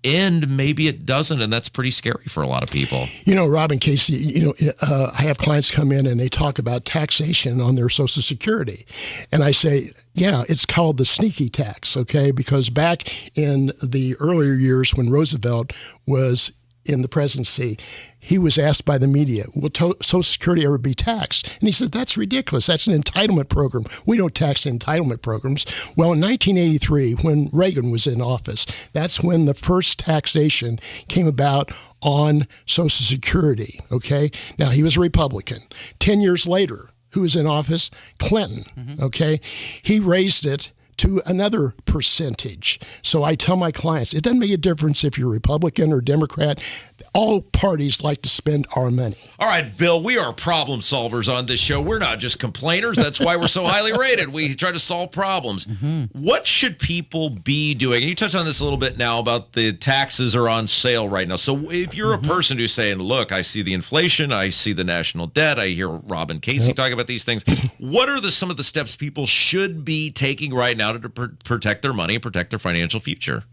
end? Maybe it doesn't, and that's pretty scary for a lot of people. Rob and Casey, I have clients come in and they talk about taxation on their Social Security. And I say, yeah, it's called the sneaky tax, okay? Because back in the earlier years when Roosevelt was in the presidency, he was asked by the media, will Social Security ever be taxed? And he said, that's ridiculous. That's an entitlement program. We don't tax entitlement programs. Well, in 1983, when Reagan was in office, that's when the first taxation came about on Social Security, okay? Now, he was a Republican. 10 years later, who was in office? Clinton, okay? He raised it to another percentage. So I tell my clients, it doesn't make a difference if you're Republican or Democrat. All parties like to spend our money. All right, Bill, we are problem solvers on this show. We're not just complainers. That's why we're so highly rated. We try to solve problems. What should people be doing? And you touched on this a little bit now about the taxes are on sale right now. So if you're a person who's saying, look, I see the inflation, I see the national debt, I hear Rob and Casey talking about these things. What are some of the steps people should be taking right now to protect their money and protect their financial future?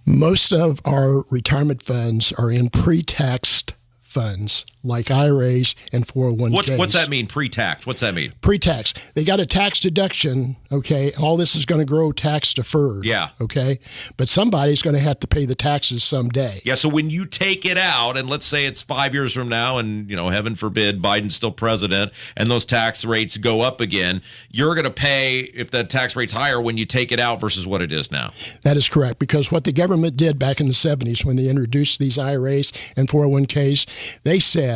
Most of our retirement funds are in pre-taxed funds like IRAs and 401ks. What's that mean, pre-tax? What's that mean? Pre-tax. They got a tax deduction, okay? All this is going to grow tax deferred. Yeah. Okay? But somebody's going to have to pay the taxes someday. Yeah, so when you take it out, and let's say it's 5 years from now, and, heaven forbid, Biden's still president, and those tax rates go up again, you're going to pay, if that tax rate's higher, when you take it out versus what it is now. That is correct, because what the government did back in the 70s when they introduced these IRAs and 401ks, they said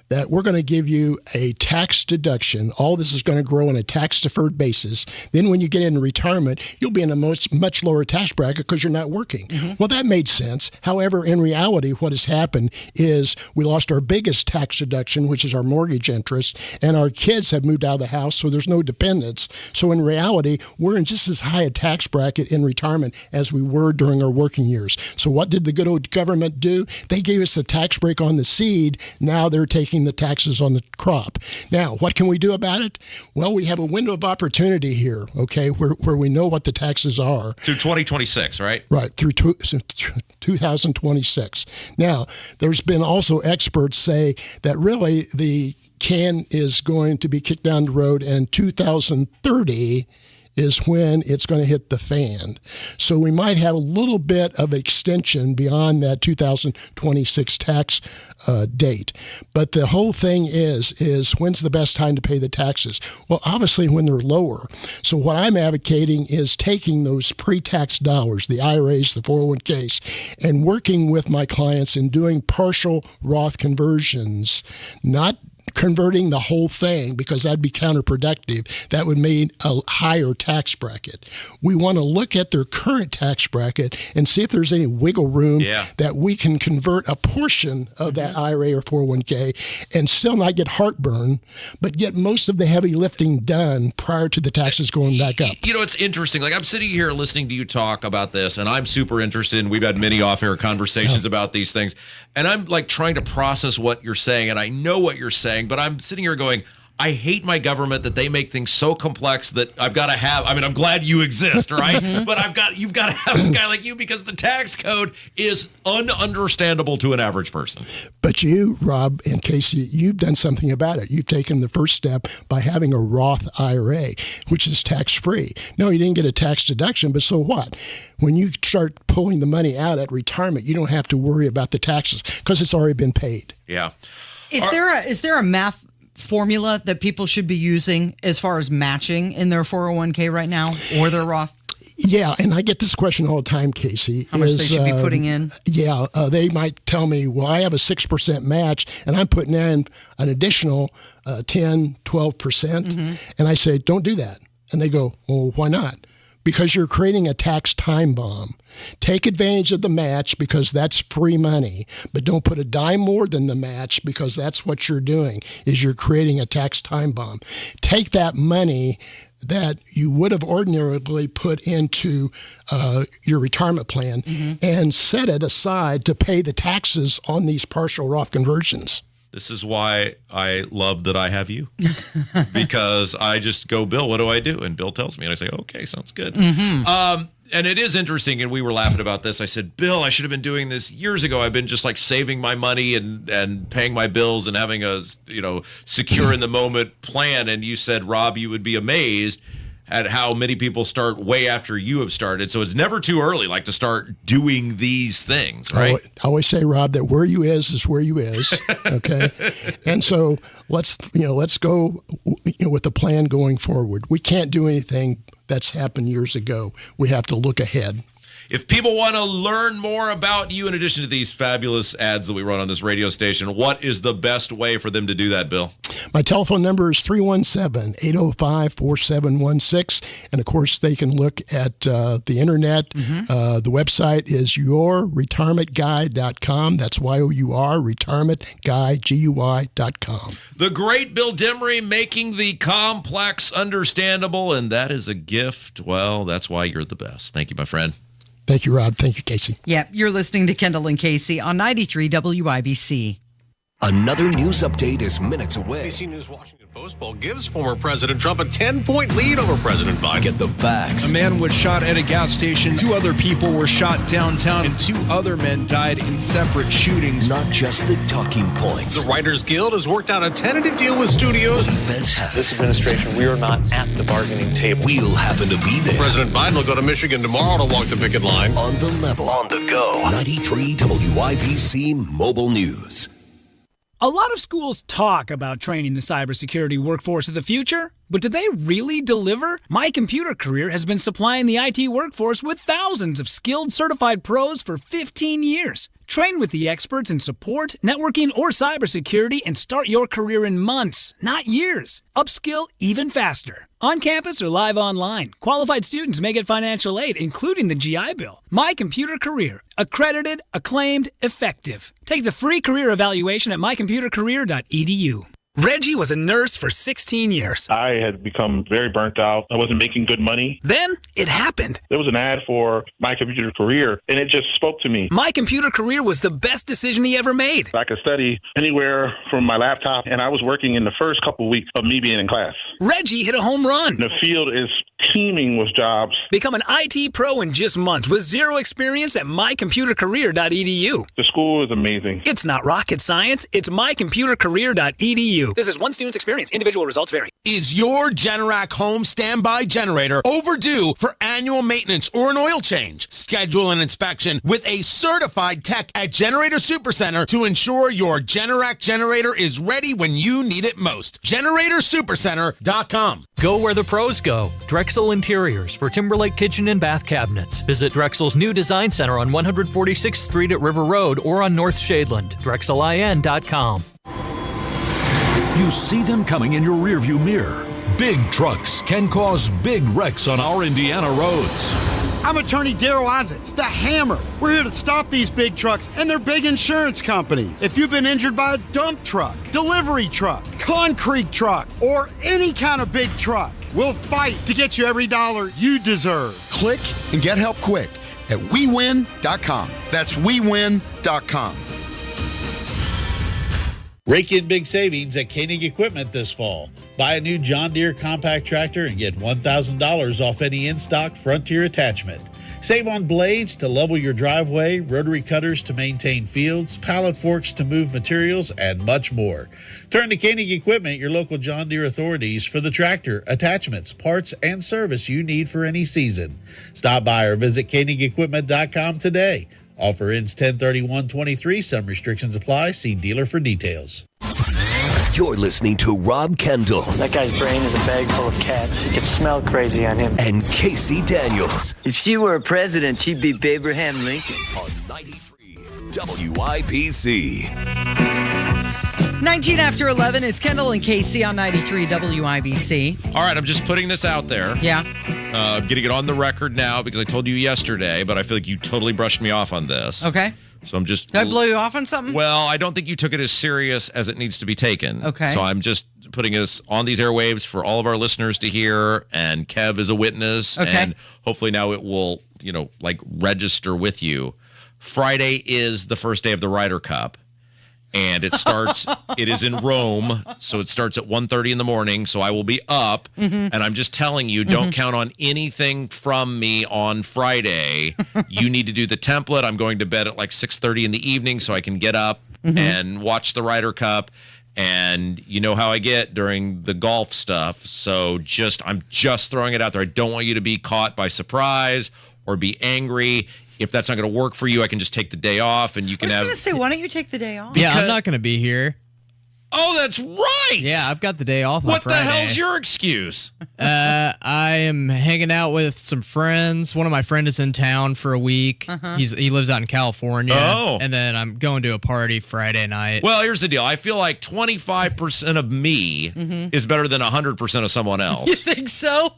that we're going to give you a tax deduction. All this is going to grow on a tax-deferred basis. Then when you get into retirement, you'll be in a much lower tax bracket because you're not working. Well, that made sense. However, in reality, what has happened is we lost our biggest tax deduction, which is our mortgage interest, and our kids have moved out of the house, so there's no dependents. So in reality, we're in just as high a tax bracket in retirement as we were during our working years. So what did the good old government do? They gave us the tax break on the seed. Now they're taking the taxes on the crop. Now, what can we do about it? Well, we have a window of opportunity here, okay, where we know what the taxes are. Through 2026, right? Right, through 2026. Now, there's been also experts say that really the can is going to be kicked down the road, and 2030 is when it's going to hit the fan. So we might have a little bit of extension beyond that 2026 tax date. But the whole thing is when's the best time to pay the taxes? Well, obviously when they're lower. So what I'm advocating is taking those pre-tax dollars, the IRAs, the 401ks, and working with my clients in doing partial Roth conversions, not converting the whole thing because that'd be counterproductive. That would mean a higher tax bracket. We want to look at their current tax bracket and see if there's any wiggle room that we can convert a portion of that IRA or 401k and still not get heartburn, but get most of the heavy lifting done prior to the taxes going back up. It's interesting. Like I'm sitting here listening to you talk about this, and I'm super interested, and we've had many off-air conversations about these things, and I'm like trying to process what you're saying, and I know what you're saying, but I'm sitting here going, I hate my government that they make things so complex that I've got to have. I mean, I'm glad you exist, right? But you've got to have a guy like you because the tax code is ununderstandable to an average person. But you, Rob and Casey, you've done something about it. You've taken the first step by having a Roth IRA, which is tax-free. No, you didn't get a tax deduction, but so what? When you start pulling the money out at retirement, you don't have to worry about the taxes because it's already been paid. Yeah. Is there a math formula that people should be using as far as matching in their 401k right now or their Roth? Yeah, and I get this question all the time, Casey. How much they should be putting in? Yeah, they might tell me, well, I have a 6% match, and I'm putting in an additional 10, 12%. And I say, don't do that. And they go, well, why not? Because you're creating a tax time bomb. Take advantage of the match because that's free money, but don't put a dime more than the match because that's what you're doing, is you're creating a tax time bomb. Take that money that you would have ordinarily put into your retirement plan and set it aside to pay the taxes on these partial Roth conversions. This is why I love that I have you, because I just go, Bill, what do I do? And Bill tells me, and I say, okay, sounds good. And it is interesting, and we were laughing about this. I said, Bill, I should have been doing this years ago. I've been just like saving my money and paying my bills and having a, secure in the moment plan. And you said, Rob, you would be amazed at how many people start way after you have started. So it's never too early, like, to start doing these things, right? I always say, Rob, that where you is where you is. Okay. And so let's go with the plan going forward. We can't do anything that's happened years ago. We have to look ahead. If people want to learn more about you, in addition to these fabulous ads that we run on this radio station, what is the best way for them to do that, Bill? My telephone number is 317-805-4716. And, of course, they can look at the Internet. The website is yourretirementguy.com. That's Y-O-U-R, retirementguy.com. The great Bill Demery, making the complex understandable, and that is a gift. Well, that's why you're the best. Thank you, my friend. Thank you, Rob. Thank you, Casey. Yeah, you're listening to Kendall and Casey on 93 WIBC. Another news update is minutes away. ABC News Washington Post poll gives former President Trump a 10-point lead over President Biden. Get the facts. A man was shot at a gas station. 2 other people were shot downtown, and 2 other men died in separate shootings. Not just the talking points. The Writers Guild has worked out a tentative deal with studios. This administration, we are not at the bargaining table. We'll happen to be there. President Biden will go to Michigan tomorrow to walk the picket line. On the level. On the go. 93 WIBC Mobile News. A lot of schools talk about training the cybersecurity workforce of the future, but do they really deliver? My Computer Career has been supplying the IT workforce with thousands of skilled certified pros for 15 years. Train with the experts in support, networking, or cybersecurity and start your career in months, not years. Upskill even faster. On campus or live online, qualified students may get financial aid, including the GI Bill. My Computer Career. Accredited, acclaimed, effective. Take the free career evaluation at mycomputercareer.edu. Reggie was a nurse for 16 years. I had become very burnt out. I wasn't making good money. Then it happened. There was an ad for My Computer Career, and it just spoke to me. My Computer Career was the best decision he ever made. I could study anywhere from my laptop, and I was working in the first couple of weeks of me being in class. Reggie hit a home run. The field is teeming with jobs. Become an IT pro in just months with zero experience at mycomputercareer.edu. The school is amazing. It's not rocket science. It's mycomputercareer.edu. This is one student's experience. Individual results vary. Is your Generac home standby generator overdue for annual maintenance or an oil change? Schedule an inspection with a certified tech at Generator Supercenter to ensure your Generac generator is ready when you need it most. GeneratorSupercenter.com. Go where the pros go. Drexel Interiors for Timberlake kitchen and bath cabinets. Visit Drexel's new design center on 146th Street at River Road or on North Shadeland. DrexelIN.com. You see them coming in your rearview mirror. Big trucks can cause big wrecks on our Indiana roads. I'm attorney Daryl Isaacs, the Hammer. We're here to stop these big trucks and their big insurance companies. If you've been injured by a dump truck, delivery truck, concrete truck, or any kind of big truck, we'll fight to get you every dollar you deserve. Click and get help quick at WeWin.com. That's WeWin.com. Rake in big savings at Koenig Equipment this fall. Buy a new John Deere compact tractor and get $1,000 off any in-stock Frontier attachment. Save on blades to level your driveway, rotary cutters to maintain fields, pallet forks to move materials, and much more. Turn to Koenig Equipment, your local John Deere authorities, for the tractor, attachments, parts, and service you need for any season. Stop by or visit KoenigEquipment.com today. Offer ends 10/31/23. Some restrictions apply. See dealer for details. You're listening to Rob Kendall. That guy's brain is a bag full of cats. You could smell crazy on him. And Casey Daniels. If she were a president, she'd be Abraham Lincoln. On 93 WIBC. 19 after 11, it's Kendall and Casey on 93 WIBC. All right, I'm just putting this out there. Yeah. Getting it on the record now because I told you yesterday, but I feel like you totally brushed me off on this. Okay. So I'm just... Did I blow you off on something? Well, I don't think you took it as serious as it needs to be taken. Okay. So I'm just putting this on these airwaves for all of our listeners to hear, and Kev is a witness, and hopefully now it will, register with you. Friday is the first day of the Ryder Cup. And it starts, it is in Rome, so it starts at 1:30 in the morning, so I will be up, and I'm just telling you, don't count on anything from me on Friday. You need to do the template. I'm going to bed at like 6:30 in the evening so I can get up and watch the Ryder Cup, and you know how I get during the golf stuff, so I'm just throwing it out there. I don't want you to be caught by surprise or be angry. If that's not going to work for you, I can just take the day off, and you can have... I was going to say, why don't you take the day off? Yeah, I'm not going to be here. Oh, that's right! Yeah, I've got the day off on Friday. What the hell's your excuse? I am hanging out with some friends. One of my friends is in town for a week. He lives out in California. Oh. And then I'm going to a party Friday night. Well, here's the deal. I feel like 25% of me is better than 100% of someone else. You think so?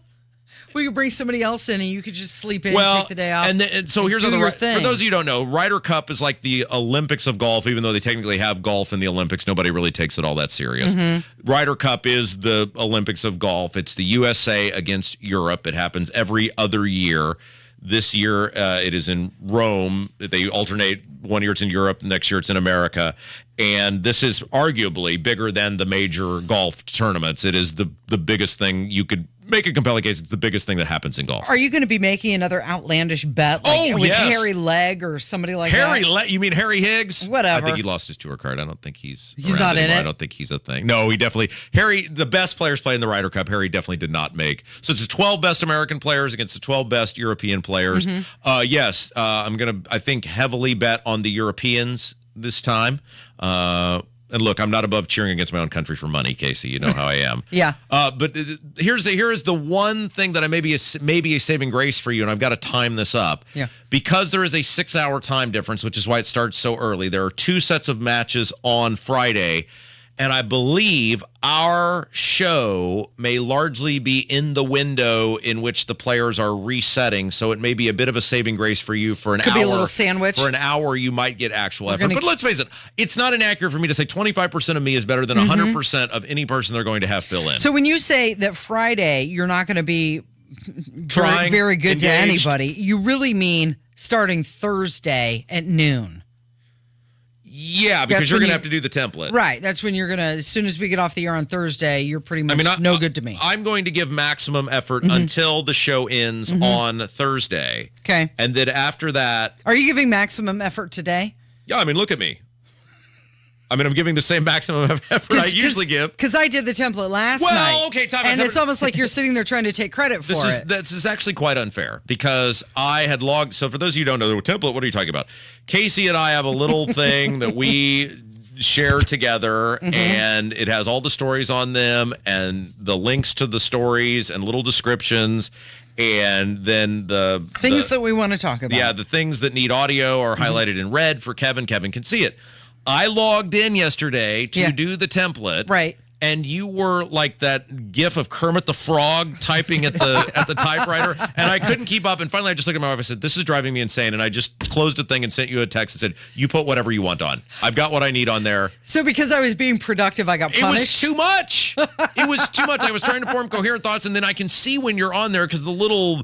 We could bring somebody else in and you could just sleep in, take the day off. And so here's another thing. For those of you who don't know, Ryder Cup is like the Olympics of golf, even though they technically have golf in the Olympics. Nobody really takes it all that serious. Ryder Cup is the Olympics of golf. It's the USA against Europe. It happens every other year. This year, it is in Rome. They alternate. One year it's in Europe, next year it's in America. And this is arguably bigger than the major golf tournaments. It is the biggest thing you could make a compelling case. It's the biggest thing that happens in golf. Are you going to be making another outlandish bet with Harry Legg or somebody like that? You mean Harry Higgs? Whatever. I think he lost his tour card. I don't think he's not in it? I don't think he's a thing. No, he definitely... Harry, the best players play in the Ryder Cup. Harry definitely did not make. So it's the 12 best American players against the 12 best European players. Yes, I'm going to, I think, heavily bet on the Europeans this time. And look, I'm not above cheering against my own country for money, Casey. You know how I am. Yeah. But here is the one thing that I maybe a saving grace for you, and I've got to time this up. Yeah. Because there is a 6-hour time difference, which is why it starts so early. There are 2 sets of matches on Friday. And I believe our show may largely be in the window in which the players are resetting. So it may be a bit of a saving grace for you for an hour. Could be a little sandwich. For an hour, you might get actual effort. But let's face it, it's not inaccurate for me to say 25% of me is better than 100% of any person they're going to have fill in. So when you say that Friday, you're not going to be very good to anybody, you really mean starting Thursday at noon. Yeah, because you're going to have to do the template. Right. That's when you're going to, as soon as we get off the air on Thursday, you're pretty much no good to me. I'm going to give maximum effort until the show ends on Thursday. Okay. And then after that... Are you giving maximum effort today? Yeah, I mean, look at me. I mean, I'm giving the same maximum effort I usually give. Because I did the template last night. Well, okay, time out. And it's almost like you're sitting there trying to take credit for it. This is actually quite unfair because I had logged. So for those of you who don't know the template, what are you talking about? Casey and I have a little thing that we share together, and it has all the stories on them and the links to the stories and little descriptions. And then the things that we want to talk about. Yeah, the things that need audio are highlighted in red for Kevin. Kevin can see it. I logged in yesterday to do the template. Right. And you were like that gif of Kermit the Frog typing at the typewriter. And I couldn't keep up. And finally, I just looked at my wife and said, this is driving me insane. And I just closed the thing and sent you a text and said, you put whatever you want on. I've got what I need on there. So because I was being productive, I got punished? It was too much. It was too much. I was trying to form coherent thoughts. And then I can see when you're on there because the little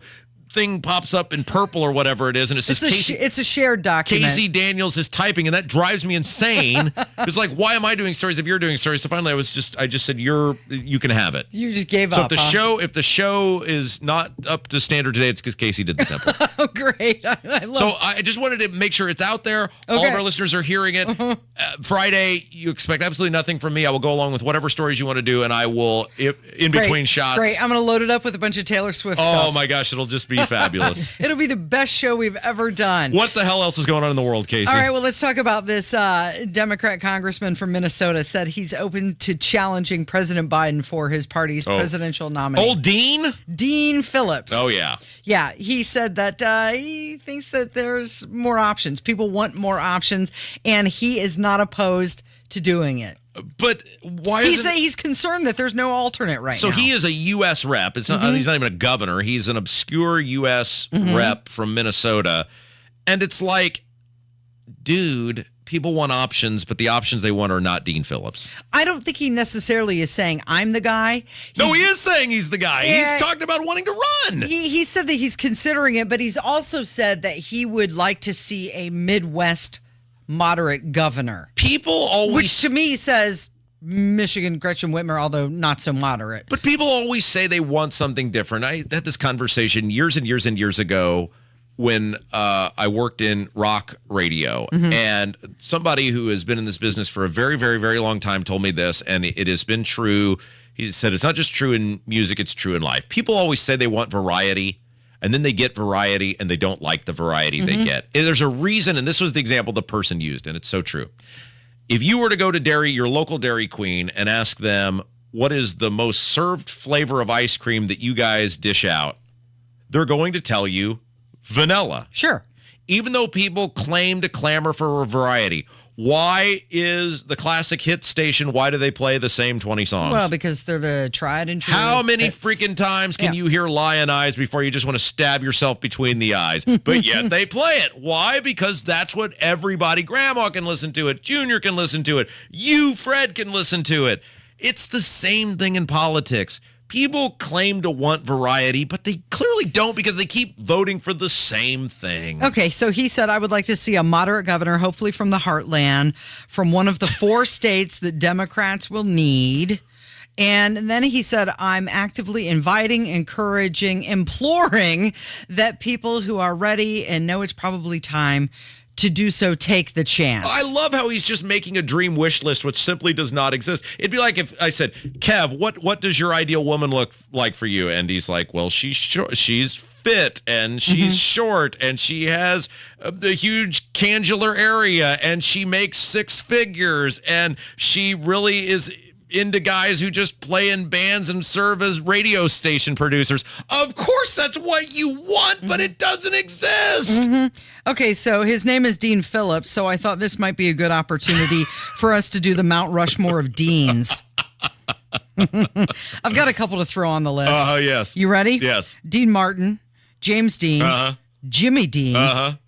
thing pops up in purple or whatever it is, and it says it's a shared document. Casey Daniels is typing, and that drives me insane. It's like, why am I doing stories if you're doing stories? So finally, I just said, you can have it. You just gave up. up. So if the show is not up to standard today, it's because Casey did the template. Oh, great! I love So I just wanted to make sure it's out there. Okay. All of our listeners are hearing it. Friday, you expect absolutely nothing from me. I will go along with whatever stories you want to do, and I will in between shots. Great! I'm going to load it up with a bunch of Taylor Swift stuff. Oh my gosh, it'll just be be fabulous. It'll be the best show we've ever done. What the hell else is going on in the world, Casey? All right, well, let's talk about this. Democrat congressman from Minnesota said he's open to challenging President Biden for his party's presidential nominee. Old Dean? Dean Phillips. Oh, yeah. Yeah, he said that he thinks that there's more options. People want more options, and he is not opposed to doing it. But why he's concerned that there's no alternate right now. So he is a U.S. rep. It's not, he's not even a governor. He's an obscure U.S. rep from Minnesota. And it's like, dude, people want options, but the options they want are not Dean Phillips. I don't think he necessarily is saying I'm the guy. No, he is saying he's the guy. Yeah, he's talked about wanting to run. He said that he's considering it, but he's also said that he would like to see a Midwest moderate governor. People always... Which to me says Michigan, Gretchen Whitmer, although not so moderate. But people always say they want something different. I had this conversation years and years and years ago when I worked in rock radio. And somebody who has been in this business for a very, very, very long time told me this, and it has been true. He said it's not just true in music, it's true in life. People always say they want variety, and then they get variety and they don't like the variety they get. And there's a reason, and this was the example the person used, and it's so true. If you were to go to your local Dairy Queen, and ask them, what is the most served flavor of ice cream that you guys dish out? They're going to tell you vanilla. Sure. Even though people claim to clamor for a variety. Why is the classic hit station, why do they play the same 20 songs? Well, because they're the tried and true. How many freaking times can you hear Lion Eyes before you just want to stab yourself between the eyes? But yet they play it. Why? Because that's what everybody, Grandma can listen to it, Junior can listen to it, you, Fred, can listen to it. It's the same thing in politics. People claim to want variety, but they clearly don't because they keep voting for the same thing. Okay, so he said, I would like to see a moderate governor, hopefully from the heartland, from one of the 4 states that Democrats will need. And then he said, I'm actively inviting, encouraging, imploring that people who are ready and know it's probably time to do so take the chance. I love how he's just making a dream wish list, which simply does not exist. It'd be like if I said, Kev, what does your ideal woman look like for you? And he's like, well, she's fit and she's short and she has the huge cangular area and she makes 6 figures and she really is into guys who just play in bands and serve as radio station producers. Of course, that's what you want, but it doesn't exist. Okay, so his name is Dean Phillips, so I thought this might be a good opportunity for us to do the Mount Rushmore of Deans. I've got a couple to throw on the list. Yes. You ready? Yes. Dean Martin, James Dean, Jimmy Dean,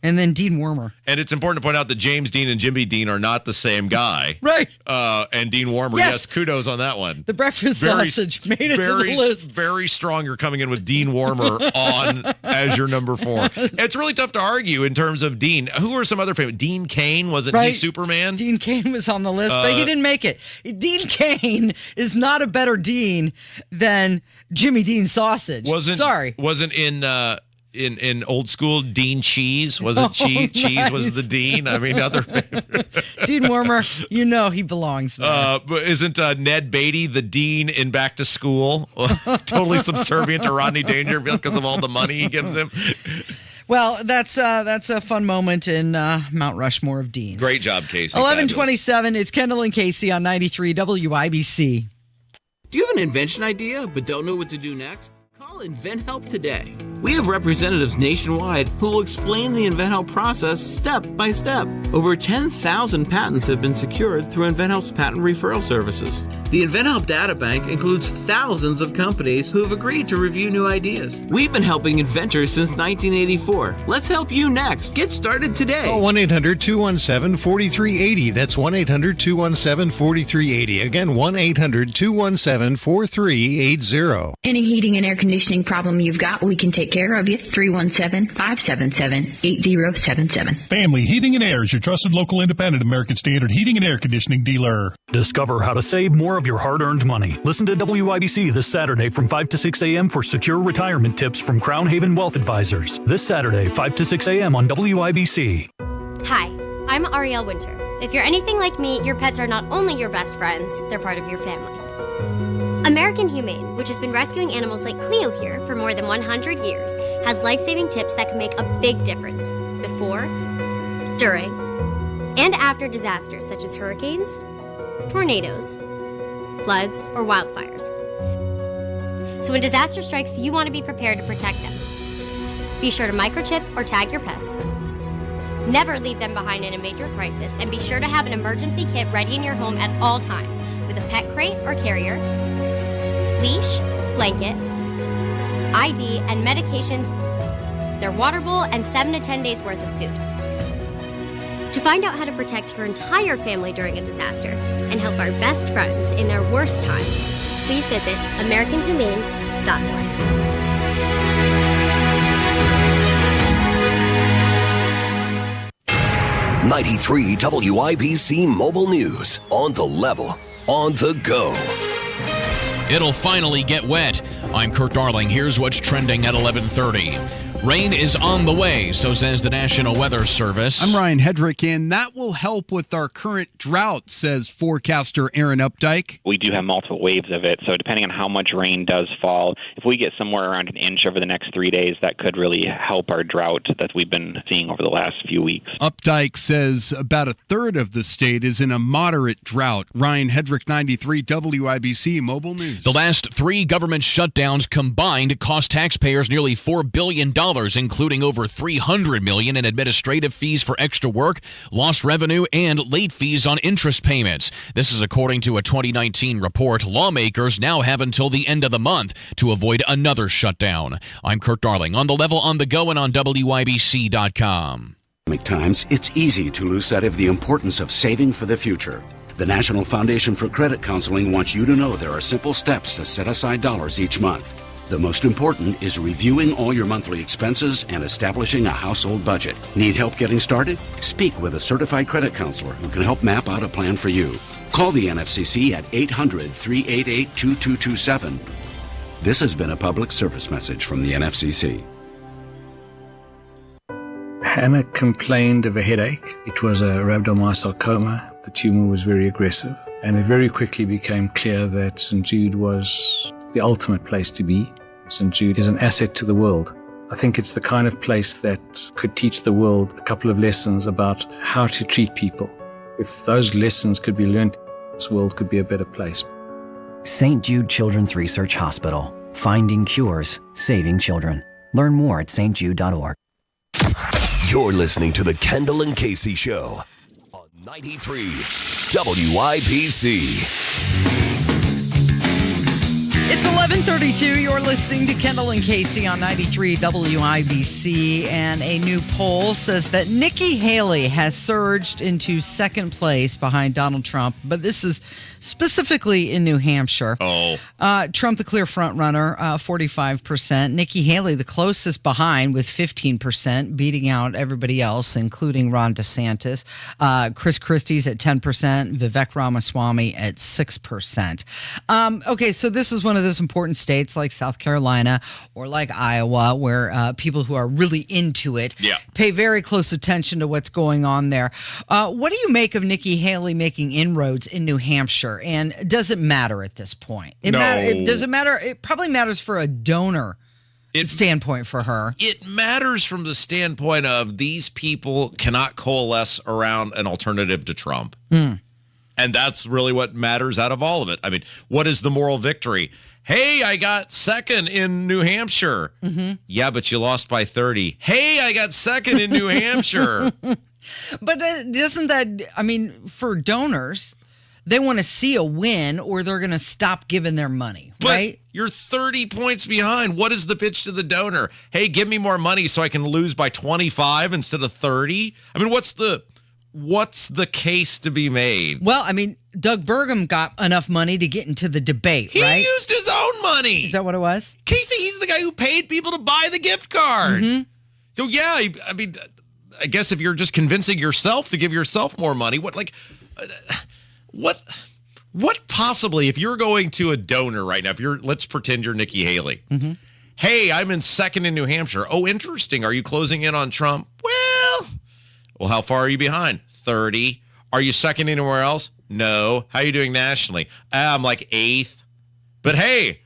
and then Dean Wormer. And it's important to point out that James Dean and Jimmy Dean are not the same guy. Right. And Dean Wormer, yes, kudos on that one. The breakfast sausage made it to the list. Very strong you're coming in with Dean Wormer on as your number 4. It's really tough to argue in terms of Dean. Who are some other famous? Dean Cain, wasn't he Superman? Dean Cain was on the list, but he didn't make it. Dean Cain is not a better Dean than Jimmy Dean Sausage. Wasn't in old school Dean Cheese? Wasn't Cheese was the Dean? I mean, other Dean Wormer, you know he belongs there. But isn't Ned Beatty the Dean in Back to School? Totally subservient to Rodney Dangerfield because of all the money he gives him. Well, that's a fun moment in Mount Rushmore of Deans. Great job, Casey. 11:27. It's Kendall and Casey on 93 WIBC. Do you have an invention idea but don't know what to do next? Call InventHelp today. We have representatives nationwide who will explain the InventHelp process step by step. Over 10,000 patents have been secured through InventHelp's patent referral services. The InventHelp data bank includes thousands of companies who have agreed to review new ideas. We've been helping inventors since 1984. Let's help you next. Get started today. Call 1-800-217-4380. That's 1-800-217-4380. Again, 1-800-217-4380. Any heating and air conditioning problem you've got, we can take care of you. 317-577-8077. Family Heating and Air is your trusted local independent American Standard heating and air conditioning dealer. Discover how to save more of your hard-earned money. Listen to WIBC this Saturday from 5 to 6 a.m. for secure retirement tips from Crown Haven Wealth Advisors. This Saturday, 5 to 6 a.m. on WIBC. Hi, I'm Arielle Winter. If you're anything like me, your pets are not only your best friends, they're part of your family. American Humane, which has been rescuing animals like Cleo here for more than 100 years, has life-saving tips that can make a big difference before, during, and after disasters such as hurricanes, tornadoes, floods, or wildfires. So when disaster strikes, you want to be prepared to protect them. Be sure to microchip or tag your pets. Never leave them behind in a major crisis, and be sure to have an emergency kit ready in your home at all times with a pet crate or carrier, leash, blanket, ID, and medications, their water bowl, and 7 to 10 days worth of food. To find out how to protect your entire family during a disaster and help our best friends in their worst times, please visit AmericanHumane.org. 93 WIBC Mobile News. On the level, on the go. It'll finally get wet. I'm Kurt Darling. Here's what's trending at 11:30. Rain is on the way, so says the National Weather Service. I'm Ryan Hedrick, and that will help with our current drought, says forecaster Aaron Updike. We do have multiple waves of it, so depending on how much rain does fall, if we get somewhere around an inch over the next 3 days, that could really help our drought that we've been seeing over the last few weeks. Updike says about a third of the state is in a moderate drought. Ryan Hedrick, 93 WIBC Mobile News. The last 3 government shutdowns combined cost taxpayers nearly $4 billion, including over $300 million in administrative fees for extra work, lost revenue, and late fees on interest payments. This is according to a 2019 report. Lawmakers now have until the end of the month to avoid another shutdown. I'm Kurt Darling, on the level, on the go, and on WIBC.com. Times, it's easy to lose sight of the importance of saving for the future. The National Foundation for Credit Counseling wants you to know there are simple steps to set aside dollars each month. The most important is reviewing all your monthly expenses and establishing a household budget. Need help getting started? Speak with a certified credit counselor who can help map out a plan for you. Call the NFCC at 800-388-2227. This has been a public service message from the NFCC. Hannah complained of a headache. It was a rhabdomyosarcoma. The tumor was very aggressive, and it very quickly became clear that St. Jude was the ultimate place to be. St. Jude is an asset to the world. I think it's the kind of place that could teach the world a couple of lessons about how to treat people. If those lessons could be learned, this world could be a better place. St. Jude Children's Research Hospital. Finding cures, saving children. Learn more at stjude.org. You're listening to the Kendall and Casey Show on 93 WIBC. It's 11:32. You're listening to Kendall and Casey on 93 WIBC, and a new poll says that Nikki Haley has surged into second place behind Donald Trump, but this is specifically in New Hampshire. Trump, the clear front runner, 45%. Nikki Haley, the closest behind, with 15%, beating out everybody else, including Ron DeSantis. Chris Christie's at 10%, Vivek Ramaswamy at 6%. Okay, so this is one of those important states like South Carolina or like Iowa where people who are really into it pay very close attention to what's going on there. What do you make of Nikki Haley making inroads in New Hampshire? And does it matter at this point? Does it matter? It probably matters for a donor standpoint for her. It matters from the standpoint of these people cannot coalesce around an alternative to Trump. And that's really what matters out of all of it. I mean, what is the moral victory? Hey, I got second in New Hampshire. Yeah, but you lost by 30. Hey, I got second in New Hampshire. But doesn't that, I mean, for donors, they want to see a win or they're going to stop giving their money, right? You're 30 points behind. What is the pitch to the donor? Hey, give me more money so I can lose by 25 instead of 30. I mean, what's the case to be made? Well, I mean, Doug Burgum got enough money to get into the debate, right? He used his own money. Is that what it was? Casey, he's the guy who paid people to buy the gift card. So, yeah, I mean, I guess if you're just convincing yourself to give yourself more money, what possibly, if you're going to a donor right now, let's pretend you're Nikki Haley. Hey, I'm in second in New Hampshire. Oh, interesting. Are you closing in on Trump? Well, how far are you behind? 30. Are you second anywhere else? No. How are you doing nationally? I'm like 8th. But hey,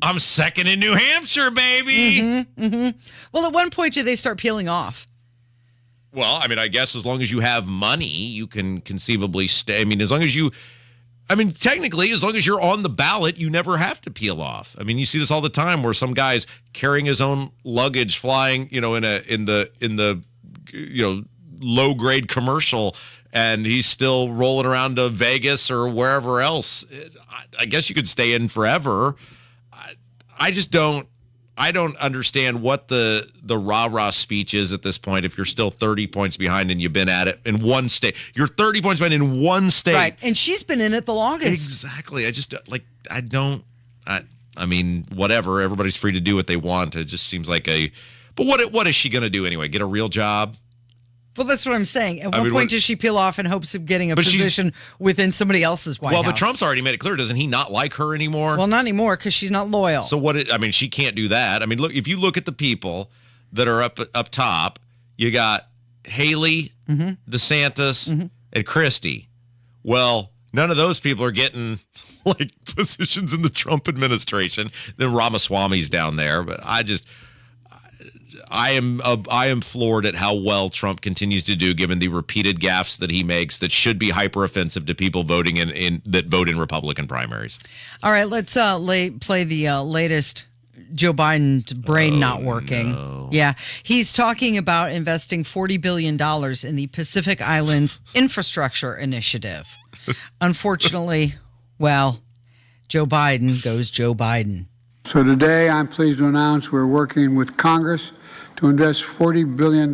I'm second in New Hampshire, baby. Well, at one point, do they start peeling off? Well, I mean, I guess as long as you have money, you can conceivably stay. I mean, technically, as long as you're on the ballot, you never have to peel off. I mean, you see this all the time where some guy's carrying his own luggage, flying, in the low grade commercial, and he's still rolling around to Vegas or wherever else. I guess you could stay in forever. I don't understand what the rah-rah speech is at this point if you're still 30 points behind and you've been at it in one state. You're 30 points behind in one state. Right, and she's been in it the longest. Exactly. I mean, whatever. Everybody's free to do what they want. It just seems like but what is she going to do anyway? Get a real job? Well, that's what I'm saying. At what point does she peel off in hopes of getting a position within somebody else's White House? Well, but Trump's already made it clear. Doesn't he not like her anymore? Well, not anymore because she's not loyal. So she can't do that. I mean, look, if you look at the people that are up top, you got Haley, DeSantis, and Christie. Well, none of those people are getting positions in the Trump administration. Then Ramaswamy's down there, but I am floored at how well Trump continues to do, given the repeated gaffes that he makes that should be hyper offensive to people voting that vote in Republican primaries. All right, let's play the latest Joe Biden's brain not working. No. Yeah, he's talking about investing $40 billion in the Pacific Islands Infrastructure Initiative. Unfortunately, Joe Biden goes Joe Biden. So today, I'm pleased to announce we're working with Congress to invest $40 billion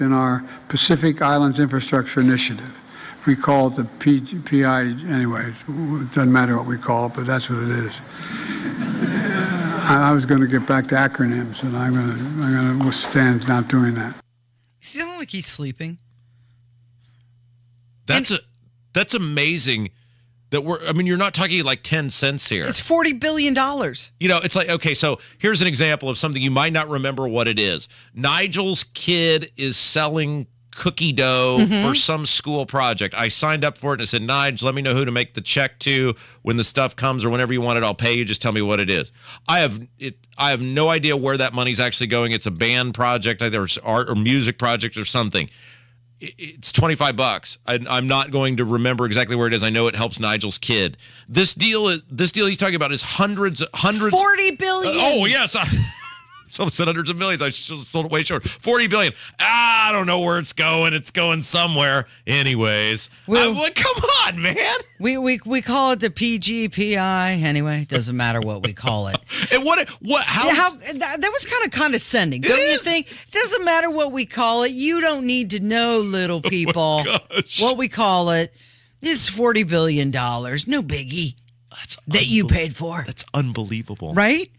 in our Pacific Islands Infrastructure Initiative. We call it the PI anyways. It doesn't matter what we call it, but that's what it is. I was going to get back to acronyms, and I'm going to withstand not doing that. He's feeling like he's sleeping. That's amazing. You're not talking like 10 cents here. It's $40 billion. It's like, okay, so here's an example of something you might not remember what it is. Nigel's kid is selling cookie dough for some school project. I signed up for it and it said, Nigel, let me know who to make the check to when the stuff comes or whenever you want it, I'll pay you. Just tell me what it is. I have no idea where that money's actually going. It's a band project, either art or music project or something. It's $25. I'm not going to remember exactly where it is. I know it helps Nigel's kid. This deal he's talking about is hundreds. $40 billion. Oh yes, someone said hundreds of millions. I sold it way short. $40 billion. I don't know where it's going. It's going somewhere. Anyways, come on, man. We call it the PGPI. Anyway, doesn't matter what we call it. And that was kind of condescending, don't you think? Doesn't matter what we call it. You don't need to know, little people. What we call it is $40 billion. No biggie. That you paid for. That's unbelievable, right?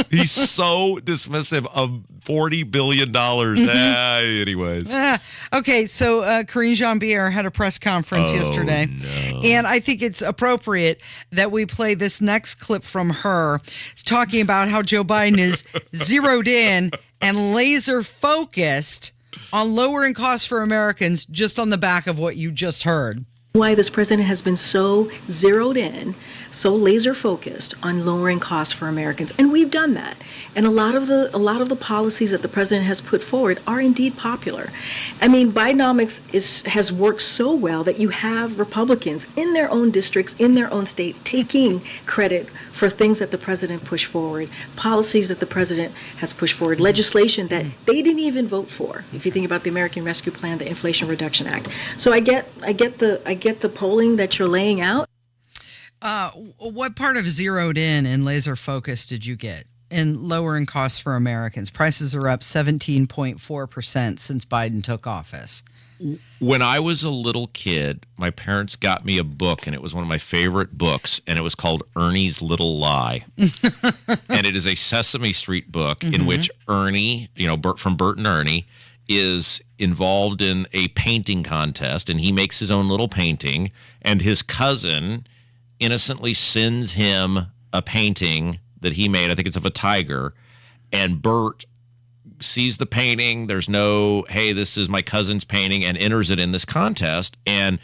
He's so dismissive of $40 billion. Anyways. Okay, so Karine Jean-Pierre had a press conference yesterday. No. And I think it's appropriate that we play this next clip from her. It's talking about how Joe Biden is zeroed in and laser focused on lowering costs for Americans just on the back of what you just heard. Why this president has been so zeroed in, so laser focused on lowering costs for Americans, and we've done that. And a lot of the policies that the president has put forward are indeed popular. I mean, Bidenomics has worked so well that you have Republicans in their own districts, in their own states, taking credit for things that the president pushed forward, policies that the president has pushed forward, legislation that they didn't even vote for. If you think about the American Rescue Plan, the Inflation Reduction Act. So I get the polling that you're laying out. What part of zeroed in and laser focused did you get in lowering costs for Americans? Prices are up 17.4% since Biden took office. When I was a little kid, my parents got me a book, and it was one of my favorite books, and it was called Ernie's Little Lie. And it is a Sesame Street book in which Ernie, Bert from Bert and Ernie, is involved in a painting contest, and he makes his own little painting, and his cousin innocently sends him a painting that he made. I think it's of a tiger, and Bert sees the painting. There's no, hey, this is my cousin's painting, and enters it in this contest. And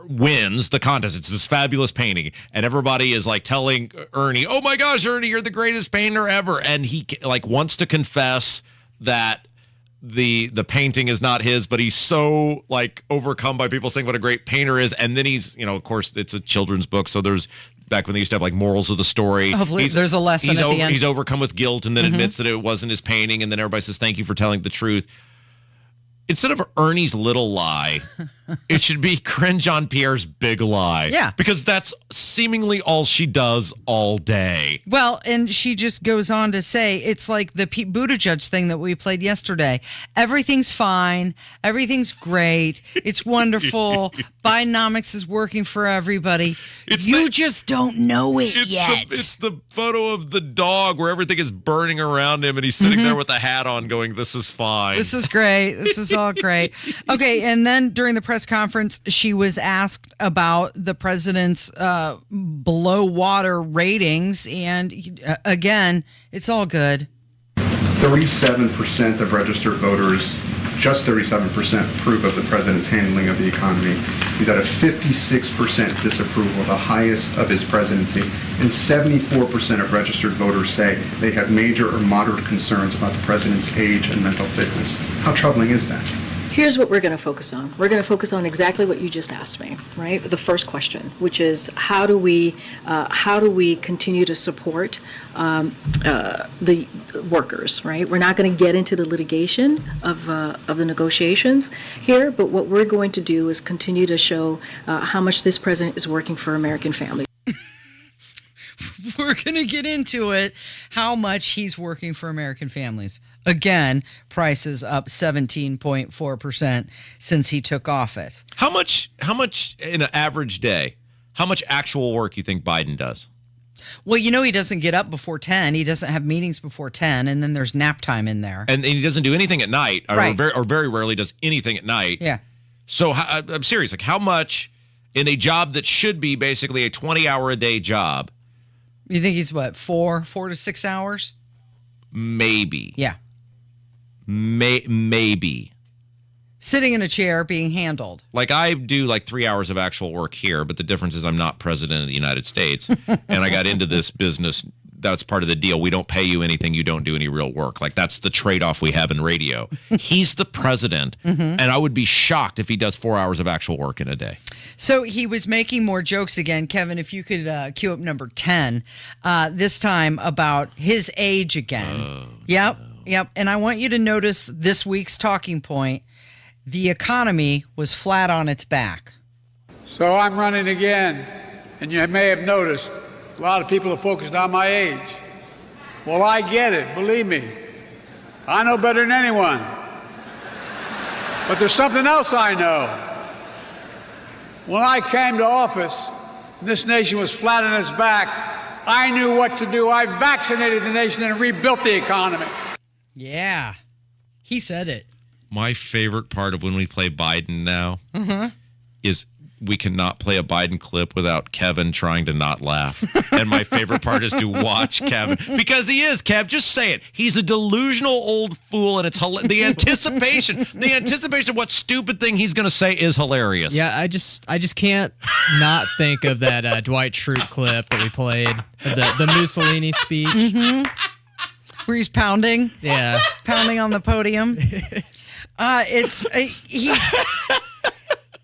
wins the contest. It's this fabulous painting, and everybody is like telling Ernie, "Oh my gosh, Ernie, you're the greatest painter ever," and he like wants to confess that the painting is not his, but he's so like overcome by people saying what a great painter is, and then he's, of course, it's a children's book, so there's back when they used to have like morals of the story. Hopefully there's a lesson at the end. He's overcome with guilt and then admits that it wasn't his painting, and then everybody says thank you for telling the truth. Instead of Ernie's little lie, it should be Corinne Jean-Pierre's big lie. Yeah. Because that's seemingly all she does all day. Well, and she just goes on to say, it's like the Pete Buttigieg thing that we played yesterday. Everything's fine. Everything's great. It's wonderful. Bidenomics is working for everybody. You just don't know it yet. It's the photo of the dog where everything is burning around him and he's sitting there with a hat on going, this is fine. This is great. This is all great. Okay, and then during the press conference, she was asked about the president's below water ratings, and again, it's all good. 37% of registered voters, just 37%, approve of the president's handling of the economy. He's at a 56% disapproval, the highest of his presidency, and 74% of registered voters say they have major or moderate concerns about the president's age and mental fitness. How troubling is that? Here's what we're going to focus on. We're going to focus on exactly what you just asked me, right? The first question, which is how do we continue to support the workers, right? We're not going to get into the litigation of the negotiations here, but what we're going to do is continue to show how much this president is working for American families. We're going to get into it, how much he's working for American families. Again, prices up 17.4% since he took office. How much in an average day, how much actual work you think Biden does? Well, he doesn't get up before 10. He doesn't have meetings before 10, and then there's nap time in there. And he doesn't do anything at night, Right. or very rarely does anything at night. Yeah. So I'm serious. Like, how much in a job that should be basically a 20-hour-a-day job? You think he's what, 4 to 6 hours? Maybe. Yeah. Maybe. Sitting in a chair being handled. Like, I do like 3 hours of actual work here, but the difference is I'm not president of the United States. And I got into this business. That's part of the deal. We don't pay you anything. You don't do any real work. Like, that's the trade-off we have in radio. He's the president, and I would be shocked if he does 4 hours of actual work in a day. So he was making more jokes again. Kevin, if you could cue up number 10, this time about his age again. Yep. And I want you to notice this week's talking point. The economy was flat on its back. So I'm running again, and you may have noticed a lot of people are focused on my age. Well, I get it, believe me. I know better than anyone. But there's something else I know. When I came to office, and this nation was flat on its back, I knew what to do. I vaccinated the nation and rebuilt the economy. Yeah, he said it. My favorite part of when we play Biden now is we cannot play a Biden clip without Kevin trying to not laugh. And my favorite part is to watch Kevin, because he is, Kev, just say it. He's a delusional old fool, and it's the anticipation of what stupid thing he's going to say is hilarious. Yeah, I just can't not think of that Dwight Schrute clip that we played, the Mussolini speech. Where he's pounding. Yeah. Pounding on the podium.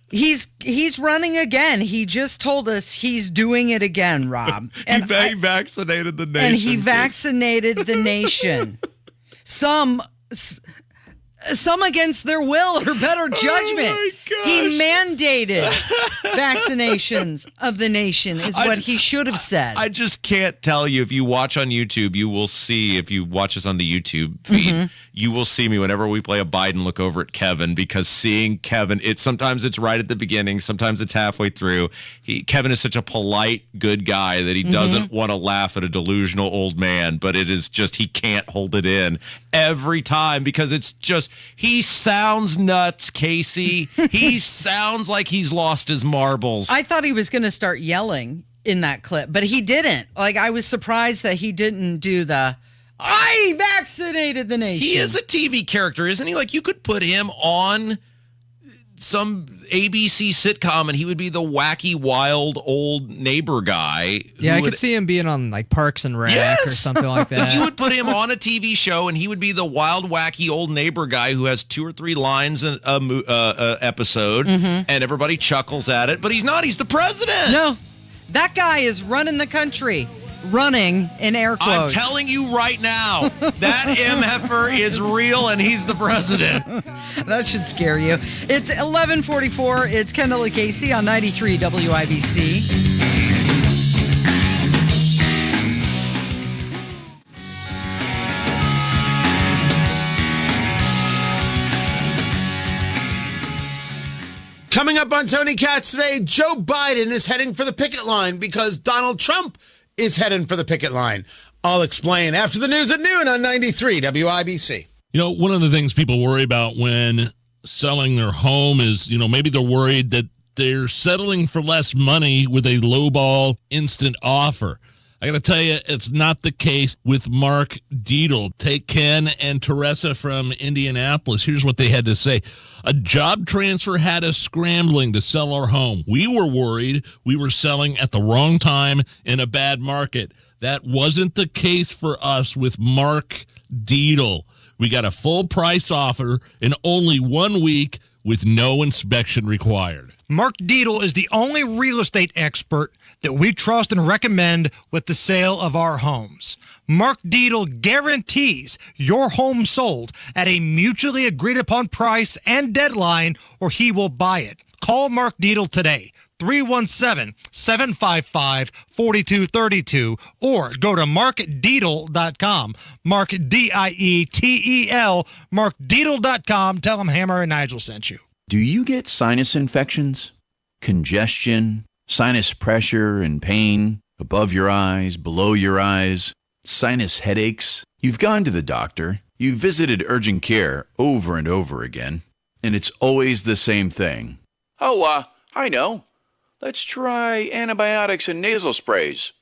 He's running again. He just told us he's doing it again, Rob. And he vaccinated the nation. And he vaccinated the nation. Some against their will or better judgment. Oh my gosh. He mandated vaccinations of the nation is what he should have said. I just can't tell you. If you watch on YouTube, you will see, if you watch us on the YouTube feed, you will see me whenever we play a Biden look over at Kevin, because seeing Kevin, sometimes it's right at the beginning, sometimes it's halfway through. Kevin is such a polite, good guy that he doesn't want to laugh at a delusional old man, but it is just, he can't hold it in every time, because it's just, he sounds nuts, Casey. He sounds like he's lost his marbles. I thought he was going to start yelling in that clip, but he didn't. Like, I was surprised that he didn't do I vaccinated the nation. He is a TV character, isn't he? Like, you could put him on some ABC sitcom, and he would be the wacky, wild, old neighbor guy. Yeah, I could see him being on like Parks and Rec or something like that. You would put him on a TV show, and he would be the wild, wacky, old neighbor guy who has 2 or 3 lines an episode, and everybody chuckles at it. But he's not. He's the president. No, that guy is running the country. Running in air quotes. I'm telling you right now, that MFer is real, and he's the president. That should scare you. It's 11:44. It's Kendall Casey on 93 WIBC. Coming up on Tony Katz today, Joe Biden is heading for the picket line because Donald Trump is heading for the picket line. I'll explain after the news at noon on 93 WIBC. You know, one of the things people worry about when selling their home is, maybe they're worried that they're settling for less money with a lowball instant offer. I got to tell you, it's not the case with Mark Dietl. Take Ken and Teresa from Indianapolis. Here's what they had to say. A job transfer had us scrambling to sell our home. We were worried we were selling at the wrong time in a bad market. That wasn't the case for us with Mark Dietl. We got a full price offer in only 1 week with no inspection required. Mark Dietl is the only real estate expert that we trust and recommend with the sale of our homes. Mark Dietl guarantees your home sold at a mutually agreed upon price and deadline, or he will buy it. Call Mark Dietl today, 317-755-4232, or go to markdietl.com. Mark D-I-E-T-E-L, markdietl.com. Tell him Hammer and Nigel sent you. Do you get sinus infections, congestion, sinus pressure and pain, above your eyes, below your eyes, sinus headaches? You've gone to the doctor, you've visited urgent care over and over again, and it's always the same thing. Oh, I know. Let's try antibiotics and nasal sprays.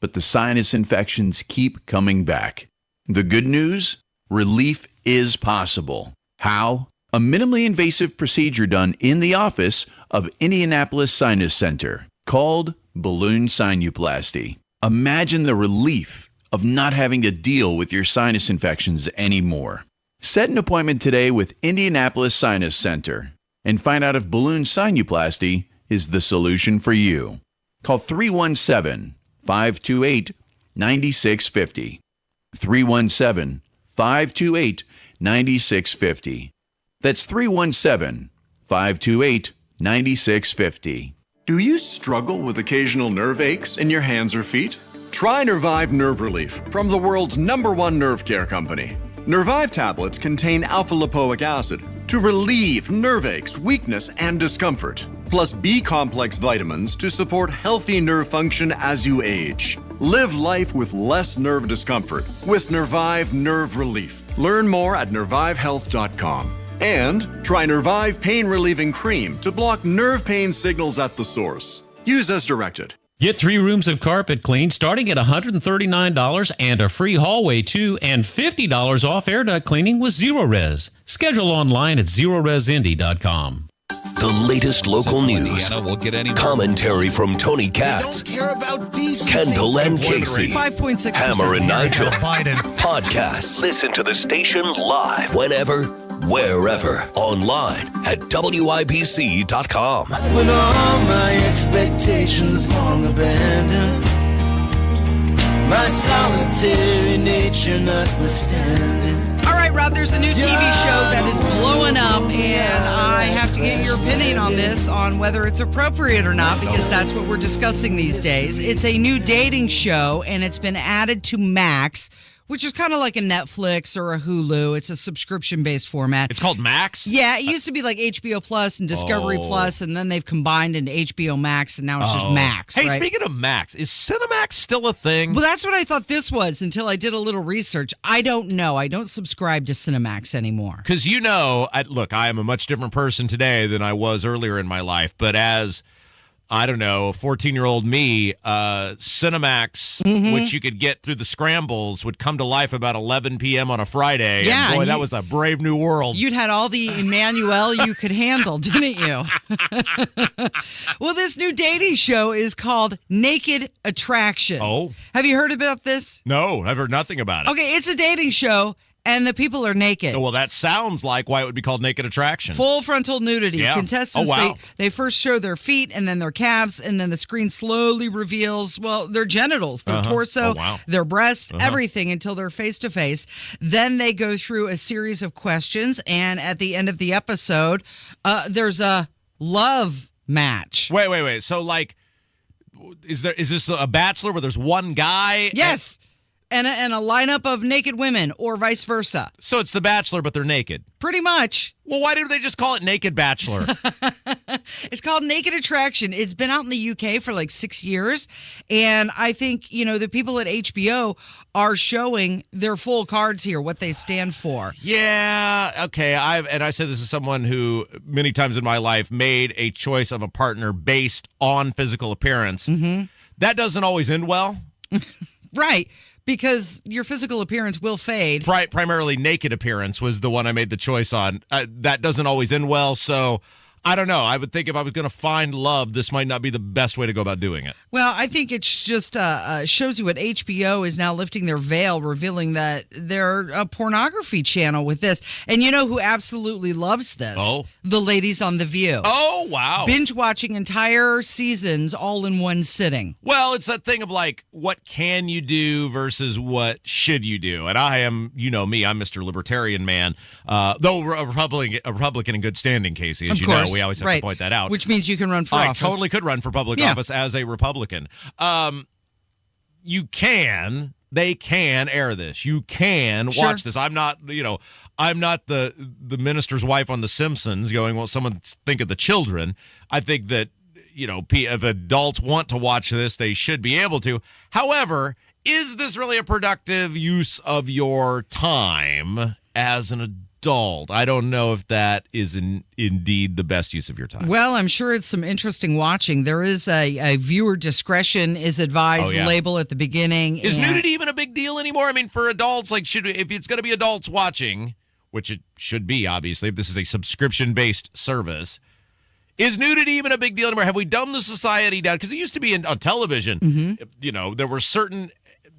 But the sinus infections keep coming back. The good news? Relief is possible. How? A minimally invasive procedure done in the office of Indianapolis Sinus Center called balloon sinuplasty. Imagine the relief of not having to deal with your sinus infections anymore. Set an appointment today with Indianapolis Sinus Center and find out if balloon sinuplasty is the solution for you. Call 317-528-9650. 317-528-9650. That's 317-528-9650. Do you struggle with occasional nerve aches in your hands or feet? Try Nervive Nerve Relief from the world's #1 nerve care company. Nervive tablets contain alpha-lipoic acid to relieve nerve aches, weakness, and discomfort, plus B-complex vitamins to support healthy nerve function as you age. Live life with less nerve discomfort with Nervive Nerve Relief. Learn more at nervivehealth.com. And try Nervive Pain Relieving Cream to block nerve pain signals at the source. Use as directed. Get 3 rooms of carpet clean starting at $139 and a free hallway too, and $50 off air duct cleaning with Zero Res. Schedule online at zeroresindy.com. The latest local news, commentary from Tony Katz, Kendall and Casey, 5.6%. Hammer and Nigel, Biden podcasts. Listen to the station live whenever, wherever, online at WIBC.com. When all my expectations long abandoned, my solitary nature notwithstanding. All right, Rob, there's a new TV show that is blowing up, and I have to get your opinion on this, on whether it's appropriate or not, because that's what we're discussing these days. It's a new dating show, and it's been added to Max, which is kind of like a Netflix or a Hulu. It's a subscription-based format. It's called Max? Yeah, it used to be like HBO Plus and Discovery Plus, and then they've combined into HBO Max, and now it's just Max. Hey, right? speaking of Max, is Cinemax still a thing? Well, that's what I thought this was until I did a little research. I don't know. I don't subscribe to Cinemax anymore. Because look, I am a much different person today than I was earlier in my life, but as I don't know, 14-year-old me, Cinemax, which you could get through the scrambles, would come to life about 11 p.m. on a Friday. Yeah, and boy, that was a brave new world. You'd had all the Emmanuel you could handle, didn't you? Well, this new dating show is called Naked Attraction. Oh. Have you heard about this? No, I've heard nothing about it. Okay, it's a dating show, and the people are naked. Oh, well, that sounds like why it would be called Naked Attraction. Full frontal nudity. Yeah. Contestants, Oh, wow. they first show their feet and then their calves, and then the screen slowly reveals, well, their genitals, their torso, Oh, wow. their breasts, everything until they're face-to-face. Then they go through a series of questions, and at the end of the episode, there's a love match. Wait. So, like, is this a Bachelor where there's one guy? Yes. And a lineup of naked women, or vice versa. So it's The Bachelor, but they're naked. Pretty much. Well, why didn't they just call it Naked Bachelor? It's called Naked Attraction. It's been out in the UK for like 6 years. And I think, the people at HBO are showing their full cards here, what they stand for. Yeah, okay. I say this as someone who many times in my life made a choice of a partner based on physical appearance. Mm-hmm. That doesn't always end well. Right. Because your physical appearance will fade. Primarily naked appearance was the one I made the choice on. That doesn't always end well, so I don't know. I would think if I was going to find love, this might not be the best way to go about doing it. Well, I think it just shows you what HBO is now lifting their veil, revealing that they're a pornography channel with this. And you know who absolutely loves this? Oh. The ladies on The View. Oh, wow. Binge watching entire seasons all in one sitting. Well, it's that thing of like, what can you do versus what should you do? And I am, you know me, I'm Mr. Libertarian man, though a Republican in good standing, Casey, as Of you course. know. We always have to point that out. Which means you can run for office. I totally could run for public office as a Republican. They can air this. You can watch this. I'm not the minister's wife on The Simpsons going, well, someone think of the children. I think that, if adults want to watch this, they should be able to. However, is this really a productive use of your time as an adult? I don't know if that is indeed the best use of your time. Well, I'm sure it's some interesting watching. There is a viewer discretion is advised label at the beginning. Is nudity even a big deal anymore? I mean, for adults, like, if it's going to be adults watching, which it should be, obviously, if this is a subscription-based service, is nudity even a big deal anymore? Have we dumbed the society down? Because it used to be on television. Mm-hmm.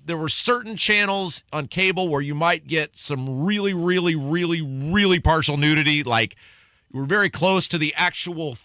There were certain channels on cable where you might get some really, really, really, really partial nudity. Like, we're very close to the actual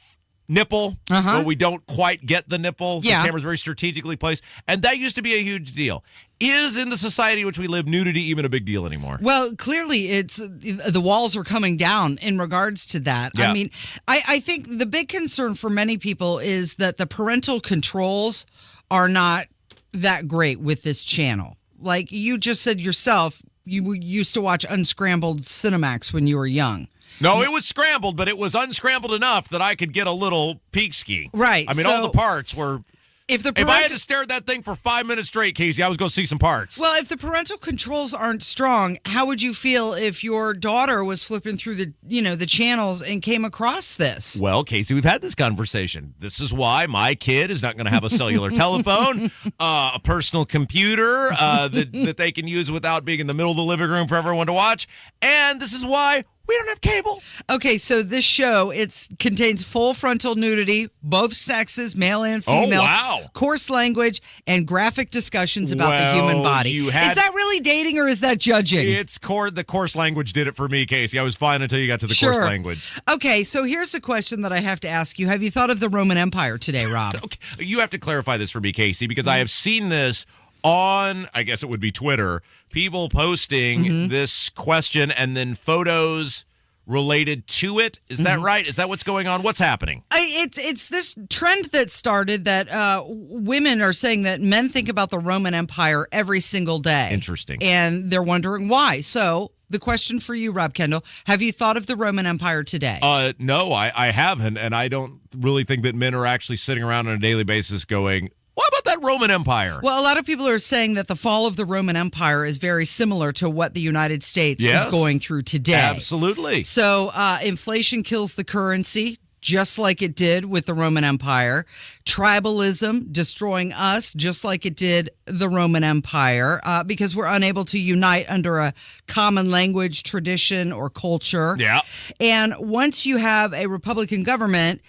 nipple, but we don't quite get the nipple. Yeah. The camera's very strategically placed. And that used to be a huge deal. Is, in the society in which we live, nudity even a big deal anymore? Well, clearly the walls are coming down in regards to that. Yeah. I mean, I think the big concern for many people is that the parental controls are not that great with this channel. Like you just said yourself, you used to watch unscrambled Cinemax when you were young. No, it was scrambled, but it was unscrambled enough that I could get a little peek ski. Right. I mean, all the parts were... If I had to stare at that thing for 5 minutes straight, Casey, I was going to see some parts. Well, if the parental controls aren't strong, how would you feel if your daughter was flipping through the channels and came across this? Well, Casey, we've had this conversation. This is why my kid is not going to have a cellular telephone, a personal computer that they can use without being in the middle of the living room for everyone to watch. And this is why we don't have cable. Okay, so this show, contains full frontal nudity, both sexes, male and female. Oh, wow. Coarse language, and graphic discussions about the human body. Is that really dating or is that judging? The coarse language did it for me, Casey. I was fine until you got to the coarse language. Okay, so here's the question that I have to ask you. Have you thought of the Roman Empire today, Rob? Okay. You have to clarify this for me, Casey, because I have seen this on, I guess it would be Twitter, people posting this question and then photos related to it. Is that right? Is that what's going on? What's happening? It's this trend that started that women are saying that men think about the Roman Empire every single day. Interesting. And they're wondering why. So the question for you, Rob Kendall, have you thought of the Roman Empire today? No, I haven't. And I don't really think that men are actually sitting around on a daily basis going, what about that Roman Empire? Well, a lot of people are saying that the fall of the Roman Empire is very similar to what the United States is going through today. Absolutely. So inflation kills the currency. just like it did with the Roman Empire. Tribalism destroying us, just like it did the Roman Empire, because we're unable to unite under a common language, tradition, or culture. Yeah. And once you have a Republican government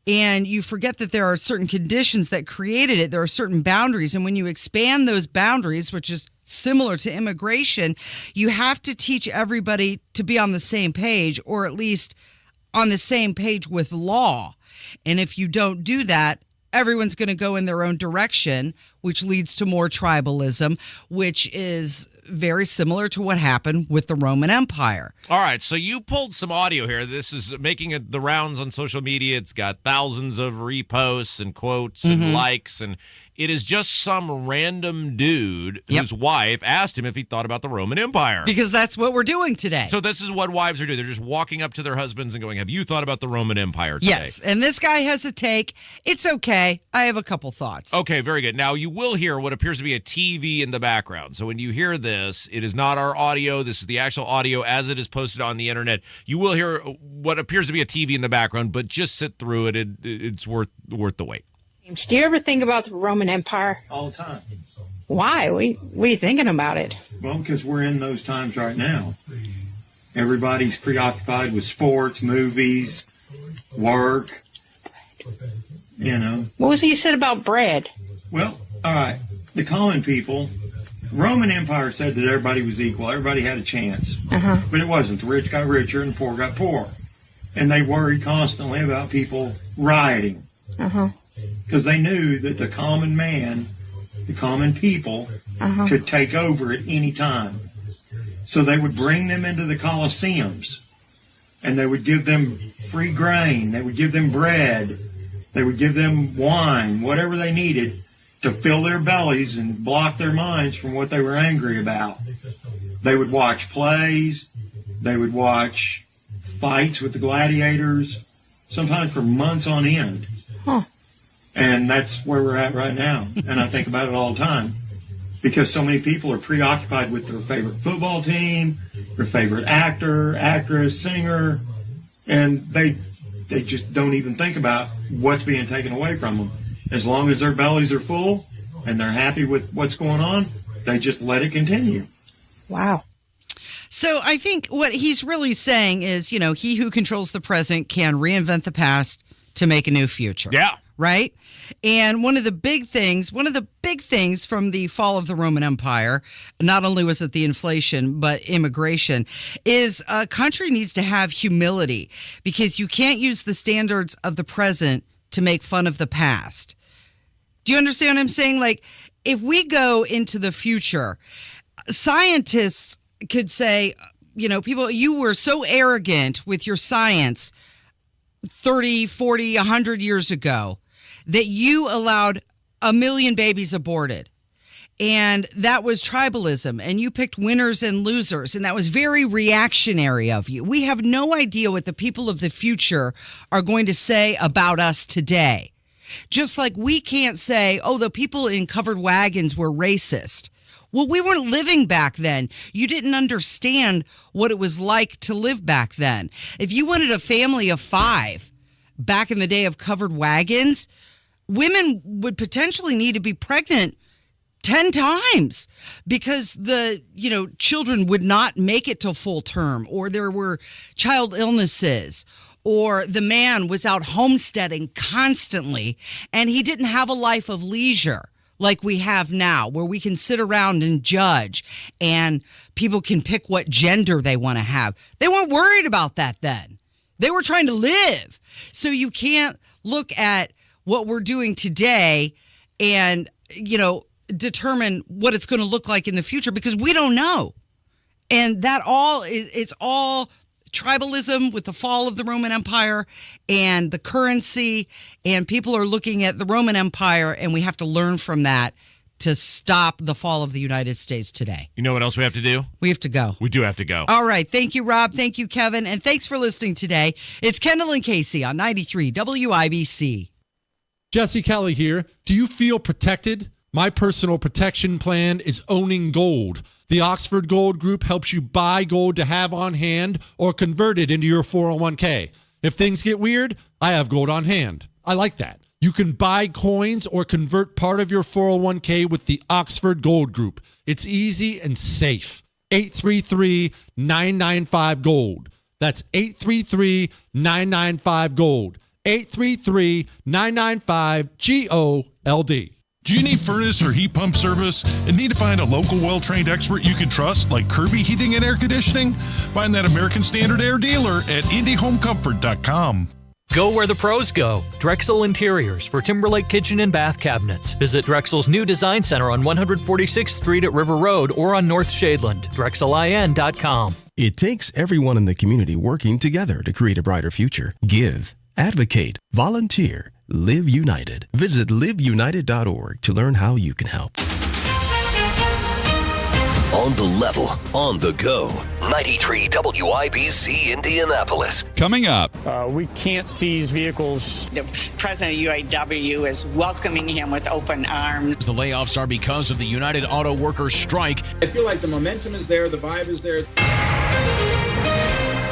and you forget that there are certain conditions that created it, there are certain boundaries. And when you expand those boundaries, which is similar to immigration, you have to teach everybody to be on the same page, or at least on the same page with law. And if you don't do that, everyone's going to go in their own direction, which leads to more tribalism, which is very similar to what happened with the Roman Empire. All right, so you pulled some audio here. This is making the rounds on social media. It's got thousands of reposts and quotes and likes, and it is just some random dude whose wife asked him if he thought about the Roman Empire. Because that's what we're doing today. So this is what wives are doing. They're just walking up to their husbands and going, have you thought about the Roman Empire today? Yes, and this guy has a take. It's okay. I have a couple thoughts. Okay, very good. Now, you will hear what appears to be a TV in the background. So when you hear this, it is not our audio. This is the actual audio as it is posted on the internet. You will hear what appears to be a TV in the background, but just sit through it. It's worth the wait. Do you ever think about the Roman Empire? All the time. Why? What are you thinking about it? Well, because we're in those times right now. Everybody's preoccupied with sports, movies, work, you know. What was it you said about bread? Well, all right. The common people, Roman Empire said that everybody was equal. Everybody had a chance. But it wasn't. The rich got richer and the poor got poorer. And they worried constantly about people rioting. Because they knew that the common man, the common people, could take over at any time. So they would bring them into the Colosseums, and they would give them free grain, they would give them bread, they would give them wine, whatever they needed to fill their bellies and block their minds from what they were angry about. They would watch plays, they would watch fights with the gladiators, sometimes for months on end. And that's where we're at right now. And I think about it all the time because so many people are preoccupied with their favorite football team, their favorite actor, actress, singer, and they just don't even think about what's being taken away from them. As long as their bellies are full and they're happy with what's going on, they just let it continue. Wow. So I think what he's really saying is, you know, he who controls the present can reinvent the past to make a new future. Yeah. Right? And one of the big things from the fall of the Roman Empire, not only was it the inflation, but immigration, is a country needs to have humility because you can't use the standards of the present to make fun of the past. Do you understand what I'm saying? Like, if we go into the future, scientists could say, you know, people, you were so arrogant with your science 30, 40, 100 years ago that you allowed 1 million babies aborted. And that was tribalism. And you picked winners and losers. And that was very reactionary of you. We have no idea what the people of the future are going to say about us today. Just like we can't say, oh, the people in covered wagons were racist. Well, we weren't living back then. You didn't understand what it was like to live back then. If you wanted a family of 5 back in the day of covered wagons, women would potentially need to be pregnant 10 times because the, you know, children would not make it till full term, or there were child illnesses, or the man was out homesteading constantly and he didn't have a life of leisure like we have now, where we can sit around and judge and people can pick what gender they want to have. They weren't worried about that then. They were trying to live. So you can't look at what we're doing today and, you know, determine what it's going to look like in the future because we don't know. And that it's all tribalism with the fall of the Roman Empire and the currency, and people are looking at the Roman Empire, and we have to learn from that to stop the fall of the United States today. You know what else we have to do? We have to go. We do have to go. All right. Thank you, Rob. Thank you, Kevin. And thanks for listening today. It's Kendall and Casey on 93 WIBC. Jesse Kelly here. Do you feel protected? My personal protection plan is owning gold. The Oxford Gold Group helps you buy gold to have on hand or convert it into your 401k. If things get weird, I have gold on hand. I like that. You can buy coins or convert part of your 401k with the Oxford Gold Group. It's easy and safe. 833-995-GOLD. That's 833-995-GOLD. 833-995-GOLD. Do you need furnace or heat pump service and need to find a local well-trained expert you can trust like Kirby Heating and Air Conditioning? Find that American Standard Air dealer at IndyHomeComfort.com. Go where the pros go. Drexel Interiors for Timberlake Kitchen and Bath Cabinets. Visit Drexel's new design center on 146th Street at River Road or on North Shadeland. DrexelIN.com. It takes everyone in the community working together to create a brighter future. Give, advocate, volunteer, live united. Visit liveunited.org to learn how you can help. On the level, on the go. 93 WIBC Indianapolis. Coming up. We can't seize vehicles. The president of UAW is welcoming him with open arms. The layoffs are because of the United Auto Workers strike. I feel like the momentum is there, the vibe is there.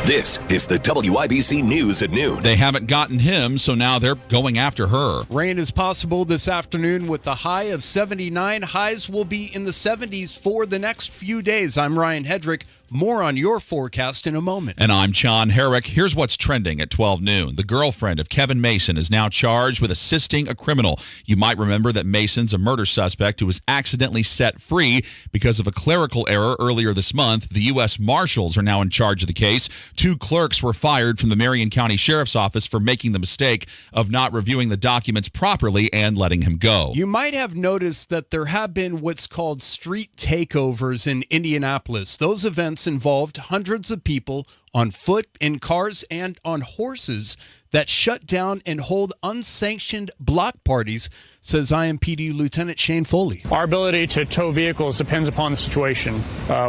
This is the WIBC News at noon. They haven't gotten him, so now they're going after her. Rain is possible this afternoon with the high of 79. Highs will be in the 70s for the next few days. I'm Ryan Hedrick. More on your forecast in a moment. And I'm John Herrick. Here's what's trending at 12 noon. The girlfriend of Kevin Mason is now charged with assisting a criminal. You might remember that Mason's a murder suspect who was accidentally set free because of a clerical error earlier this month. The U.S. Marshals are now in charge of the case. 2 clerks were fired from the Marion County Sheriff's Office for making the mistake of not reviewing the documents properly and letting him go. You might have noticed that there have been what's called street takeovers in Indianapolis. Those events involved hundreds of people on foot, in cars, and on horses that shut down and hold unsanctioned block parties, says IMPD Lieutenant Shane Foley. Our ability to tow vehicles depends upon the situation.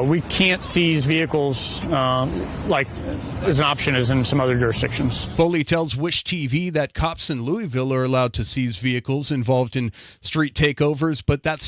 We can't seize vehicles like as an option as in some other jurisdictions. Foley tells Wish TV that cops in Louisville are allowed to seize vehicles involved in street takeovers, but that's